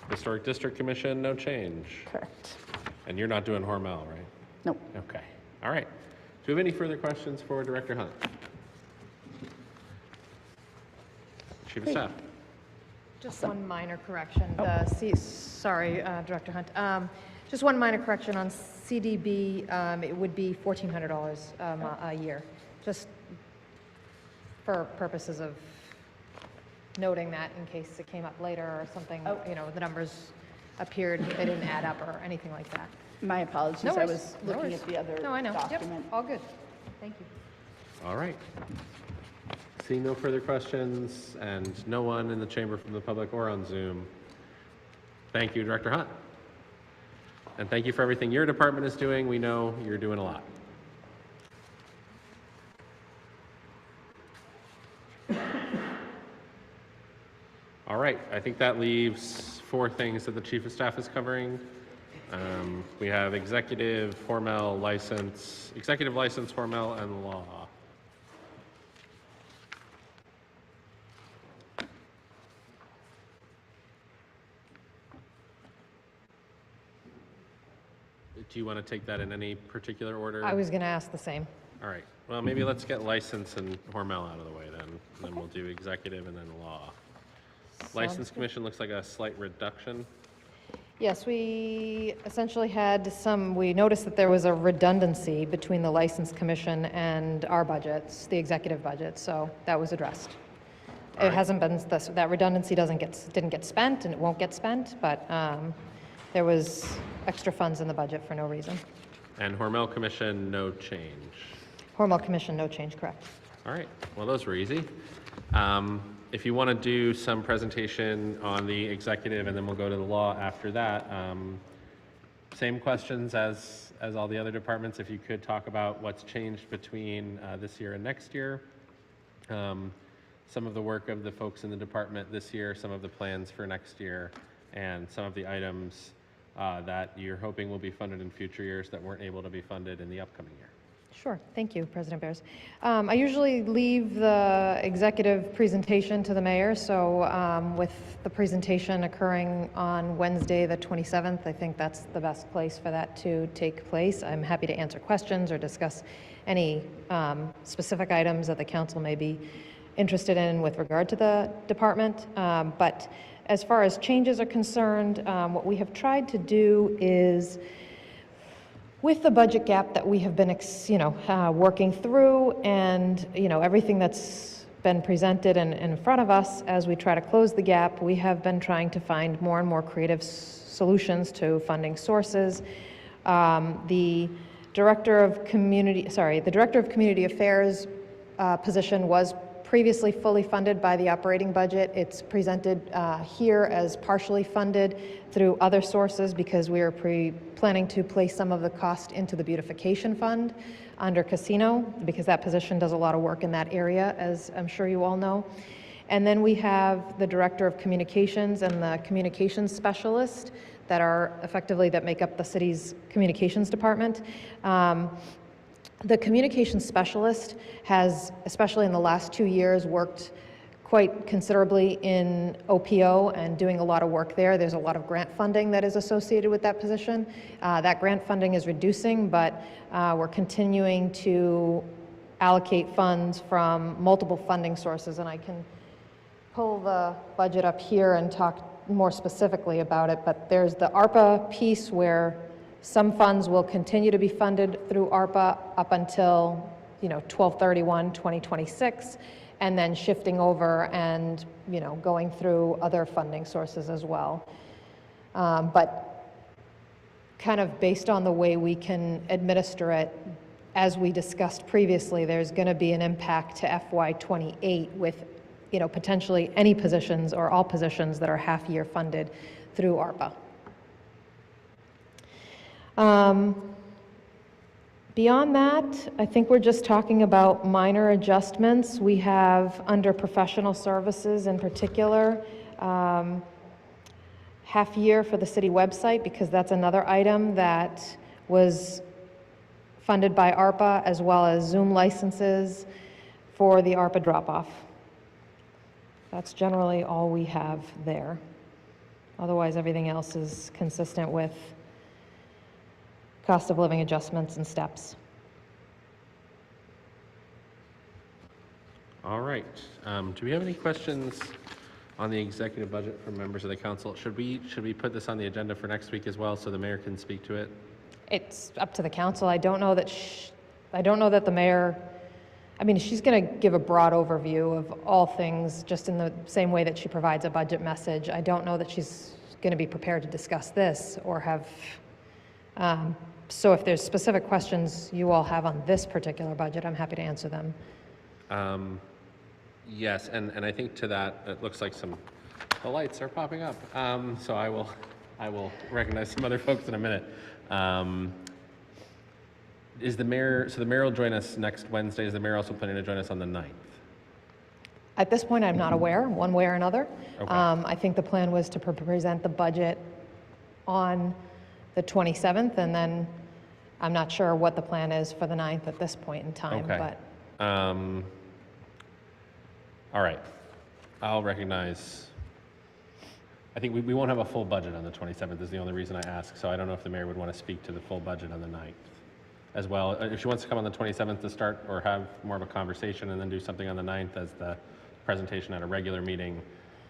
Historic District Commission, no change. correct. And you're not doing Hormel, right? Nope. Okay. All right. Do we have any further questions for Director Hunt? Chief of Great. Staff? Just one minor correction. Sorry, Director Hunt. Just one minor correction on CDB. It would be $1,400 a year, just for purposes of noting that in case it came up later or something, the numbers appeared, they didn't add up or anything like that. My apologies. No I worries, was no looking worries. at the other No, I know. Yep, document. all good. Thank you. All right. Seeing no further questions and no one in the chamber from the public or on Zoom, thank you, Director Hunt. And thank you for everything your department is doing. We know you're doing a lot. All right, I think that leaves 4 things that the Chief of Staff is covering. We have executive, Hormel, license, executive license, Hormel, and law. Do you want to take that in any particular order? I was going to ask the same. All right, well, maybe let's get license and Hormel out of the way then. And then we'll do executive and then law. License Commission looks like a slight reduction. Yes, we essentially had we noticed that there was a redundancy between the License Commission and our budgets, the executive budget, so that was addressed. All It right. hasn't been, that redundancy didn't get spent, and it won't get spent, but there was extra funds in the budget for no reason. And Hormel Commission, no change. Hormel Commission, no change, correct. All right, well, those were easy. If you want to do some presentation on the executive, and then we'll go to the law after that, same questions as all the other departments. If you could talk about what's changed between this year and next year, some of the work of the folks in the department this year, some of the plans for next year, and some of the items that you're hoping will be funded in future years that weren't able to be funded in the upcoming year. Sure, thank you, President Bears. I usually leave the executive presentation to the mayor, so with the presentation occurring on Wednesday, the 27th, I think that's the best place for that to take place. I'm happy to answer questions or discuss any specific items that the council may be interested in with regard to the department. But as far as changes are concerned, what we have tried to do is, with the budget gap that we have been, working through, and everything that's been presented and in front of us, as we try to close the gap, we have been trying to find more and more creative solutions to funding sources. The Director of Community Affairs position was previously fully funded by the operating budget. It's presented here as partially funded through other sources because we are planning to place some of the cost into the beautification fund under casino, because that position does a lot of work in that area, as I'm sure you all know. And then we have the Director of Communications and the Communications Specialist that make up the city's communications department. The communications specialist has, especially in the last 2 years, worked quite considerably in OPO and doing a lot of work there. There's a lot of grant funding that is associated with that position. That grant funding is reducing, but we're continuing to allocate funds from multiple funding sources, and I can pull the budget up here and talk more specifically about it, but there's the ARPA piece where some funds will continue to be funded through ARPA up until 12/31/2026, and then shifting over and going through other funding sources as well. But kind of based on the way we can administer it, as we discussed previously, there's going to be an impact to FY28 with potentially any positions or all positions that are half-year funded through ARPA. Beyond that, I think we're just talking about minor adjustments. We have, under professional services in particular, half year for the city website, because that's another item that was funded by ARPA, as well as Zoom licenses for the ARPA drop-off. That's generally all we have there. Otherwise, everything else is consistent with cost of living adjustments and steps. All right. Do we have any questions on the executive budget from members of the council? Should we put this on the agenda for next week as well, so the mayor can speak to it? It's up to the council. I don't know that the mayor, I mean, she's going to give a broad overview of all things, just in the same way that she provides a budget message. I don't know that she's going to be prepared to discuss this or have, so if there's specific questions you all have on this particular budget, I'm happy to answer them. Yes, and I think to that, it looks like the lights are popping up. So I will recognize some other folks in a minute. So the mayor will join us next Wednesday. Is the mayor also planning to join us on the 9th? At this point, I'm not aware, one way or another. Okay. I think the plan was to present the budget on the 27th, and then I'm not sure what the plan is for the 9th at this point in time, Okay. but All right. I'll recognize, I think we won't have a full budget on the 27th is the only reason I ask, so I don't know if the mayor would want to speak to the full budget on the 9th as well. If she wants to come on the 27th to start or have more of a conversation and then do something on the 9th as the presentation at a regular meeting,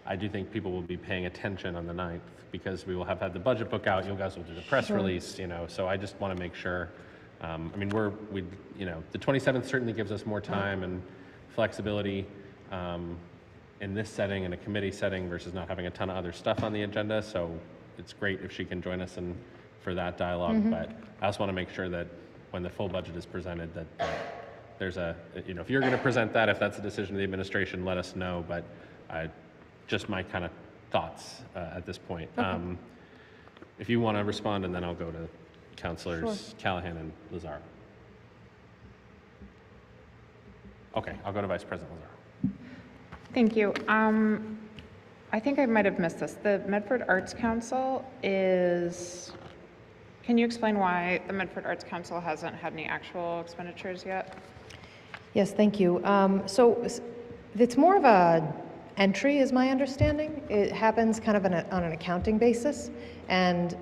I do think people will be paying attention on the 9th because we will have had the budget book out. You guys will do the press release, so I just want to make sure. I mean, the 27th certainly gives us more time and flexibility in this setting, in a committee setting, versus not having a ton of other stuff on the agenda. So it's great if she can join us for that dialogue. But I also want to make sure that when the full budget is presented, that there's if you're going to present that, if that's a decision of the administration, let us know. But just my kind of thoughts at this point. Okay. If you want to respond, and then I'll go to Councilors Callahan and Lazaro. Okay, I'll go to Vice President Lazaro. Thank you. I think I might have missed this. The Medford Arts Council can you explain why the Medford Arts Council hasn't had any actual expenditures yet? yes, thank you. So it's more of a entry, is my understanding. It happens kind of on an accounting basis, and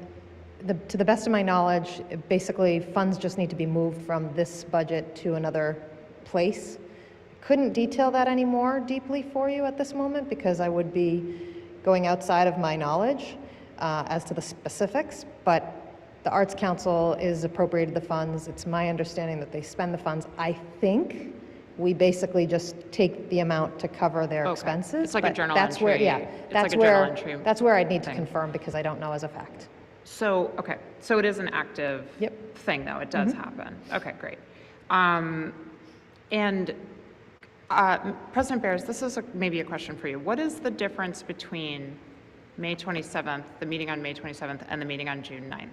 to the best of my knowledge, basically funds just need to be moved from this budget to another place. Couldn't detail that any more deeply for you at this moment because I would be going outside of my knowledge as to the specifics, but the Arts Council is appropriated the funds. It's my understanding that they spend the funds. I think we basically just take the amount to cover their Okay. expenses. It's like a but journal that's where, entry. yeah, It's that's like a where journal entry that's where I'd need to thing. confirm because I don't know as a fact. So, okay, so it is an active Yep. thing, though. It does happen. Okay, great. And President Bears, this is maybe a question for you. What is the difference between May 27th, the meeting on May 27th, and the meeting on June 9th?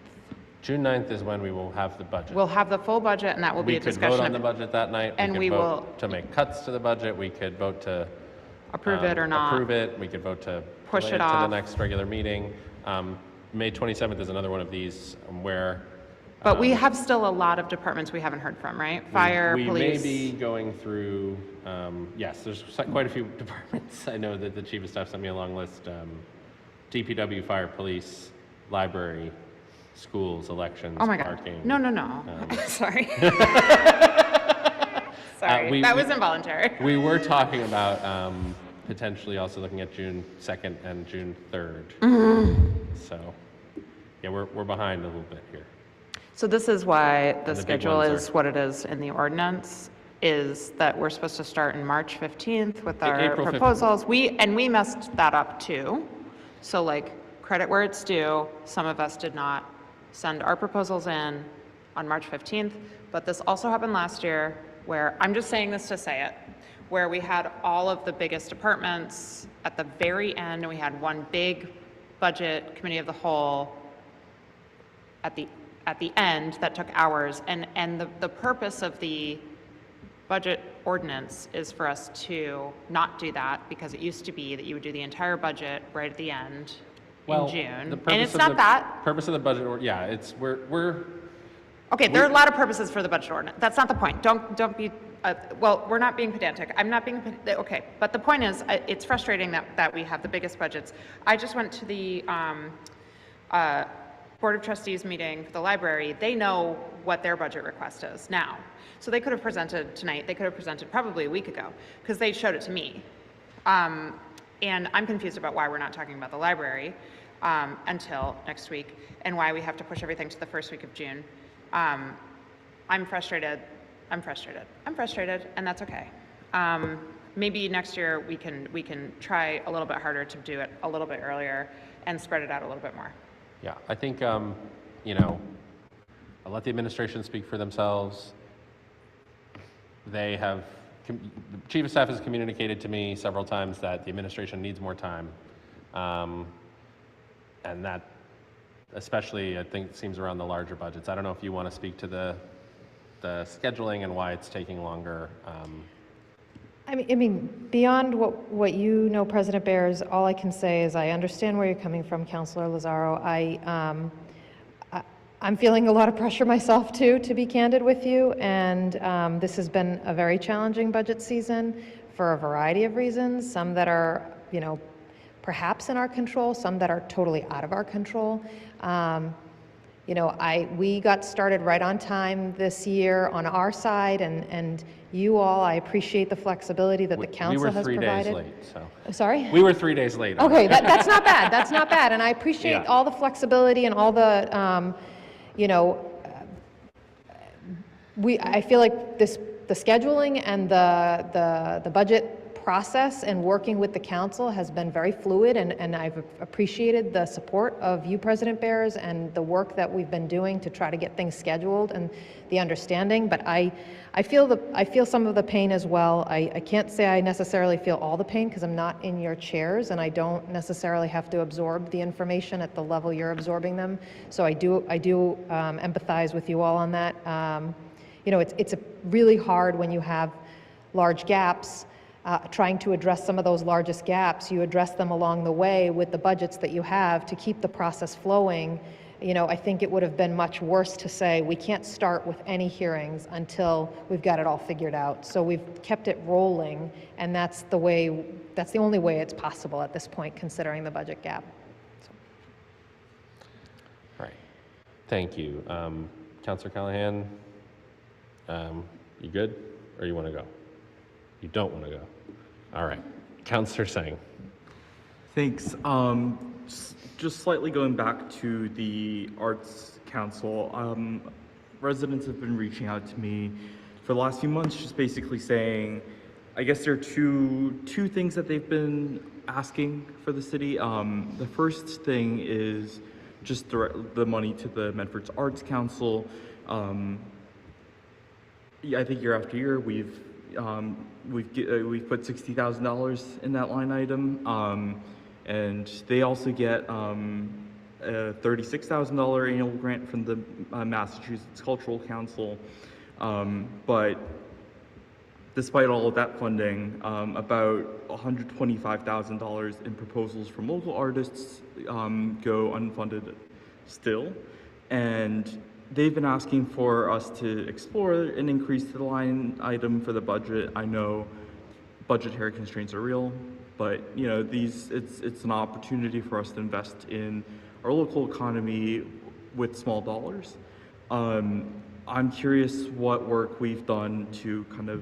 June 9th is when we will have the budget. We'll have the full budget, and that will be We a could discussion vote on the of budget that night. and could we vote will- to make cuts to the budget. We could vote to approve it or not. approve it. We could vote to Push delay it to the off. next regular meeting. May 27th is another one of these where But we have still a lot of departments we haven't heard from, right? Fire, we police. may be going through, yes, there's quite a few departments. I know that the chief of staff sent me a long list. DPW, fire, police, library, schools, elections, Oh my God. parking. No. Sorry. Sorry, we- that we- was involuntary. We were talking about potentially also looking at June 2nd and June 3rd. So, yeah, we're behind a little bit here. So this is why the the big schedule ones is are- what it is in the ordinance, is that we're supposed to start in March 15th with our April 15th. proposals. We messed that up too. So like, credit where it's due, some of us did not send our proposals in on March 15th, but this also happened last year where, I'm just saying this to say it, where we had all of the biggest departments at the very end, and we had one big budget committee of the whole at the at the end that took hours. And the purpose of the budget ordinance is for us to not do that, because it used to be that you would do the entire budget right at the end in June. And it's not that. Purpose of the budget, yeah, it's, we're, Okay, there are a lot of purposes for the budget ordinance. That's not the point. Don't be, well, we're not being pedantic. I'm not being, okay. But the point is, it's frustrating that we have the biggest budgets. I just went to the Board of Trustees meeting for the library. They know what their budget request is now. So they could have presented tonight. They could have presented probably a week ago, because they showed it to me. And I'm confused about why we're not talking about the library until next week, and why we have to push everything to the first week of June. I'm frustrated, and that's okay. Maybe next year we can try a little bit harder to do it a little bit earlier and spread it out a little bit more. yeah, I think, you know, I'll let the administration speak for themselves. They have, the Chief of Staff has communicated to me several times that the administration needs more time. And that especially, I think, seems around the larger budgets. I don't know if you want to speak to the scheduling and why it's taking longer. I mean, beyond what you know, President Bears, all I can say is I understand where you're coming from, Councilor Lazaro. I'm feeling a lot of pressure myself too, to be candid with you, and this has been a very challenging budget season for a variety of reasons, some that are, you know, perhaps in our control, some that are totally out of our control. You know, we got started right on time this year on our side, and you all, I appreciate the flexibility that the council has provided. We were 3 days late, so. Sorry? We were 3 days late. Okay, that's not bad, that's not bad, and I appreciate all the flexibility and all the, you know, I feel like the scheduling and the budget process and working with the council has been very fluid, and I've appreciated the support of you, President Bears, and the work that we've been doing to try to get things scheduled and the understanding. But I feel some of the pain as well. I can't say I necessarily feel all the pain, because I'm not in your chairs, and I don't necessarily have to absorb the information at the level you're absorbing them. So I do empathize with you all on that. You know, it's really hard when you have large gaps. Trying to address some of those largest gaps, you address them along the way with the budgets that you have to keep the process flowing. You know, I think it would have been much worse to say we can't start with any hearings until we've got it all figured out. So we've kept it rolling, and that's the only way it's possible at this point, considering the budget gap. So. All right, thank you. Councilor Callahan, you good, or you want to go? You don't want to go. All right. Councilor Singh. Thanks. Just slightly going back to the Arts Council, residents have been reaching out to me for the last few months, just basically saying, I guess there are two things that they've been asking for the city. The first thing is just the money to the Medford's Arts Council. Yeah, I think year after year we've put $60,000 in that line item, and they also get a $36,000 annual grant from the Massachusetts Cultural Council. But despite all of that funding, about $125,000 in proposals from local artists go unfunded still, and they've been asking for us to explore an increase to the line item for the budget. I know budgetary constraints are real, but you know, it's an opportunity for us to invest in our local economy with small dollars. I'm curious what work we've done to kind of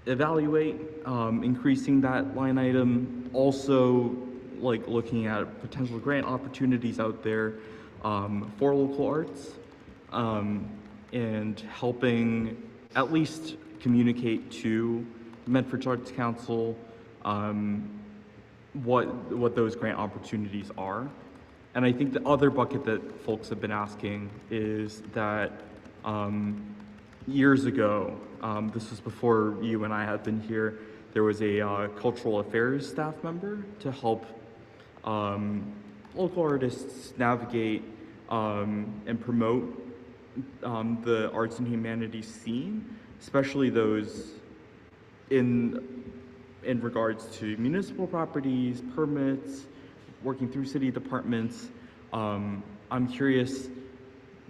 evaluate increasing that line item. Also, like looking at potential grant opportunities out there for local arts, and helping at least communicate to Medford Arts Council what those grant opportunities are. And I think the other bucket that folks have been asking is that years ago, this was before you and I had been here, there was a cultural affairs staff member to help local artists navigate and promote the arts and humanities scene, especially those in regards to municipal properties, permits, working through city departments. I'm curious,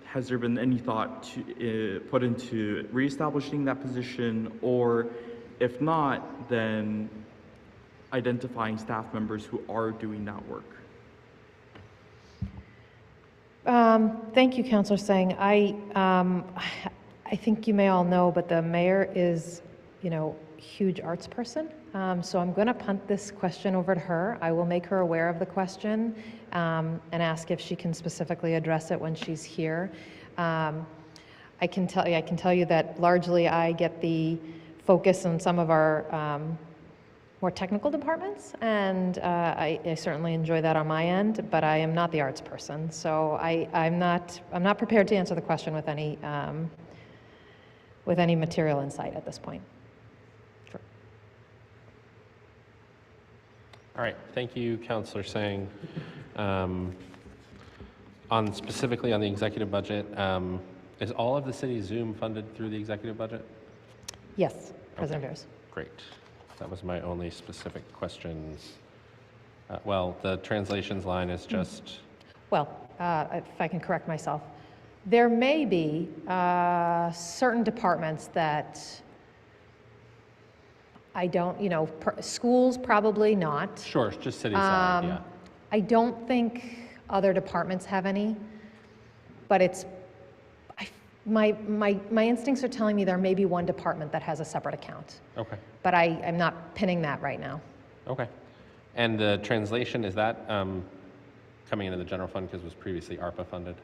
has there been any thought to put into reestablishing that position, or if not, then identifying staff members who are doing that work? Thank you, Councillor Singh. I think you may all know, but the mayor is, huge arts person. So I'm going to punt this question over to her. I will make her aware of the question and ask if she can specifically address it when she's here. I can tell you that largely I get the focus on some of our more technical departments, and I certainly enjoy that on my end, but I am not the arts person, so I'm not prepared to answer the question with any material insight at this point. Sure. All right, thank you, Councillor Singh. Specifically on the executive budget, is all of the city's Zoom funded through the executive budget? Yes, President Bears. Great. That was my only specific questions. Well, the translations line is just, Well, if I can correct myself, there may be certain departments that I don't, schools probably not. sure, just city side, yeah. I don't think other departments have any, but my instincts are telling me there may be one department that has a separate account, Okay, but I'm not pinning that right now. okay. And the translation, is that coming into the general fund because it was previously ARPA funded?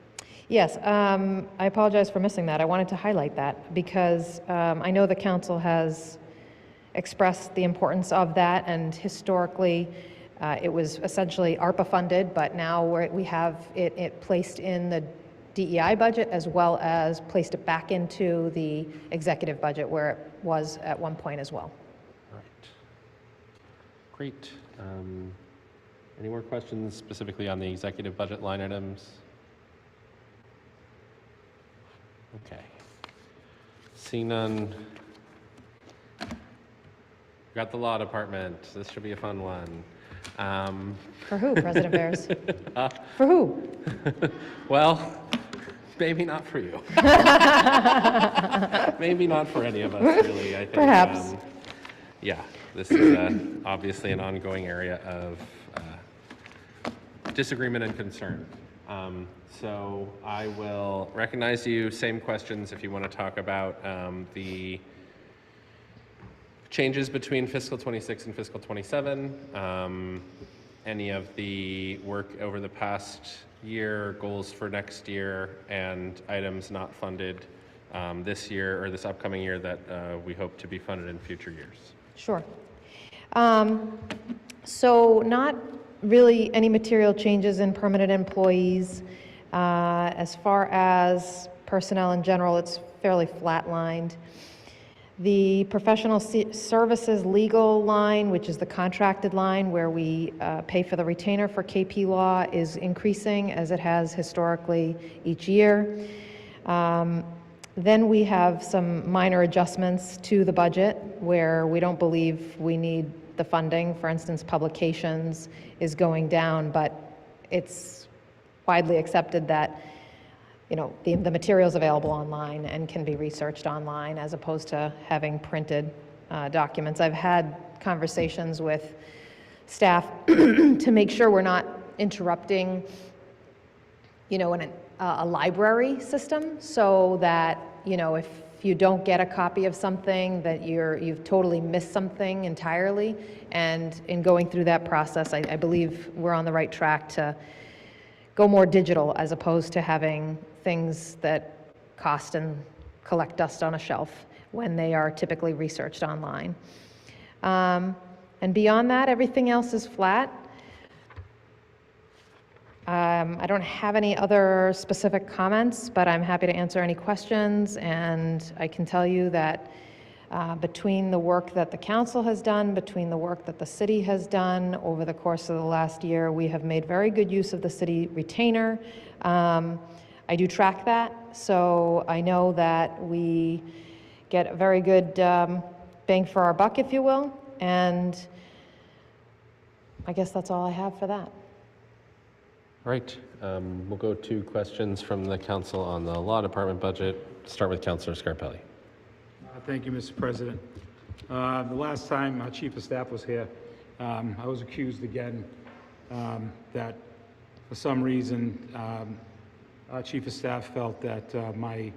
Yes, I apologize for missing that. I wanted to highlight that because I know the council has expressed the importance of that, and historically it was essentially ARPA funded, but now we have it placed in the DEI budget as well as placed it back into the executive budget where it was at one point as well. All right. Great. Any more questions specifically on the executive budget line items? Okay. See none. Got the law department. This should be a fun one. For who, President Bears? For who? Well, maybe not for you. Maybe not for any of us, really. I think. Perhaps. Yeah, this is obviously an ongoing area of disagreement and concern. So I will recognize you. Same questions if you want to talk about the changes between fiscal 26 and fiscal 27, any of the work over the past year, goals for next year, and items not funded this year or this upcoming year that we hope to be funded in future years. Sure. So not really any material changes in permanent employees. As far as personnel in general, it's fairly flatlined. The professional services legal line, which is the contracted line where we pay for the retainer for KP Law, is increasing as it has historically each year. Then we have some minor adjustments to the budget where we don't believe we need the funding. For instance, publications is going down, but it's widely accepted that the material's available online and can be researched online as opposed to having printed documents. I've had conversations with staff to make sure we're not interrupting, a library system, so that, if you don't get a copy of something, that you've totally missed something entirely. And in going through that process, I believe we're on the right track to go more digital as opposed to having things that cost and collect dust on a shelf when they are typically researched online. And beyond that, everything else is flat. I don't have any other specific comments, but I'm happy to answer any questions, and I can tell you that Between the work that the council has done, between the work that the city has done over the course of the last year, we have made very good use of the city retainer. I do track that, so I know that we get a very good bang for our buck, if you will, and I guess that's all I have for that. All right, we'll go to questions from the council on the law department budget. Start with Councilor Scarpelli. Thank you, Mr. President. The last time our Chief of Staff was here, I was accused again that for some reason our Chief of Staff felt that my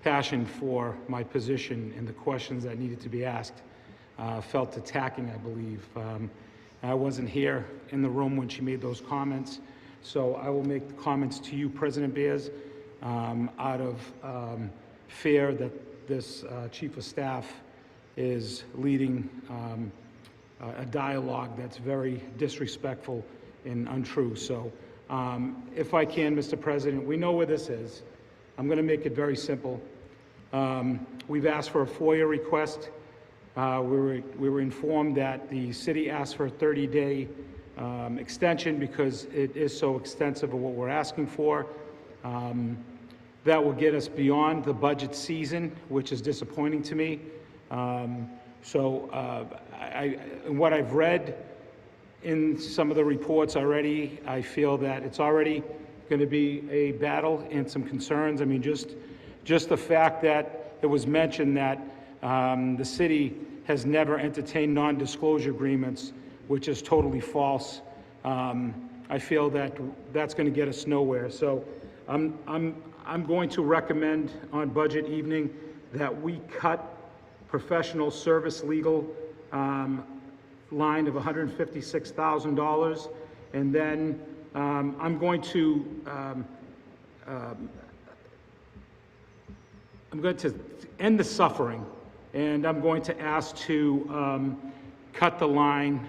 passion for my position and the questions that needed to be asked felt attacking, I believe. I wasn't here in the room when she made those comments, so I will make the comments to you, President Beers, out of fear that this Chief of Staff is leading a dialogue that's very disrespectful and untrue. So if I can, Mr. President, we know where this is. I'm going to make it very simple. We've asked for a FOIA request. We were informed that the city asked for a 30-day extension because it is so extensive of what we're asking for. That will get us beyond the budget season, which is disappointing to me. What I've read in some of the reports already, I feel that it's already going to be a battle and some concerns. I mean, just the fact that it was mentioned that the city has never entertained non-disclosure agreements, which is totally false. I feel that that's going to get us nowhere. So I'm going to recommend on budget evening that we cut professional service legal line of $156,000, and then I'm going to end the suffering, and I'm going to ask to cut the line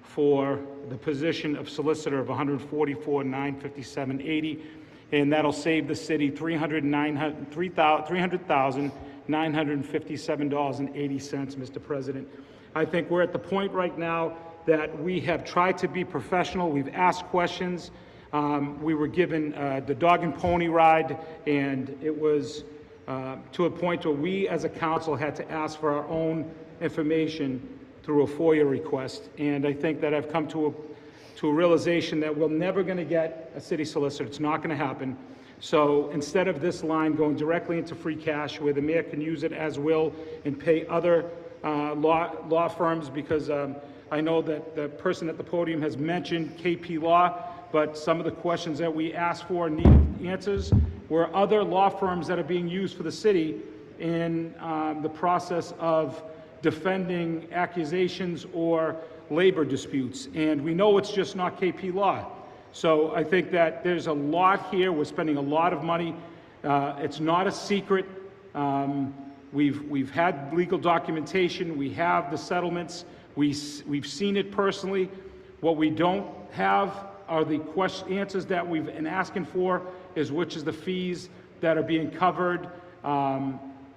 for the position of solicitor of $144,957.80, and that'll save the city $300,957.80, Mr. President. I think we're at the point right now that we have tried to be professional. We've asked questions. We were given the dog and pony ride, and it was to a point where we as a council had to ask for our own information through a FOIA request. And I think that I've come to a realization that we're never going to get a city solicitor. It's not going to happen. So instead of this line going directly into free cash where the mayor can use it as will and pay other law firms, because I know that the person at the podium has mentioned KP Law, but some of the questions that we asked for and needed answers were other law firms that are being used for the city in the process of defending accusations or labor disputes. And we know it's just not KP Law. So I think that there's a lot here. We're spending a lot of money. It's not a secret. We've had legal documentation. We have the settlements. We've seen it personally. What we don't have are the answers that we've been asking for, is which is the fees that are being covered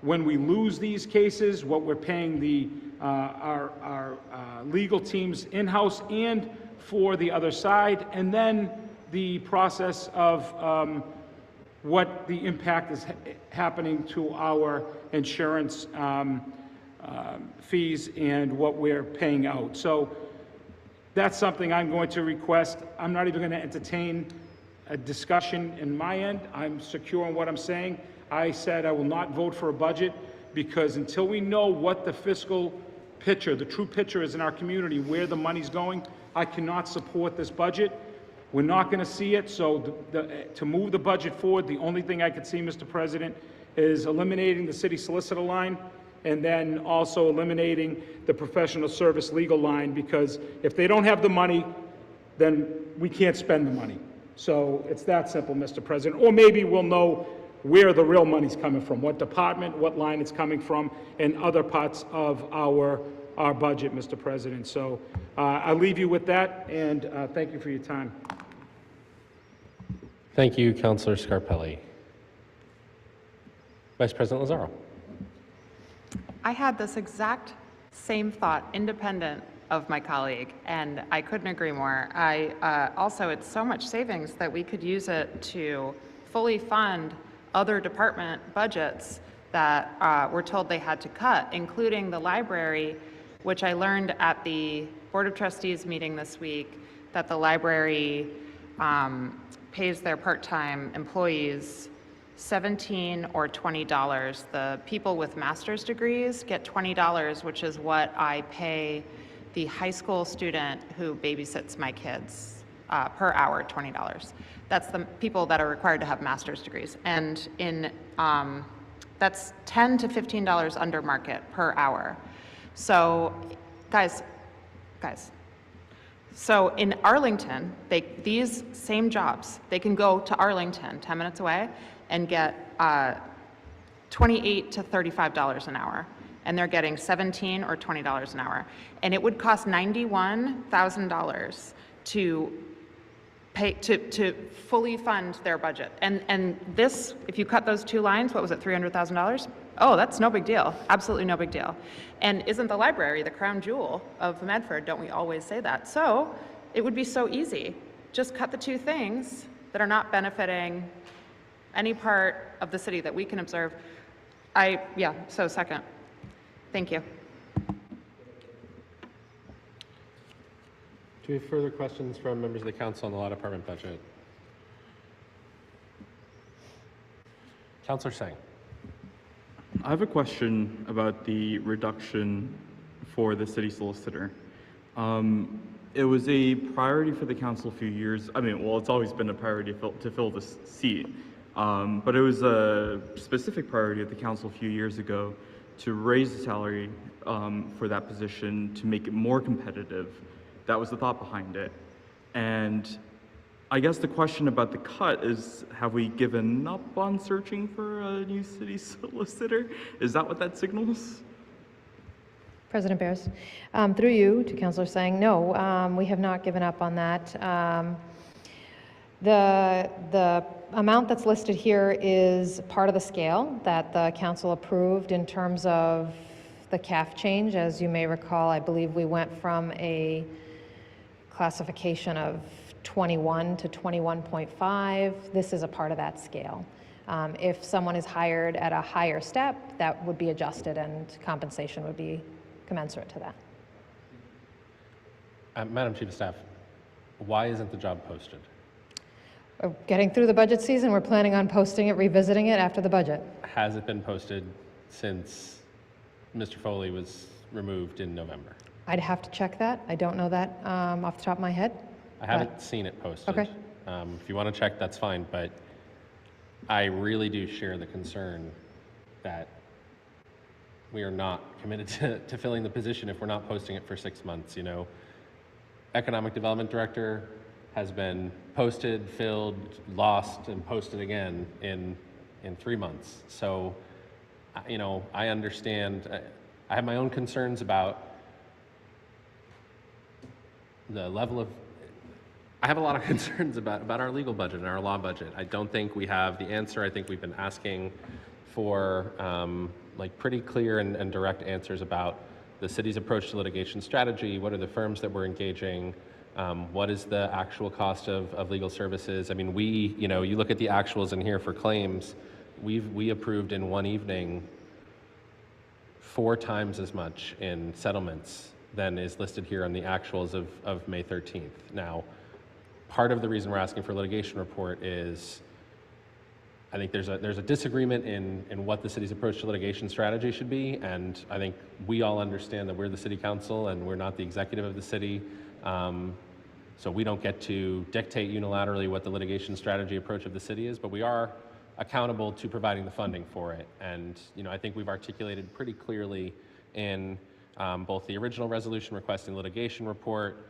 when we lose these cases, what we're paying our legal teams in-house and for the other side, and then the process of what the impact is happening to our insurance fees and what we're paying out. So that's something I'm going to request. I'm not even going to entertain a discussion in my end. I'm secure in what I'm saying. I said I will not vote for a budget because until we know what the fiscal picture, the true picture is in our community, where the money's going, I cannot support this budget. We're not going to see it, so to move the budget forward, the only thing I could see, Mr. President, is eliminating the city solicitor line and then also eliminating the professional service legal line, because if they don't have the money, then we can't spend the money. So it's that simple, Mr. President. Or maybe we'll know where the real money's coming from, what department, what line it's coming from, and other parts of our budget, Mr. President. So I'll leave you with that, and thank you for your time. Thank you, Councilor Scarpelli. Vice President Lazaro. I had this exact same thought, independent of my colleague, and I couldn't agree more. Also, it's so much savings that we could use it to fully fund other department budgets that we're told they had to cut, including the library, which I learned at the Board of Trustees meeting this week, that the library pays their part-time employees $17 or $20. The people with master's degrees get $20, which is what I pay the high school student who babysits my kids per hour, $20. That's the people that are required to have master's degrees. And that's $10 to $15 under market per hour. So guys, so in Arlington, these same jobs, they can go to Arlington, 10 minutes away, and get $28 to $35 an hour. And they're getting $17 or $20 an hour. And it would cost $91,000 to pay, to fully fund their budget. And this, if you cut those two lines, what was it, $300,000? Oh, that's no big deal, absolutely no big deal. And isn't the library the crown jewel of Medford? Don't we always say that? So it would be so easy. Just cut the two things that are not benefiting any part of the city that we can observe. So second. Thank you. Do we have further questions from members of the council on the law department budget? Councillor Singh. I have a question about the reduction for the city solicitor. It was a priority for the council a few years. I mean, well, it's always been a priority to fill this seat, but it was a specific priority of the council a few years ago to raise the salary for that position to make it more competitive. That was the thought behind it. And I guess the question about the cut is, have we given up on searching for a new city solicitor? Is that what that signals? President Bears, through you to Councillor Sang, no, we have not given up on that. The amount that's listed here is part of the scale that the council approved in terms of the CAF change. As you may recall, I believe we went from a classification of 21 to 21.5. This is a part of that scale. If someone is hired at a higher step, that would be adjusted and compensation would be commensurate to that. Madam Chief of Staff, why isn't the job posted? We're getting through the budget season. We're planning on posting it, revisiting it after the budget. Has it been posted since Mr. Foley was removed in November? I'd have to check that. I don't know that off the top of my head. I haven't seen it posted. Okay. If you want to check, that's fine, but I really do share the concern that we are not committed to filling the position if we're not posting it for 6 months. You know, Economic Development Director has been posted, filled, lost, and posted again in 3 months. So, you know, I understand. I have my own concerns about the level of. I have a lot of concerns about our legal budget and our law budget. I don't think we have the answer. I think we've been asking for like pretty clear and direct answers about the city's approach to litigation strategy. What are the firms that we're engaging? What is the actual cost of legal services? I mean, you know, you look at the actuals in here for claims, we approved in one evening 4 times as much in settlements than is listed here on the actuals of May 13th. Now, part of the reason we're asking for a litigation report is I think there's a disagreement in what the city's approach to litigation strategy should be, and I think we all understand that we're the city council and we're not the executive of the city, so we don't get to dictate unilaterally what the litigation strategy approach of the city is, but we are accountable to providing the funding for it. And you know, I think we've articulated pretty clearly in both the original resolution requesting litigation report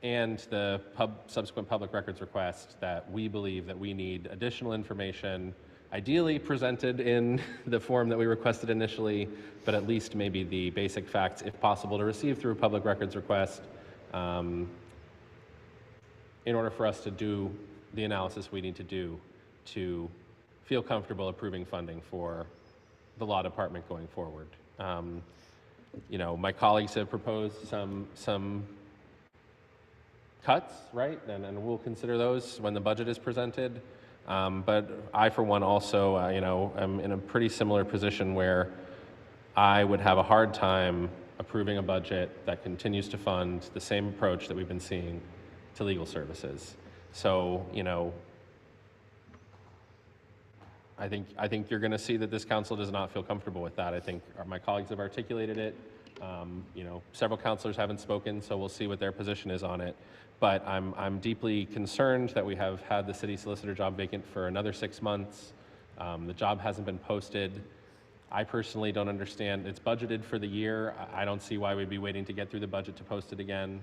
and the subsequent public records request that we believe that we need additional information, ideally presented in the form that we requested initially, but at least maybe the basic facts, if possible, to receive through a public records request in order for us to do the analysis we need to do to feel comfortable approving funding for the law department going forward. You know, my colleagues have proposed some cuts, right? And we'll consider those when the budget is presented. But I, for one, also, you know, am in a pretty similar position where I would have a hard time approving a budget that continues to fund the same approach that we've been seeing to legal services. So, you know, I think you're going to see that this council does not feel comfortable with that. I think my colleagues have articulated it. You know, several councilors haven't spoken, so we'll see what their position is on it. But I'm deeply concerned that we have had the city solicitor job vacant for another 6 months. The job hasn't been posted. I personally don't understand. It's budgeted for the year. I don't see why we'd be waiting to get through the budget to post it again.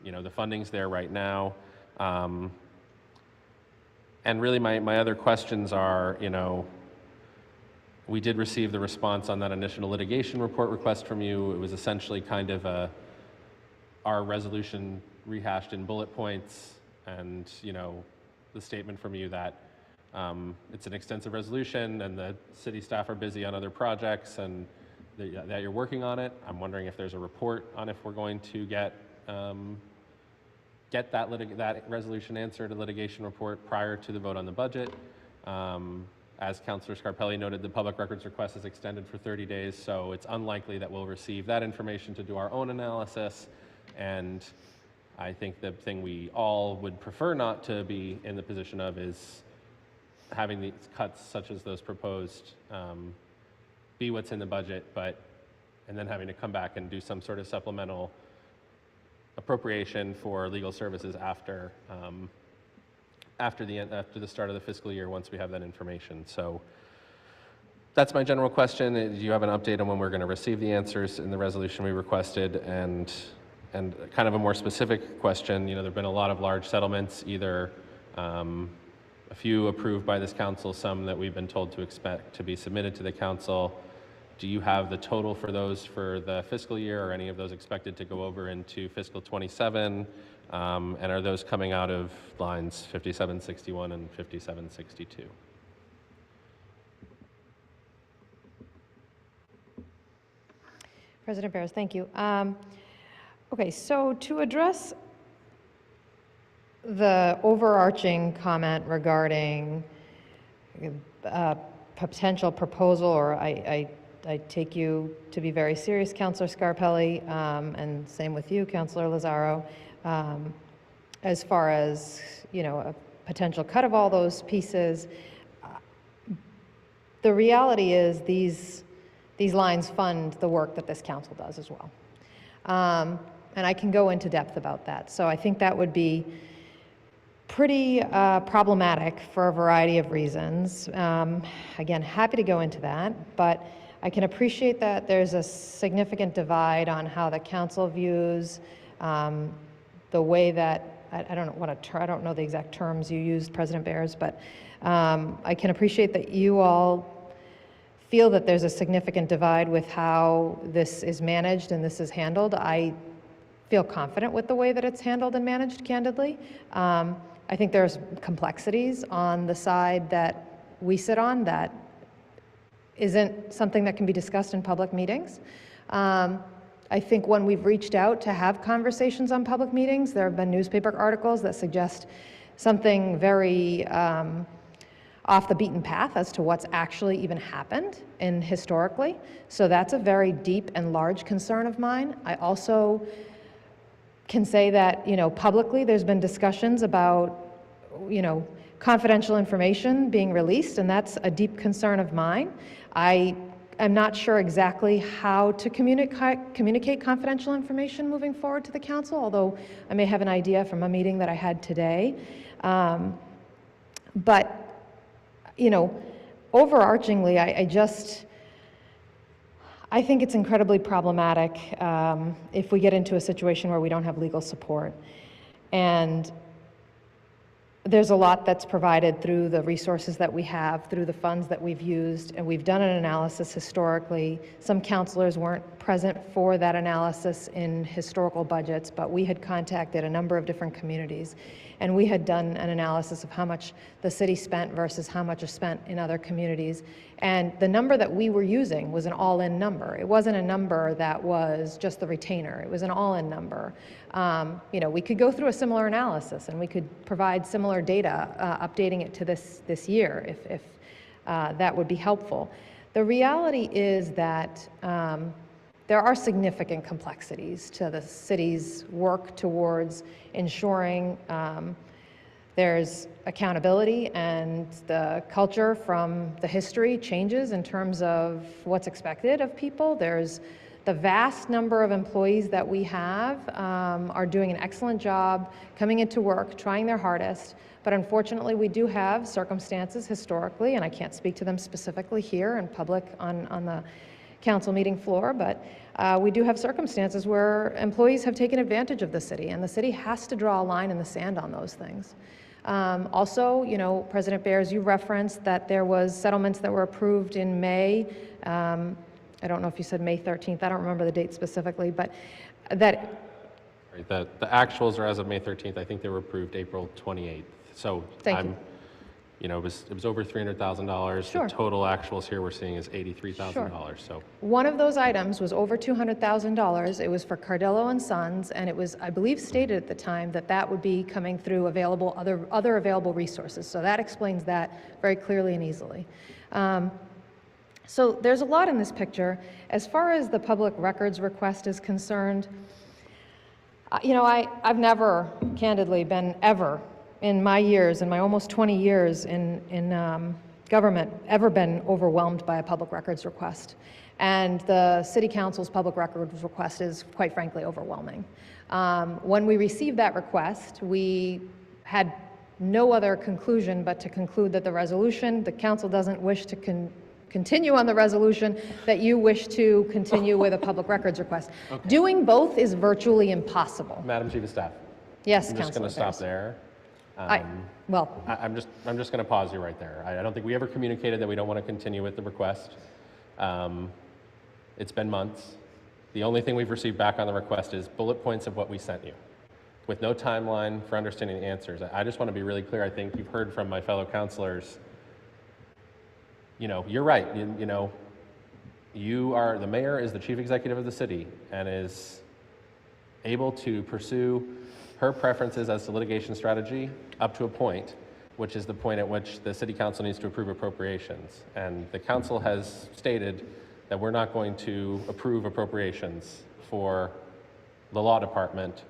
You know, the funding's there right now. And really my other questions are, you know, we did receive the response on that initial litigation report request from you. It was essentially kind of our resolution rehashed in bullet points, and, you know, the statement from you that it's an extensive resolution and the city staff are busy on other projects and that you're working on it. I'm wondering if there's a report on if we're going to get that resolution answered, a litigation report prior to the vote on the budget. As Councillor Scarpelli noted, the public records request is extended for 30 days, so it's unlikely that we'll receive that information to do our own analysis. And I think the thing we all would prefer not to be in the position of is having these cuts, such as those proposed, be what's in the budget, and then having to come back and do some sort of supplemental appropriation for legal services after the start of the fiscal year, once we have that information. So that's my general question. Do you have an update on when we're going to receive the answers in the resolution we requested? And kind of a more specific question, you know, there have been a lot of large settlements, either a few approved by this council, some that we've been told to expect to be submitted to the council. Do you have the total for those for the fiscal year, or any of those expected to go over into fiscal 27? And are those coming out of lines 5761 and 5762? President Barris, thank you. Okay, so to address the overarching comment regarding potential proposal, or I take you to be very serious, Councillor Scarpelli, and same with you, Councillor Lazaro, as far as, you know, a potential cut of all those pieces. The reality is these lines fund the work that this council does as well. And I can go into depth about that. So I think that would be pretty problematic for a variety of reasons. Again, happy to go into that, but I can appreciate that there's a significant divide on how the council views the way that, I don't know the exact terms you used, President Bears, but I can appreciate that you all feel that there's a significant divide with how this is managed and this is handled. I feel confident with the way that it's handled and managed, candidly. I think there's complexities on the side that we sit on that isn't something that can be discussed in public meetings. I think when we've reached out to have conversations on public meetings, there have been newspaper articles that suggest something very off the beaten path as to what's actually even happened in historically. So that's a very deep and large concern of mine. I also can say that, you know, publicly there's been discussions about, you know, confidential information being released, and that's a deep concern of mine. I am not sure exactly how to communicate confidential information moving forward to the council, although I may have an idea from a meeting that I had today. But, you know, overarchingly, I think it's incredibly problematic if we get into a situation where we don't have legal support. And there's a lot that's provided through the resources that we have, through the funds that we've used, and we've done an analysis historically. Some counselors weren't present for that analysis in historical budgets, but we had contacted a number of different communities, and we had done an analysis of how much the city spent versus how much is spent in other communities. And the number that we were using was an all-in number. It wasn't a number that was just the retainer. It was an all-in number. You know, we could go through a similar analysis and we could provide similar data, updating it to this year if that would be helpful. The reality is that there are significant complexities to the city's work towards ensuring there's accountability, and the culture from the history changes in terms of what's expected of people. There's the vast number of employees that we have are doing an excellent job coming into work, trying their hardest, but unfortunately we do have circumstances historically, and I can't speak to them specifically here in public on the council meeting floor, but we do have circumstances where employees have taken advantage of the city, and the city has to draw a line in the sand on those things. Also, you know, President Bears, you referenced that there was settlements that were approved in May. I don't know if you said May 13th. I don't remember the date specifically, but that... Right, the actuals are as of May 13th. I think they were approved April 28th. So Thank you. You know, it was over $300,000. Sure. The total actuals here we're seeing is $83,000. Sure. So One of those items was over $200,000. It was for Cardillo and Sons, and it was, I believe, stated at the time that that would be coming through available other available resources. So that explains that very clearly and easily. So there's a lot in this picture. As far as the public records request is concerned, you know, I've never, candidly, been ever in my years, in my almost 20 years in government, ever been overwhelmed by a public records request. And the City Council's public records request is, quite frankly, overwhelming. When we received that request, we had no other conclusion but to conclude that the resolution, the council doesn't wish to continue on the resolution, that you wish to continue with a public records request. Okay. Doing both is virtually impossible. Madam Chief of Staff. Yes, I'm just going to stop there. I'm just going to pause you right there. I don't think we ever communicated that we don't want to continue with the request. It's been months. The only thing we've received back on the request is bullet points of what we sent you, with no timeline for understanding the answers. I just want to be really clear. I think you've heard from my fellow councilors. You know, you're right. You know, the mayor is the chief executive of the city and is able to pursue her preferences as to litigation strategy up to a point, which is the point at which the city council needs to approve appropriations. And the council has stated that we're not going to approve appropriations for the law department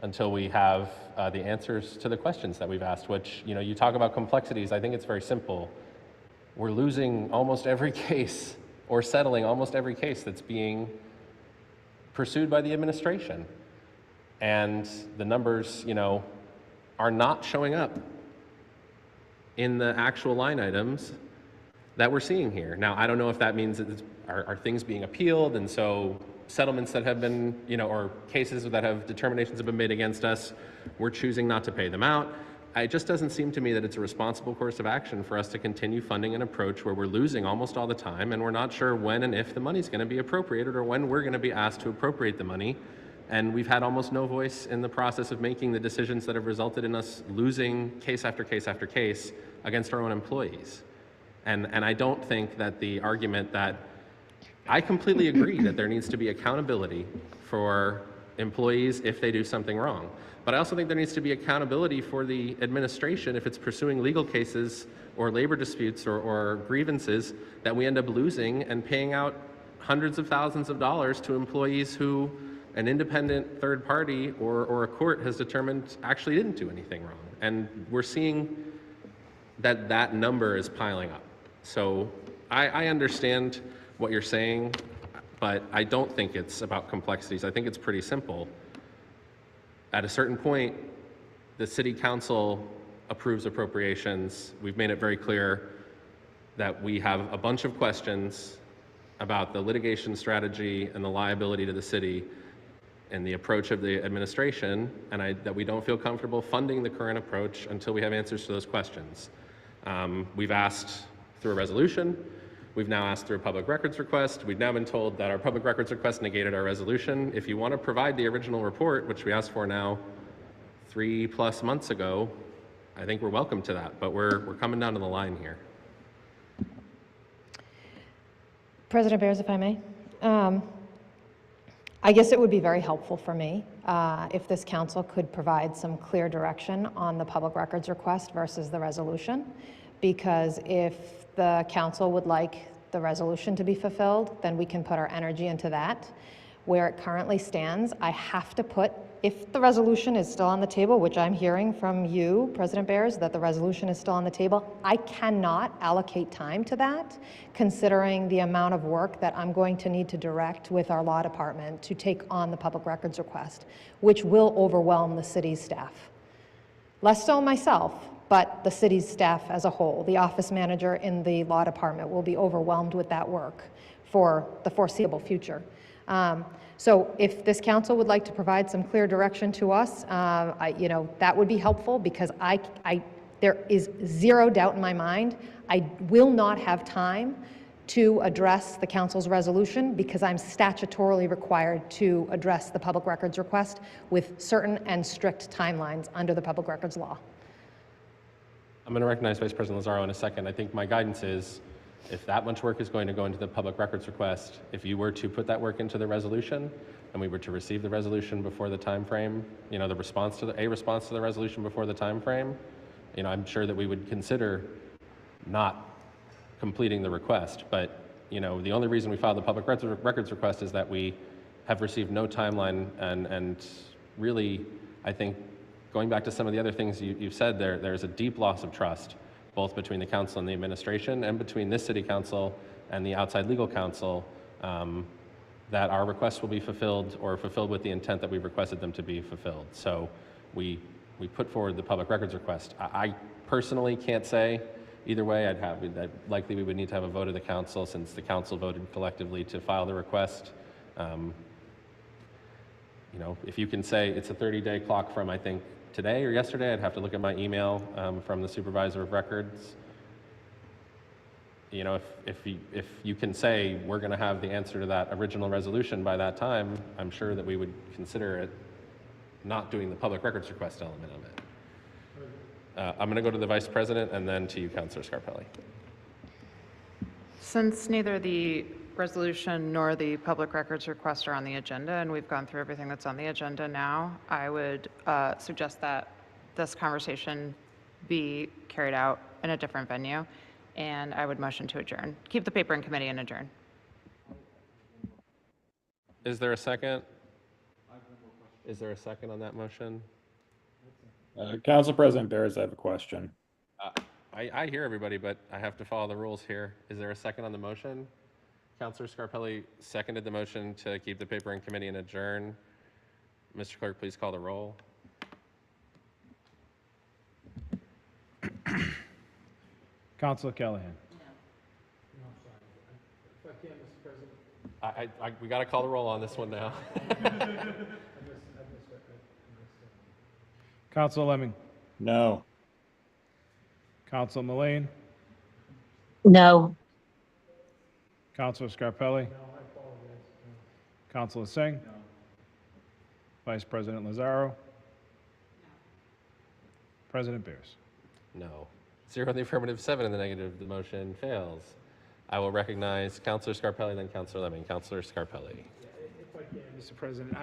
until we have the answers to the questions that we've asked, which, you know, you talk about complexities. I think it's very simple. We're losing almost every case or settling almost every case that's being pursued by the administration. And the numbers, you know, are not showing up in the actual line items that we're seeing here. Now, I don't know if that means that are things being appealed, and so settlements that have been, you know, or cases that have determinations have been made against us, we're choosing not to pay them out. It just doesn't seem to me that it's a responsible course of action for us to continue funding an approach where we're losing almost all the time, and we're not sure when and if the money's going to be appropriated or when we're going to be asked to appropriate the money. And we've had almost no voice in the process of making the decisions that have resulted in us losing case after case after case against our own employees. And I don't think that the argument that I completely agree that there needs to be accountability for employees if they do something wrong. But I also think there needs to be accountability for the administration if it's pursuing legal cases or labor disputes or grievances that we end up losing and paying out hundreds of thousands of dollars to employees who an independent third party or a court has determined actually didn't do anything wrong. And we're seeing that that number is piling up. So I understand what you're saying, but I don't think it's about complexities. I think it's pretty simple. At a certain point, the city council approves appropriations. We've made it very clear that we have a bunch of questions about the litigation strategy and the liability to the city. and the approach of the administration, and that we don't feel comfortable funding the current approach until we have answers to those questions. We've asked through a resolution. We've now asked through a public records request. We've now been told that our public records request negated our resolution. If you want to provide the original report, which we asked for now 3+ months ago, I think we're welcome to that, but we're coming down to the line here. President Bears, if I may. I guess it would be very helpful for me if this council could provide some clear direction on the public records request versus the resolution, because if the council would like the resolution to be fulfilled, then we can put our energy into that. Where it currently stands, I have to put, if the resolution is still on the table, which I'm hearing from you, President Bears, that the resolution is still on the table, I cannot allocate time to that, considering the amount of work that I'm going to need to direct with our law department to take on the public records request, which will overwhelm the city's staff. Less so myself, but the city's staff as a whole. The office manager in the law department will be overwhelmed with that work for the foreseeable future. So if this council would like to provide some clear direction to us, that would be helpful, because there is zero doubt in my mind I will not have time to address the council's resolution, because I'm statutorily required to address the public records request with certain and strict timelines under the public records law. I'm going to recognize Vice President Lazaro in a second. I think my guidance is, if that much work is going to go into the public records request, if you were to put that work into the resolution, and we were to receive the resolution before the time frame, the response to the resolution before the time frame, I'm sure that we would consider not completing the request. But the only reason we filed the public records request is that we have received no timeline, and really, I think, going back to some of the other things you've said, there's a deep loss of trust, both between the council and the administration, and between this city council and the outside legal counsel, that our requests will be fulfilled, or fulfilled with the intent that we've requested them to be fulfilled. So we put forward the public records request. I personally can't say either way. Likely we would need to have a vote of the council, since the council voted collectively to file the request. If you can say it's a 30-day clock from, I think, today or yesterday, I'd have to look at my email from the supervisor of records. If you can say we're going to have the answer to that original resolution by that time, I'm sure that we would consider it not doing the public records request element of it. I'm going to go to the Vice President and then to you, Councilor Scarpelli. Since neither the resolution nor the public records request are on the agenda, and we've gone through everything that's on the agenda now, I would suggest that this conversation be carried out in a different venue, and I would motion to adjourn. Keep the paper in committee and adjourn. Is there a second? Is there a second on that motion? Council President Bears, I have a question. I hear everybody, but I have to follow the rules here. Is there a second on the motion? Councilor Scarpelli seconded the motion to keep the paper in committee and adjourn. Mr. Clerk, please call the roll. Councilor Callahan. We got to call the roll on this one now. Councilor Lemming. No. Councilor Mullane. No. Councilor Scarpelli. Councilor Singh. Vice President Lazaro. President Bears. No. 0 in the affirmative, 7 in the negative. The motion fails. I will recognize Councilor Scarpelli, then Councilor Lemming. Councilor Scarpelli. If I can, Mr. President,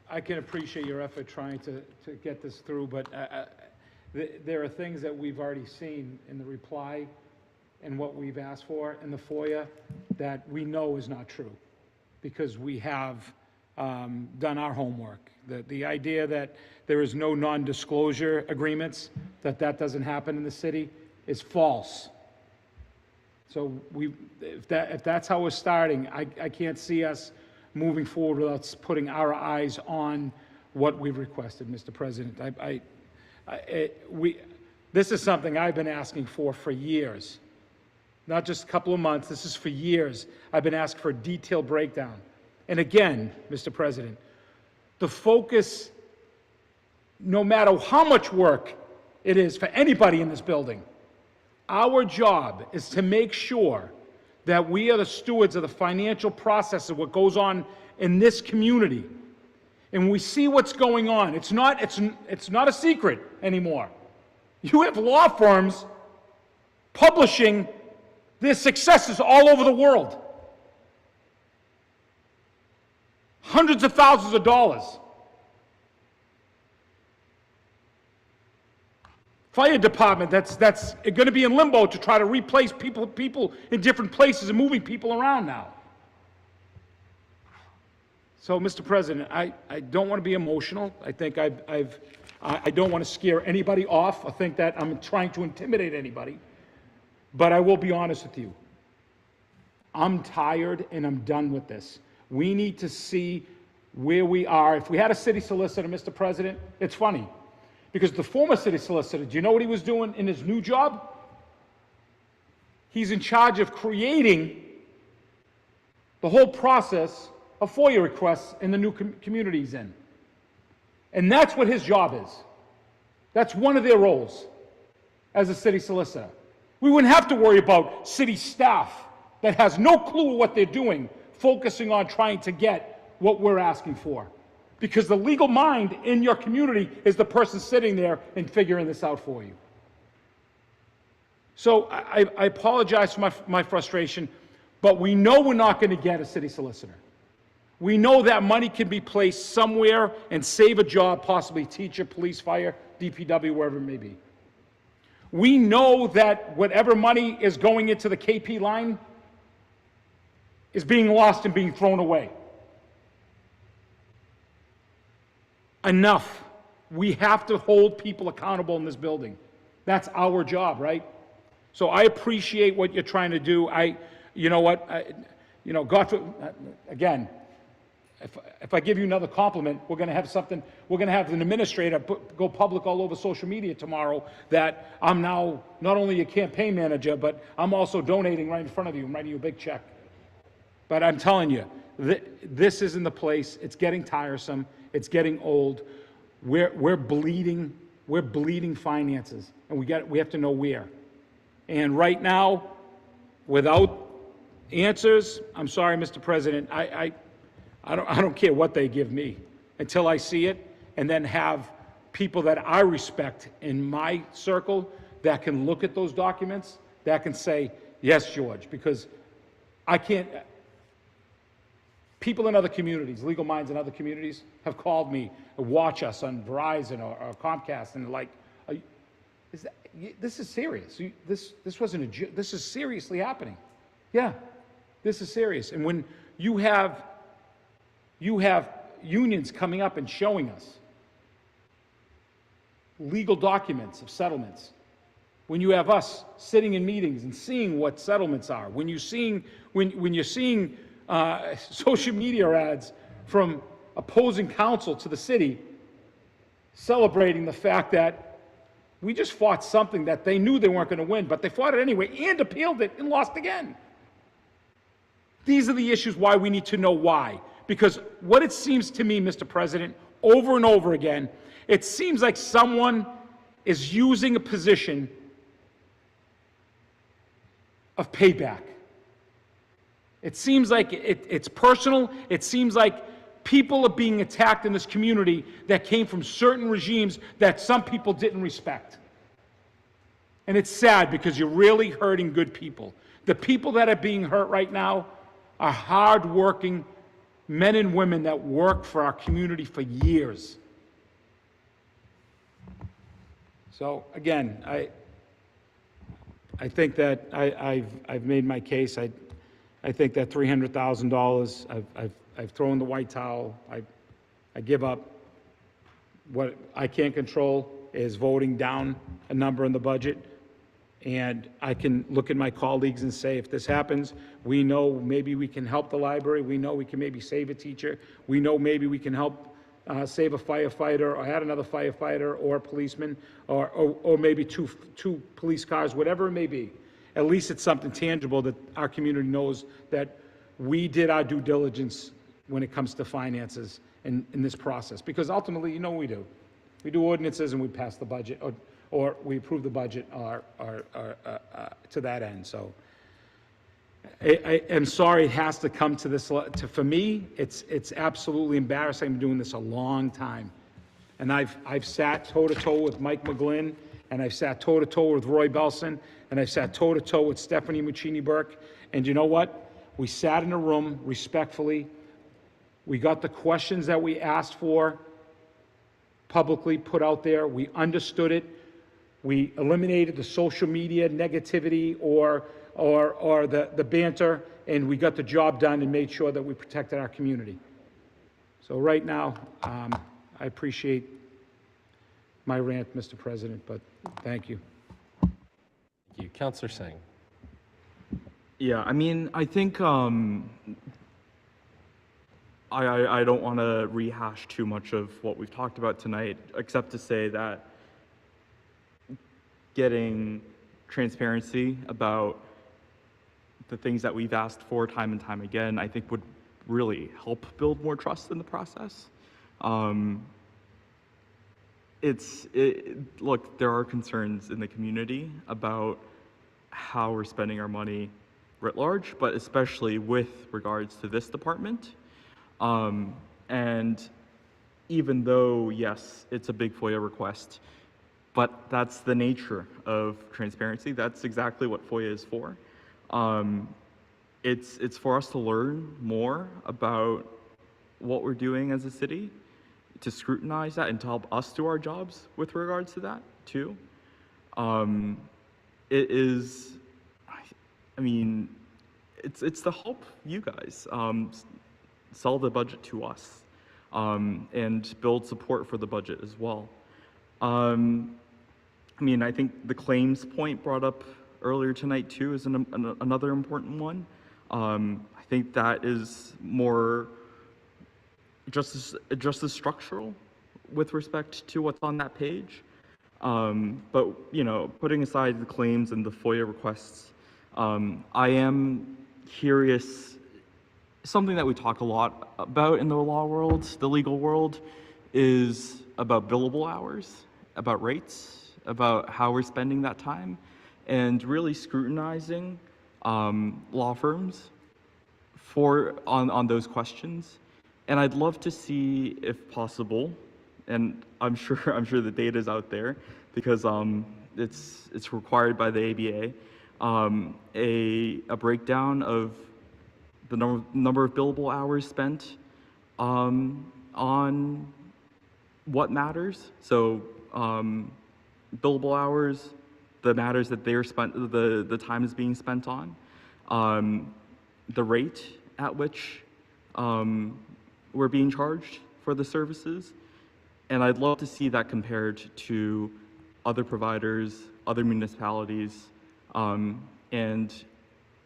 I can appreciate your effort trying to get this through, but there are things that we've already seen in the reply and what we've asked for in the FOIA that we know is not true, because we have done our homework. The idea that there is no non-disclosure agreements, that doesn't happen in the city, is false. So if that's how we're starting, I can't see us moving forward without putting our eyes on what we've requested, Mr. President. This is something I've been asking for years. Not just a couple of months, this is for years. I've been asking for a detailed breakdown. And again, Mr. President, the focus, no matter how much work it is for anybody in this building, our job is to make sure that we are the stewards of the financial process of what goes on in this community. And we see what's going on. It's not a secret anymore. You have law firms publishing their successes all over the world. Hundreds of thousands of dollars. Fire department that's going to be in limbo to try to replace people in different places and moving people around now. So, Mr. President, I don't want to be emotional. I think I don't want to scare anybody off. I think that I'm trying to intimidate anybody. But I will be honest with you. I'm tired and I'm done with this. We need to see where we are. If we had a city solicitor, Mr. President, it's funny. Because the former city solicitor, do you know what he was doing in his new job? He's in charge of creating the whole process of FOIA requests in the new community he's in. And that's what his job is. That's one of their roles as a city solicitor. We wouldn't have to worry about city staff that has no clue what they're doing, focusing on trying to get what we're asking for. Because the legal mind in your community is the person sitting there and figuring this out for you. So I apologize for my frustration, but we know we're not going to get a city solicitor. We know that money can be placed somewhere and save a job, possibly teacher, police, fire, DPW, wherever it may be. We know that whatever money is going into the KP line is being lost and being thrown away. Enough. We have to hold people accountable in this building. That's our job, right? So I appreciate what you're trying to do. You know what? Again, if I give you another compliment, we're going to have something, we're going to have an administrator go public all over social media tomorrow that I'm now not only a campaign manager, but I'm also donating right in front of you. I'm writing you a big check. But I'm telling you, this isn't the place. It's getting tiresome. It's getting old. We're bleeding finances, and we have to know where. And right now, without answers, I'm sorry, Mr. President, I don't care what they give me until I see it, and then have people that I respect in my circle that can look at those documents, that can say, yes, George, because I can't. People in other communities, legal minds in other communities, have called me and watch us on Verizon or Comcast, and like, this is serious. This wasn't this is seriously happening. Yeah, this is serious. And when you have unions coming up and showing us legal documents of settlements, when you have us sitting in meetings and seeing what settlements are, when you're seeing social media ads from opposing counsel to the city celebrating the fact that we just fought something that they knew they weren't going to win, but they fought it anyway and appealed it and lost again. These are the issues why we need to know why. Because what it seems to me, Mr. President, over and over again, it seems like someone is using a position of payback. It seems like it's personal. It seems like people are being attacked in this community that came from certain regimes that some people didn't respect. And it's sad because you're really hurting good people. The people that are being hurt right now are hardworking men and women that work for our community for years. So again, I think that I've made my case. I think that $300,000, I've thrown the white towel. I give up. What I can't control is voting down a number in the budget. And I can look at my colleagues and say, if this happens, we know maybe we can help the library. We know we can maybe save a teacher. We know maybe we can help save a firefighter or add another firefighter or a policeman or maybe two police cars, whatever it may be. At least it's something tangible that our community knows that we did our due diligence when it comes to finances in this process, because ultimately, you know what we do. We do ordinances and we pass the budget, or we approve the budget, or to that end, so. I am sorry it has to come to this, for me, it's absolutely embarrassing. I've been doing this a long time. And I've sat toe-to-toe with Mike McGlynn, and I've sat toe-to-toe with Roy Belson, and I've sat toe-to-toe with Stephanie Muccini-Burke. And you know what? We sat in a room respectfully. We got the questions that we asked for publicly put out there. We understood it. We eliminated the social media negativity or the banter, and we got the job done and made sure that we protected our community. So right now, I appreciate my rant, Mr. President, but thank you. Thank you. Counselor Singh. Yeah, I mean, I think I don't want to rehash too much of what we've talked about tonight, except to say that getting transparency about the things that we've asked for time and time again, I think would really help build more trust in the process. Look, there are concerns in the community about how we're spending our money writ large, but especially with regards to this department. And even though, yes, it's a big FOIA request, but that's the nature of transparency. That's exactly what FOIA is for. It's for us to learn more about what we're doing as a city, to scrutinize that and to help us do our jobs with regards to that too. It is, I mean, it's to help you guys sell the budget to us and build support for the budget as well. I mean, I think the claims point brought up earlier tonight too is another important one. I think that is more just as structural with respect to what's on that page. But you know, putting aside the claims and the FOIA requests, I am curious. Something that we talk a lot about in the law world, the legal world, is about billable hours, about rates, about how we're spending that time, and really scrutinizing law firms on those questions. And I'd love to see, if possible, and I'm sure the data is out there because it's required by the ABA, a breakdown of the number of billable hours spent on what matters. So billable hours, the matters that they're spent, the time is being spent on, the rate at which we're being charged for the services. And I'd love to see that compared to other providers, other municipalities, and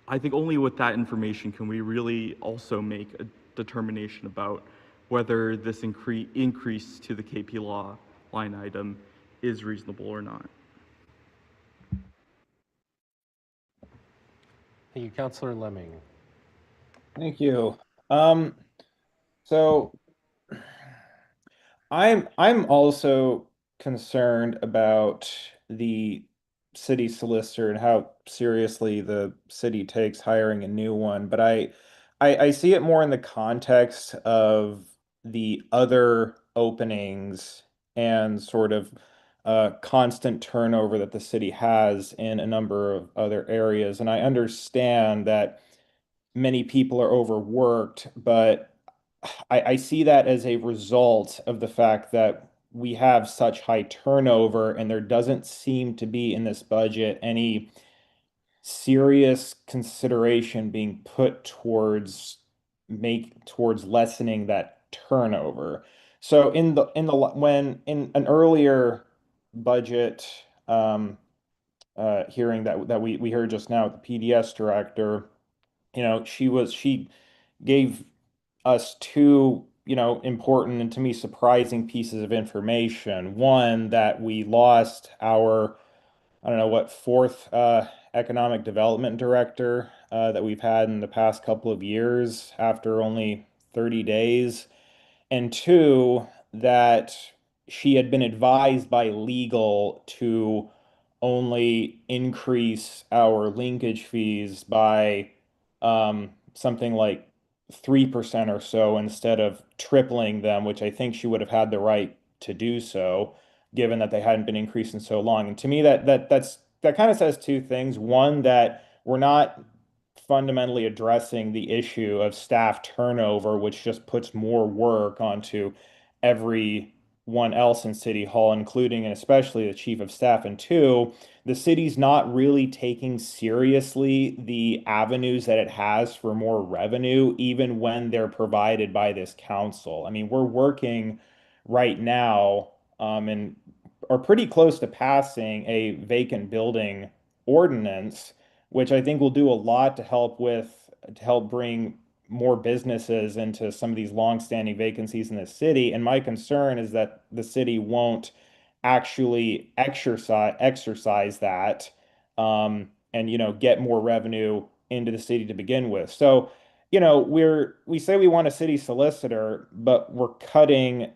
I think only with that information can we really also make a determination about whether this increase to the KP Law line item is reasonable or not. Thank you. Counselor Lemming. Thank you. So I'm also concerned about the city solicitor and how seriously the city takes hiring a new one, but I see it more in the context of the other openings and sort of constant turnover that the city has in a number of other areas. And I understand that many people are overworked, but I see that as a result of the fact that we have such high turnover, and there doesn't seem to be in this budget any serious consideration being put towards lessening that turnover. So when in an earlier budget hearing that we heard just now with the PDS director, you know, she gave us two, you know, important and to me surprising pieces of information. One, that we lost our, I don't know what, fourth economic development director that we've had in the past couple of years after only 30 days. and two, that she had been advised by legal to only increase our linkage fees by something like 3% or so instead of tripling them, which I think she would have had the right to do so, given that they hadn't been increased in so long. And to me, that kind of says two things. One, that we're not fundamentally addressing the issue of staff turnover, which just puts more work onto everyone else in City Hall, including and especially the chief of staff. And two, the city's not really taking seriously the avenues that it has for more revenue, even when they're provided by this council. I mean, we're working right now, and are pretty close to passing a vacant building ordinance, which I think will do a lot to help bring more businesses into some of these long-standing vacancies in the city. And my concern is that the city won't actually exercise that, and get more revenue into the city to begin with. So, we say we want a city solicitor, but we're cutting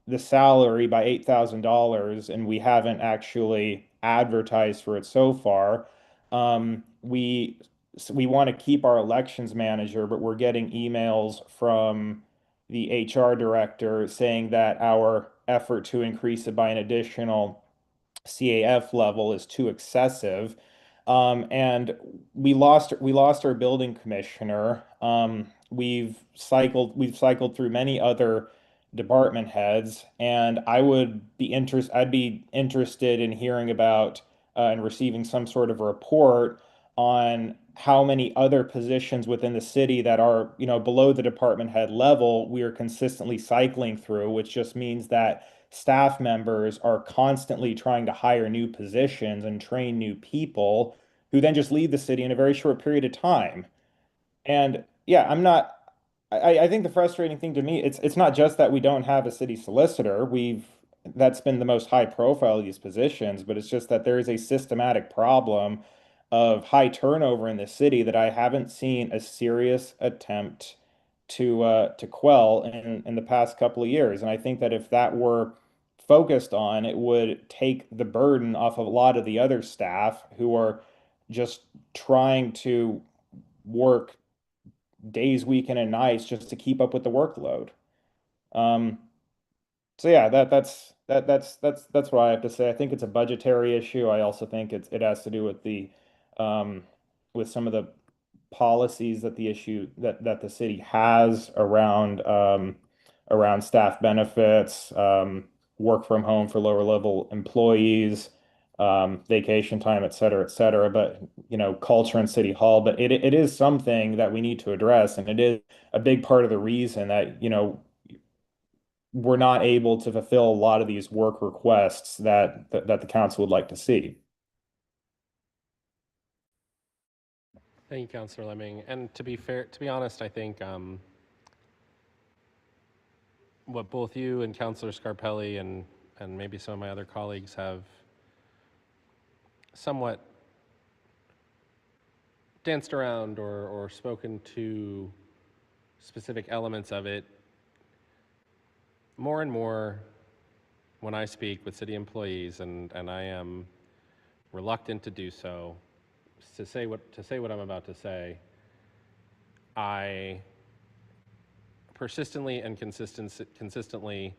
the salary by $8,000, and we haven't actually advertised for it so far. We want to keep our elections manager, but we're getting emails from the HR director saying that our effort to increase it by an additional CAF level is too excessive. And we lost our building commissioner. We've cycled through many other department heads, and I'd be interested in hearing about and receiving some sort of a report on how many other positions within the city that are, below the department head level we are consistently cycling through, which just means that staff members are constantly trying to hire new positions and train new people who then just leave the city in a very short period of time. And yeah, I think the frustrating thing to me, it's not just that we don't have a city solicitor. That's been the most high profile of these positions, but it's just that there is a systematic problem of high turnover in the city that I haven't seen a serious attempt to quell in the past couple of years. And I think that if that were focused on, it would take the burden off of a lot of the other staff who are just trying to work days, weekend, and nights just to keep up with the workload. Um, so yeah, that's what I have to say. I think it's a budgetary issue. I also think it has to do with with some of the policies that the city has around staff benefits, work from home for lower level employees, vacation time, et cetera, but culture in City Hall. But it is something that we need to address, and it is a big part of the reason that we're not able to fulfill a lot of these work requests that the council would like to see. Thank you, Councillor Lemming. And to be honest, I think what both you and Councillor Scarpelli and maybe some of my other colleagues have somewhat danced around or spoken to specific elements of it, more and more when I speak with city employees, and I am reluctant to do so, to say what I'm about to say, I persistently and consistently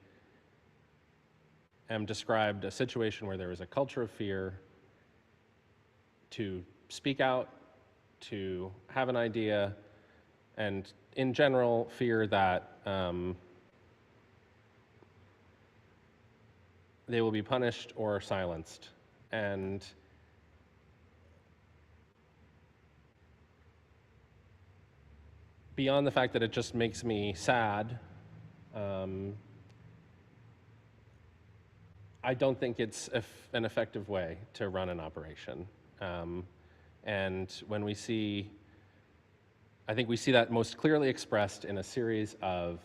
am described a situation where there is a culture of fear to speak out, to have an idea, and in general, fear that they will be punished or silenced. And beyond the fact that it just makes me sad, I don't think it's an effective way to run an operation. And when I think we see that most clearly expressed in a series of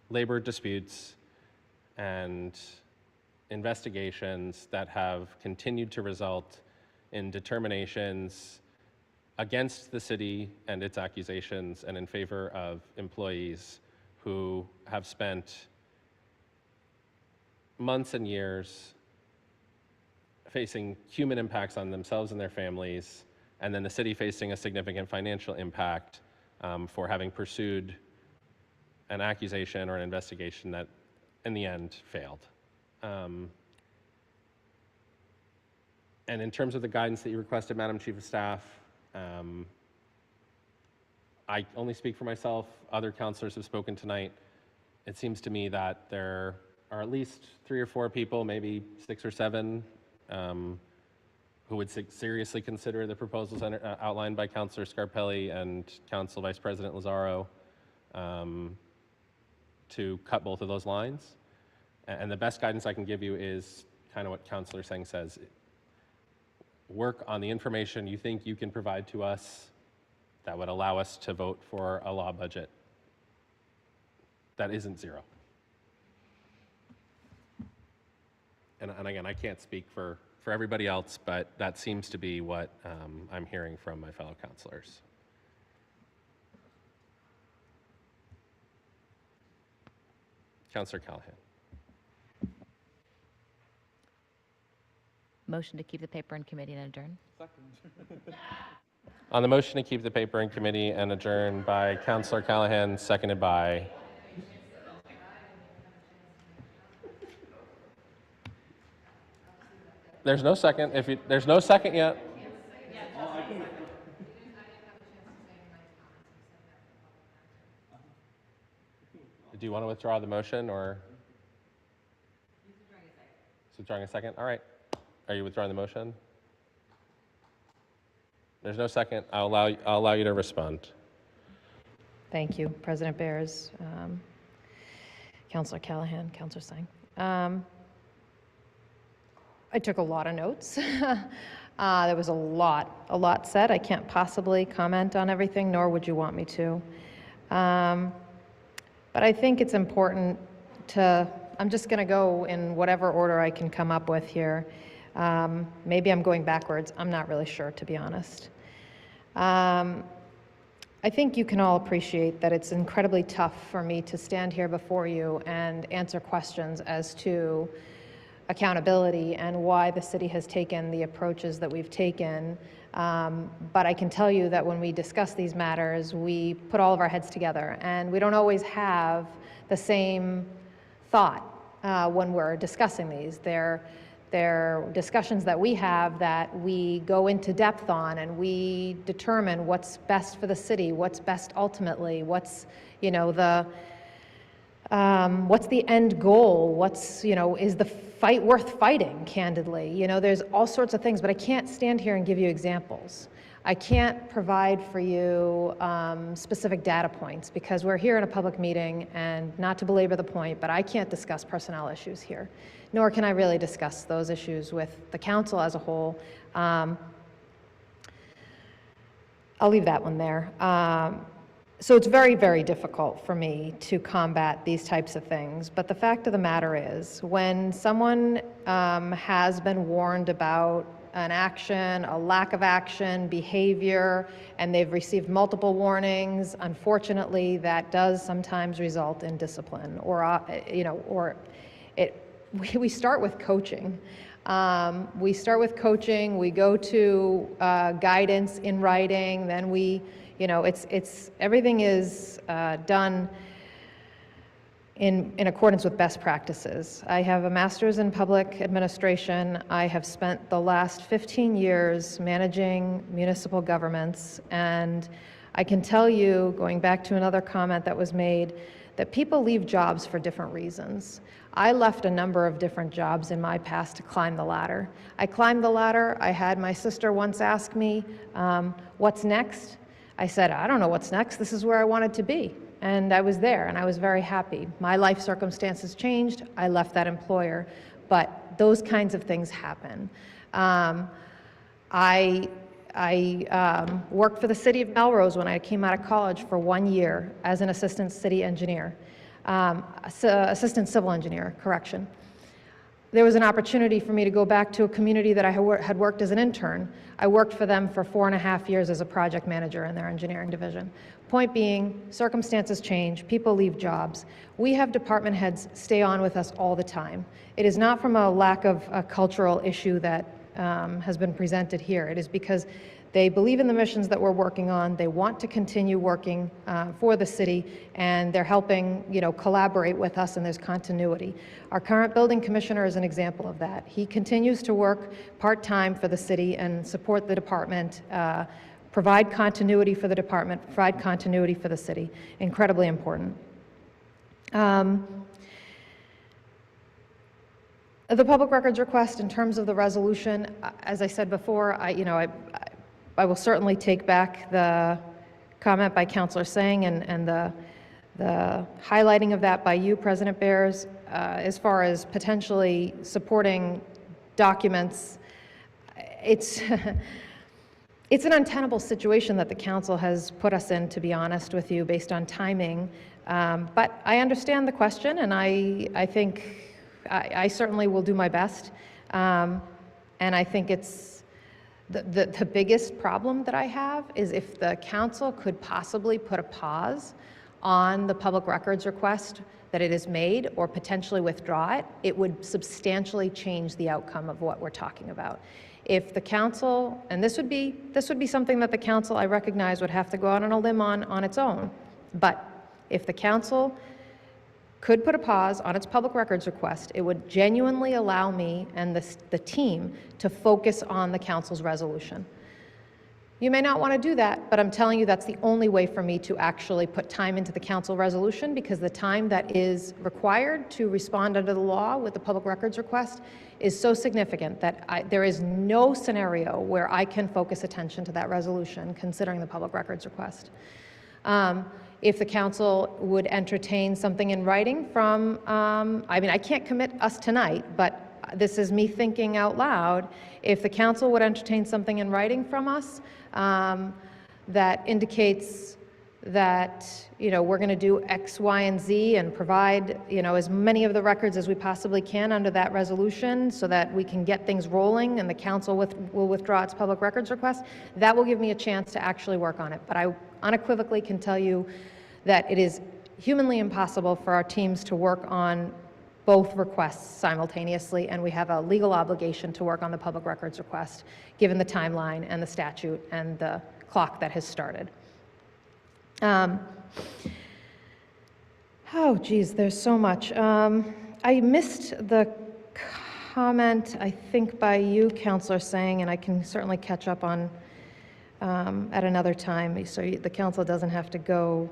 labor disputes and investigations that have continued to result in determinations against the city and its accusations and in favor of employees who have spent months and years facing human impacts on themselves and their families, and then the city facing a significant financial impact for having pursued an accusation or an investigation that in the end failed. And in terms of the guidance that you requested, Madam Chief of Staff, I only speak for myself. Other councilors have spoken tonight. It seems to me that there are at least 3 or 4 people, maybe 6 or 7, who would seriously consider the proposals outlined by Councilor Scarpelli and Council Vice President Lazaro to cut both of those lines. And the best guidance I can give you is kind of what Councilor Singh says. Work on the information you think you can provide to us that would allow us to vote for a law budget that isn't 0. And again, I can't speak for everybody else, but that seems to be what I'm hearing from my fellow councilors. Councilor Callahan. Motion to keep the paper in committee and adjourn. On the motion to keep the paper in committee and adjourn by Councilor Callahan, seconded by There's no second. There's no second yet. Do you want to withdraw the motion or? He's withdrawing a second. All right. Are you withdrawing the motion? There's no second. I'll allow you to respond. Thank you, President Bears, Councilor Callahan, Councilor Singh. I took a lot of notes. There was a lot said. I can't possibly comment on everything, nor would you want me to. But I think it's important to, I'm just going to go in whatever order I can come up with here. Maybe I'm going backwards. I'm not really sure, to be honest. I think you can all appreciate that it's incredibly tough for me to stand here before you and answer questions as to accountability and why the city has taken the approaches that we've taken. But I can tell you that when we discuss these matters, we put all of our heads together, and we don't always have the same thought when we're discussing these. They're discussions that we have that we go into depth on, and we determine what's best for the city, what's best ultimately, what's, you know, what's the end goal, what's, you know, is the fight worth fighting, candidly. You know, there's all sorts of things, but I can't stand here and give you examples. I can't provide for you specific data points because we're here in a public meeting, and not to belabor the point, but I can't discuss personnel issues here, nor can I really discuss those issues with the council as a whole. I'll leave that one there. So it's very, very difficult for me to combat these types of things. But the fact of the matter is, when someone has been warned about an action, a lack of action, behavior, and they've received multiple warnings, unfortunately, that does sometimes result in discipline, or we start with coaching. We start with coaching. We go to guidance in writing. Then we. You know, everything is done in accordance with best practices. I have a master's in public administration. I have spent the last 15 years managing municipal governments, and I can tell you, going back to another comment that was made, that people leave jobs for different reasons. I left a number of different jobs in my past to climb the ladder. I climbed the ladder. I had my sister once ask me, what's next? I said, I don't know what's next. This is where I wanted to be. And I was there, and I was very happy. My life circumstances changed. I left that employer. But those kinds of things happen. I worked for the city of Melrose when I came out of college for 1 year as an assistant city engineer, assistant civil engineer, correction. there was an opportunity for me to go back to a community that I had worked as an intern. I worked for them for 4.5 years as a project manager in their engineering division. Point being, circumstances change, people leave jobs. We have department heads stay on with us all the time. It is not from a lack of a cultural issue that has been presented here. It is because they believe in the missions that we're working on. They want to continue working for the city, and they're helping, collaborate with us, and there's continuity. Our current building commissioner is an example of that. He continues to work part-time for the city and support the department, provide continuity for the department, provide continuity for the city. Incredibly important. The public records request, in terms of the resolution, as I said before, I will certainly take back the comment by Councillor Singh and the highlighting of that by you, President Bears, as far as potentially supporting documents. It's it's an untenable situation that the council has put us in, to be honest with you, based on timing. But I understand the question, and I think I certainly will do my best. And I think it's the biggest problem that I have is if the council could possibly put a pause on the public records request that it has made, or potentially withdraw it, it would substantially change the outcome of what we're talking about. If the council, and this would be something that the council, I recognize, would have to go out on a limb on its own, but if the council could put a pause on its public records request, it would genuinely allow me and the team to focus on the council's resolution. You may not want to do that, but I'm telling you that's the only way for me to actually put time into the council resolution, because the time that is required to respond under the law with the public records request is so significant that there is no scenario where I can focus attention to that resolution considering the public records request. If the council would entertain something in writing from, I can't commit us tonight, but this is me thinking out loud. If the council would entertain something in writing from us that indicates that, we're going to do X, Y, and Z and provide, as many of the records as we possibly can under that resolution so that we can get things rolling and the council will withdraw its public records request, that will give me a chance to actually work on it. But I unequivocally can tell you that it is humanly impossible for our teams to work on both requests simultaneously, and we have a legal obligation to work on the public records request, given the timeline and the statute and the clock that has started. Oh, geez, there's so much. I missed the comment, I think, by you, Councillor Singh, and I can certainly catch up on at another time, so the council doesn't have to go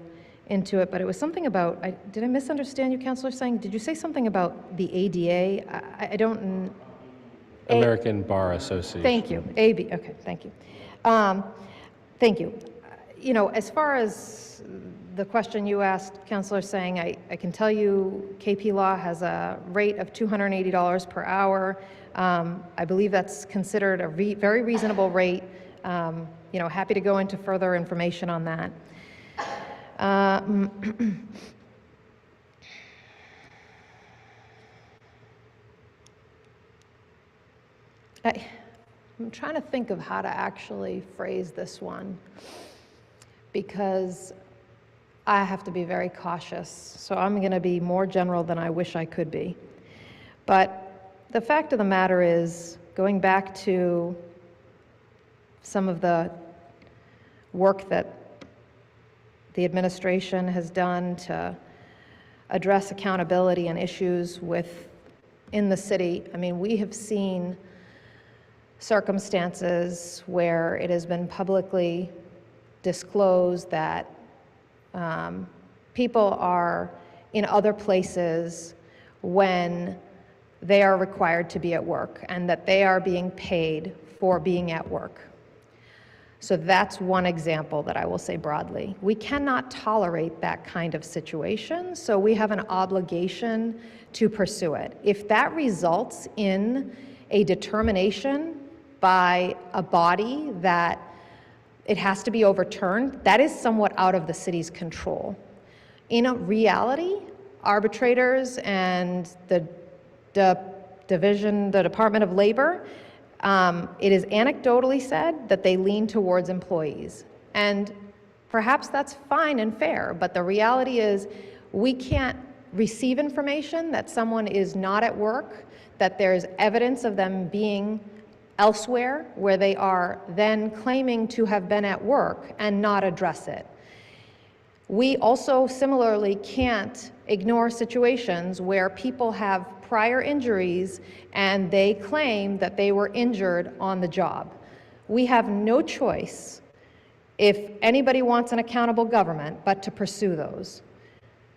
into it, but it was something about, did I misunderstand you, Councillor Singh? Did you say something about the ADA? I don't... American Bar Association. Thank you. AB, okay, thank you. Thank you. As far as the question you asked, Councillor Singh, I can tell you KP Law has a rate of $280 per hour. I believe that's considered a very reasonable rate. Happy to go into further information on that. I'm trying to think of how to actually phrase this one, because I have to be very cautious, so I'm going to be more general than I wish I could be. But the fact of the matter is, going back to some of the work that the administration has done to address accountability and issues in the city, we have seen circumstances where it has been publicly disclosed that people are in other places when they are required to be at work, and that they are being paid for being at work. So that's one example that I will say broadly. We cannot tolerate that kind of situation, so we have an obligation to pursue it. If that results in a determination by a body that it has to be overturned, that is somewhat out of the city's control. In reality, arbitrators and the the Department of Labor, it is anecdotally said that they lean towards employees. And perhaps that's fine and fair, but the reality is we can't receive information that someone is not at work, that there's evidence of them being elsewhere where they are then claiming to have been at work and not address it. We also similarly can't ignore situations where people have prior injuries and they claim that they were injured on the job. We have no choice, if anybody wants an accountable government, but to pursue those.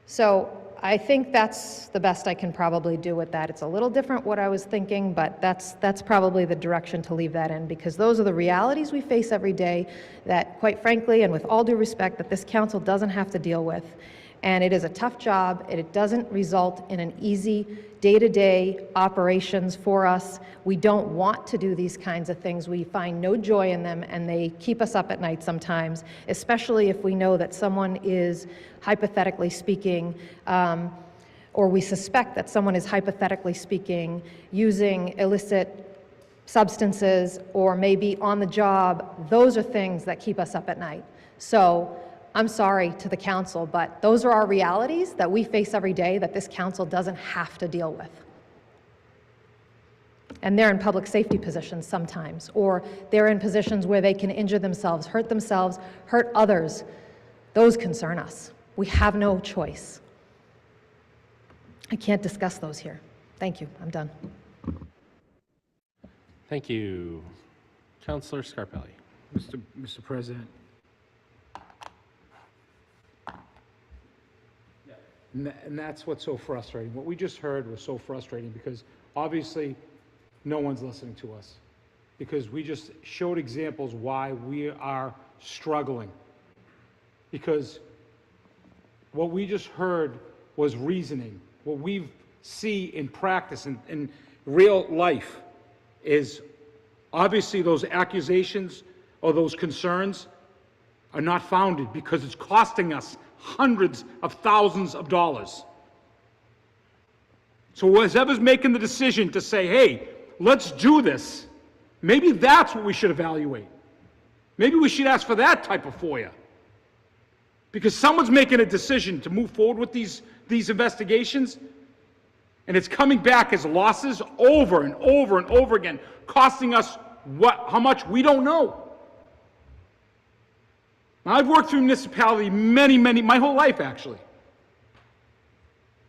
So I think that's the best I can probably do with that. It's a little different what I was thinking, but that's probably the direction to leave that in, because those are the realities we face every day that, quite frankly, and with all due respect, that this council doesn't have to deal with. And it is a tough job, and it doesn't result in an easy day-to-day operations for us. We don't want to do these kinds of things. We find no joy in them, and they keep us up at night sometimes, especially if we know that someone is, hypothetically speaking, or we suspect that someone is, hypothetically speaking, using illicit substances or maybe on the job. Those are things that keep us up at night. So I'm sorry to the council, but those are our realities that we face every day that this council doesn't have to deal with. And they're in public safety positions sometimes, or they're in positions where they can injure themselves, hurt others. Those concern us. We have no choice. I can't discuss those here. Thank you. I'm done. Thank you. Councillor Scarpelli. Mr. President. And that's what's so frustrating. What we just heard was so frustrating because obviously no one's listening to us, because we just showed examples why we are struggling. Because what we just heard was reasoning. What we see in practice and in real life is obviously those accusations or those concerns are not founded, because it's costing us hundreds of thousands of dollars. So whoever's making the decision to say, hey, let's do this, maybe that's what we should evaluate. Maybe we should ask for that type of FOIA. Because someone's making a decision to move forward with these investigations, and it's coming back as losses over and over and over again, costing us how much we don't know. Now, I've worked through municipality my whole life, actually.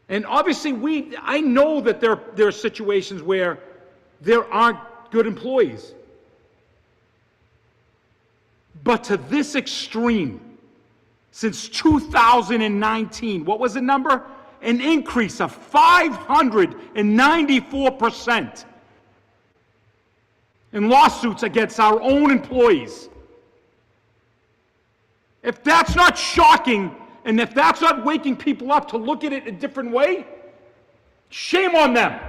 And obviously, I know that there are situations where there aren't good employees. But to this extreme, since 2019, what was the number? An increase of 594% in lawsuits against our own employees. If that's not shocking, and if that's not waking people up to look at it a different way, shame on them.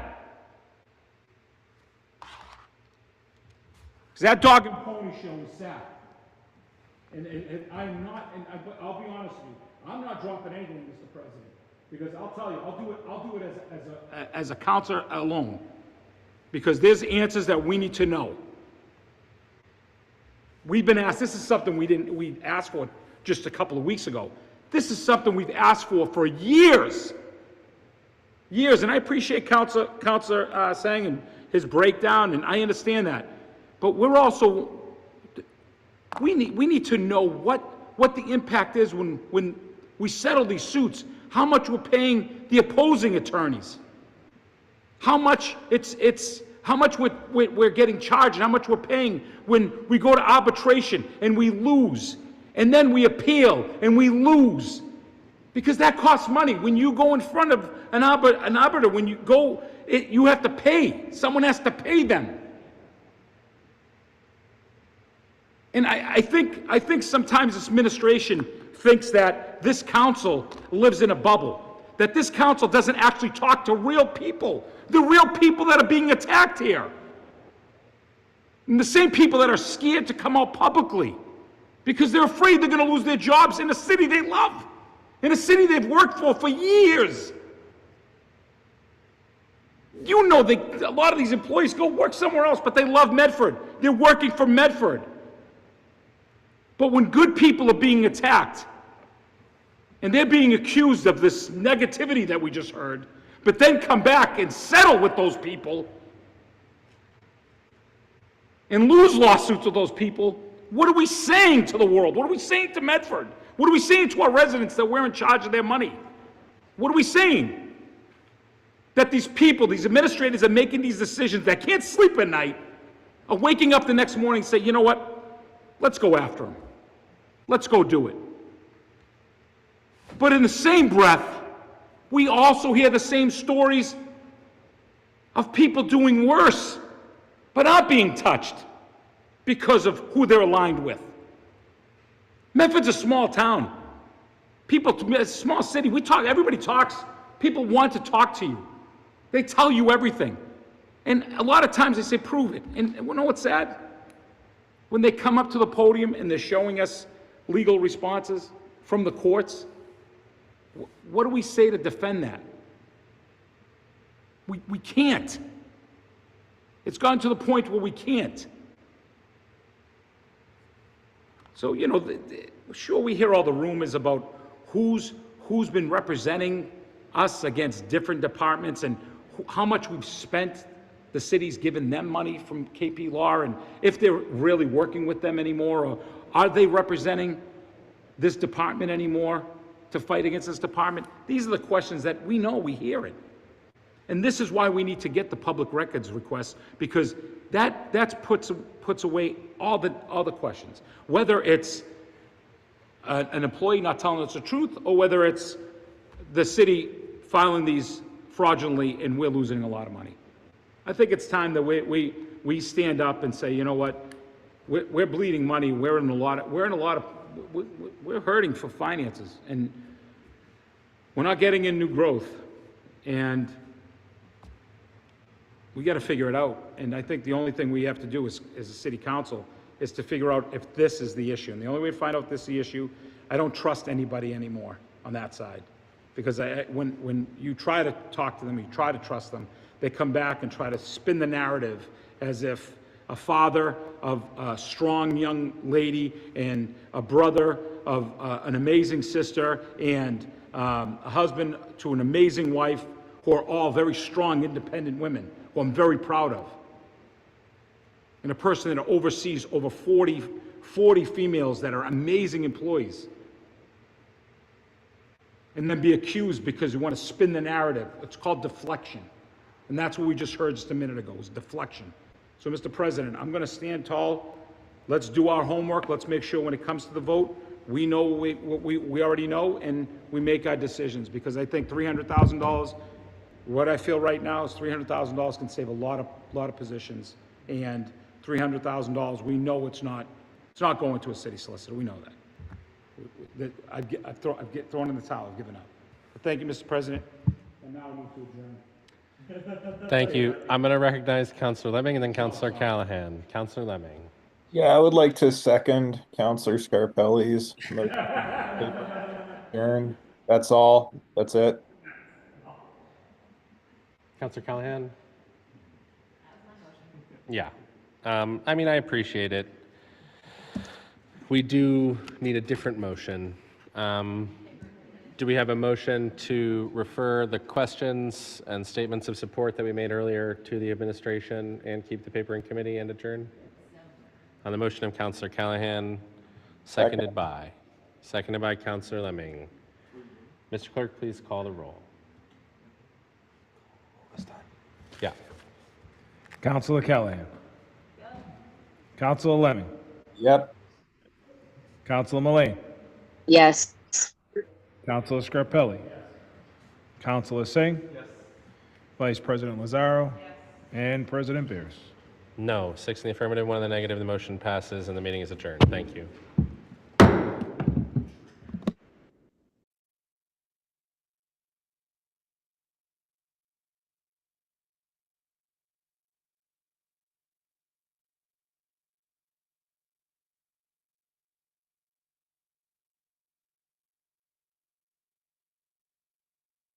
Because that dog and pony show is sad. And I'm not, and I'll be honest with you, I'm not dropping anything, Mr. President, because I'll tell you, I'll do it as a counselor alone, because there's answers that we need to know. We've been asked, this is something we asked for just a couple of weeks ago. This is something we've asked for years. And I appreciate Councillor Sang and his breakdown, and I understand that. But we're also, we need to know what the impact is when we settle these suits, how much we're paying the opposing attorneys, how much how much we're getting charged, and how much we're paying when we go to arbitration and we lose, and then we appeal and we lose, because that costs money. When you go in front of an arbiter, when you go, you have to pay. Someone has to pay them. And I think sometimes this administration thinks that this council lives in a bubble, that this council doesn't actually talk to real people, the real people that are being attacked here. And the same people that are scared to come out publicly because they're afraid they're going to lose their jobs in a city they love, in a city they've worked for years. You know, a lot of these employees go work somewhere else, but they love Medford. They're working for Medford. But when good people are being attacked, and they're being accused of this negativity that we just heard, but then come back and settle with those people, and lose lawsuits with those people, what are we saying to the world? What are we saying to Medford? What are we saying to our residents that we're in charge of their money? What are we saying? That these people, these administrators are making these decisions that can't sleep at night, are waking up the next morning and say, you know what? Let's go after them. Let's go do it. But in the same breath, we also hear the same stories of people doing worse, but not being touched because of who they're aligned with. Medford's a small town. People, it's a small city. We talk, everybody talks. People want to talk to you. They tell you everything. And a lot of times they say, prove it. And you know what's sad? When they come up to the podium and they're showing us legal responses from the courts, what do we say to defend that? We can't. It's gotten to the point where we can't. So, you know, sure, we hear all the rumors about who's been representing us against different departments and how much we've spent. The city's given them money from KP Law, and if they're really working with them anymore, or are they representing this department anymore to fight against this department? These are the questions that we know, we hear it. And this is why we need to get the public records request, because that puts away all the questions. Whether it's an employee not telling us the truth, or whether it's the city filing these fraudulently and we're losing a lot of money. I think it's time that we stand up and say, you know what, we're bleeding money. We're hurting for finances, and we're not getting in new growth, and we got to figure it out. And I think the only thing we have to do as a city council is to figure out if this is the issue. And the only way to find out if this is the issue, I don't trust anybody anymore on that side. Because when you try to talk to them, you try to trust them, they come back and try to spin the narrative as if a father of a strong young lady and a brother of an amazing sister and a husband to an amazing wife, who are all very strong, independent women, who I'm very proud of. And a person that oversees over 40 females that are amazing employees. And then be accused because you want to spin the narrative. It's called deflection. And that's what we just heard just a minute ago, was deflection. So, Mr. President, I'm going to stand tall. Let's do our homework. Let's make sure when it comes to the vote, we know what we already know, and we make our decisions. Because I think $300,000, what I feel right now is $300,000 can save a lot of positions. And $300,000, we know it's not going to a city solicitor. We know that. I've thrown in the towel. I've given up. But thank you, Mr. President. And now we move to adjourn. Thank you. I'm going to recognize Councilor Lemming and then Councilor Callahan. Councilor Lemming. Yeah, I would like to second Counselor Scarpelli's motion. Adjourn. That's all. That's it. Councilor Callahan? Yeah. I mean, I appreciate it. We do need a different motion. Do we have a motion to refer the questions and statements of support that we made earlier to the administration and keep the paper in committee and adjourn? On the motion of Councilor Callahan, seconded by Councilor Lemming. Mr. Clerk, please call the roll. Yeah. Councilor Callahan. Councilor Lemming. Yep. Councilor Mullane. Yes. Councilor Scarpelli. Councilor Singh. Vice President Lazaro. And President Beers. No. 6 in the affirmative, 1 in the negative. The motion passes and the meeting is adjourned. Thank you.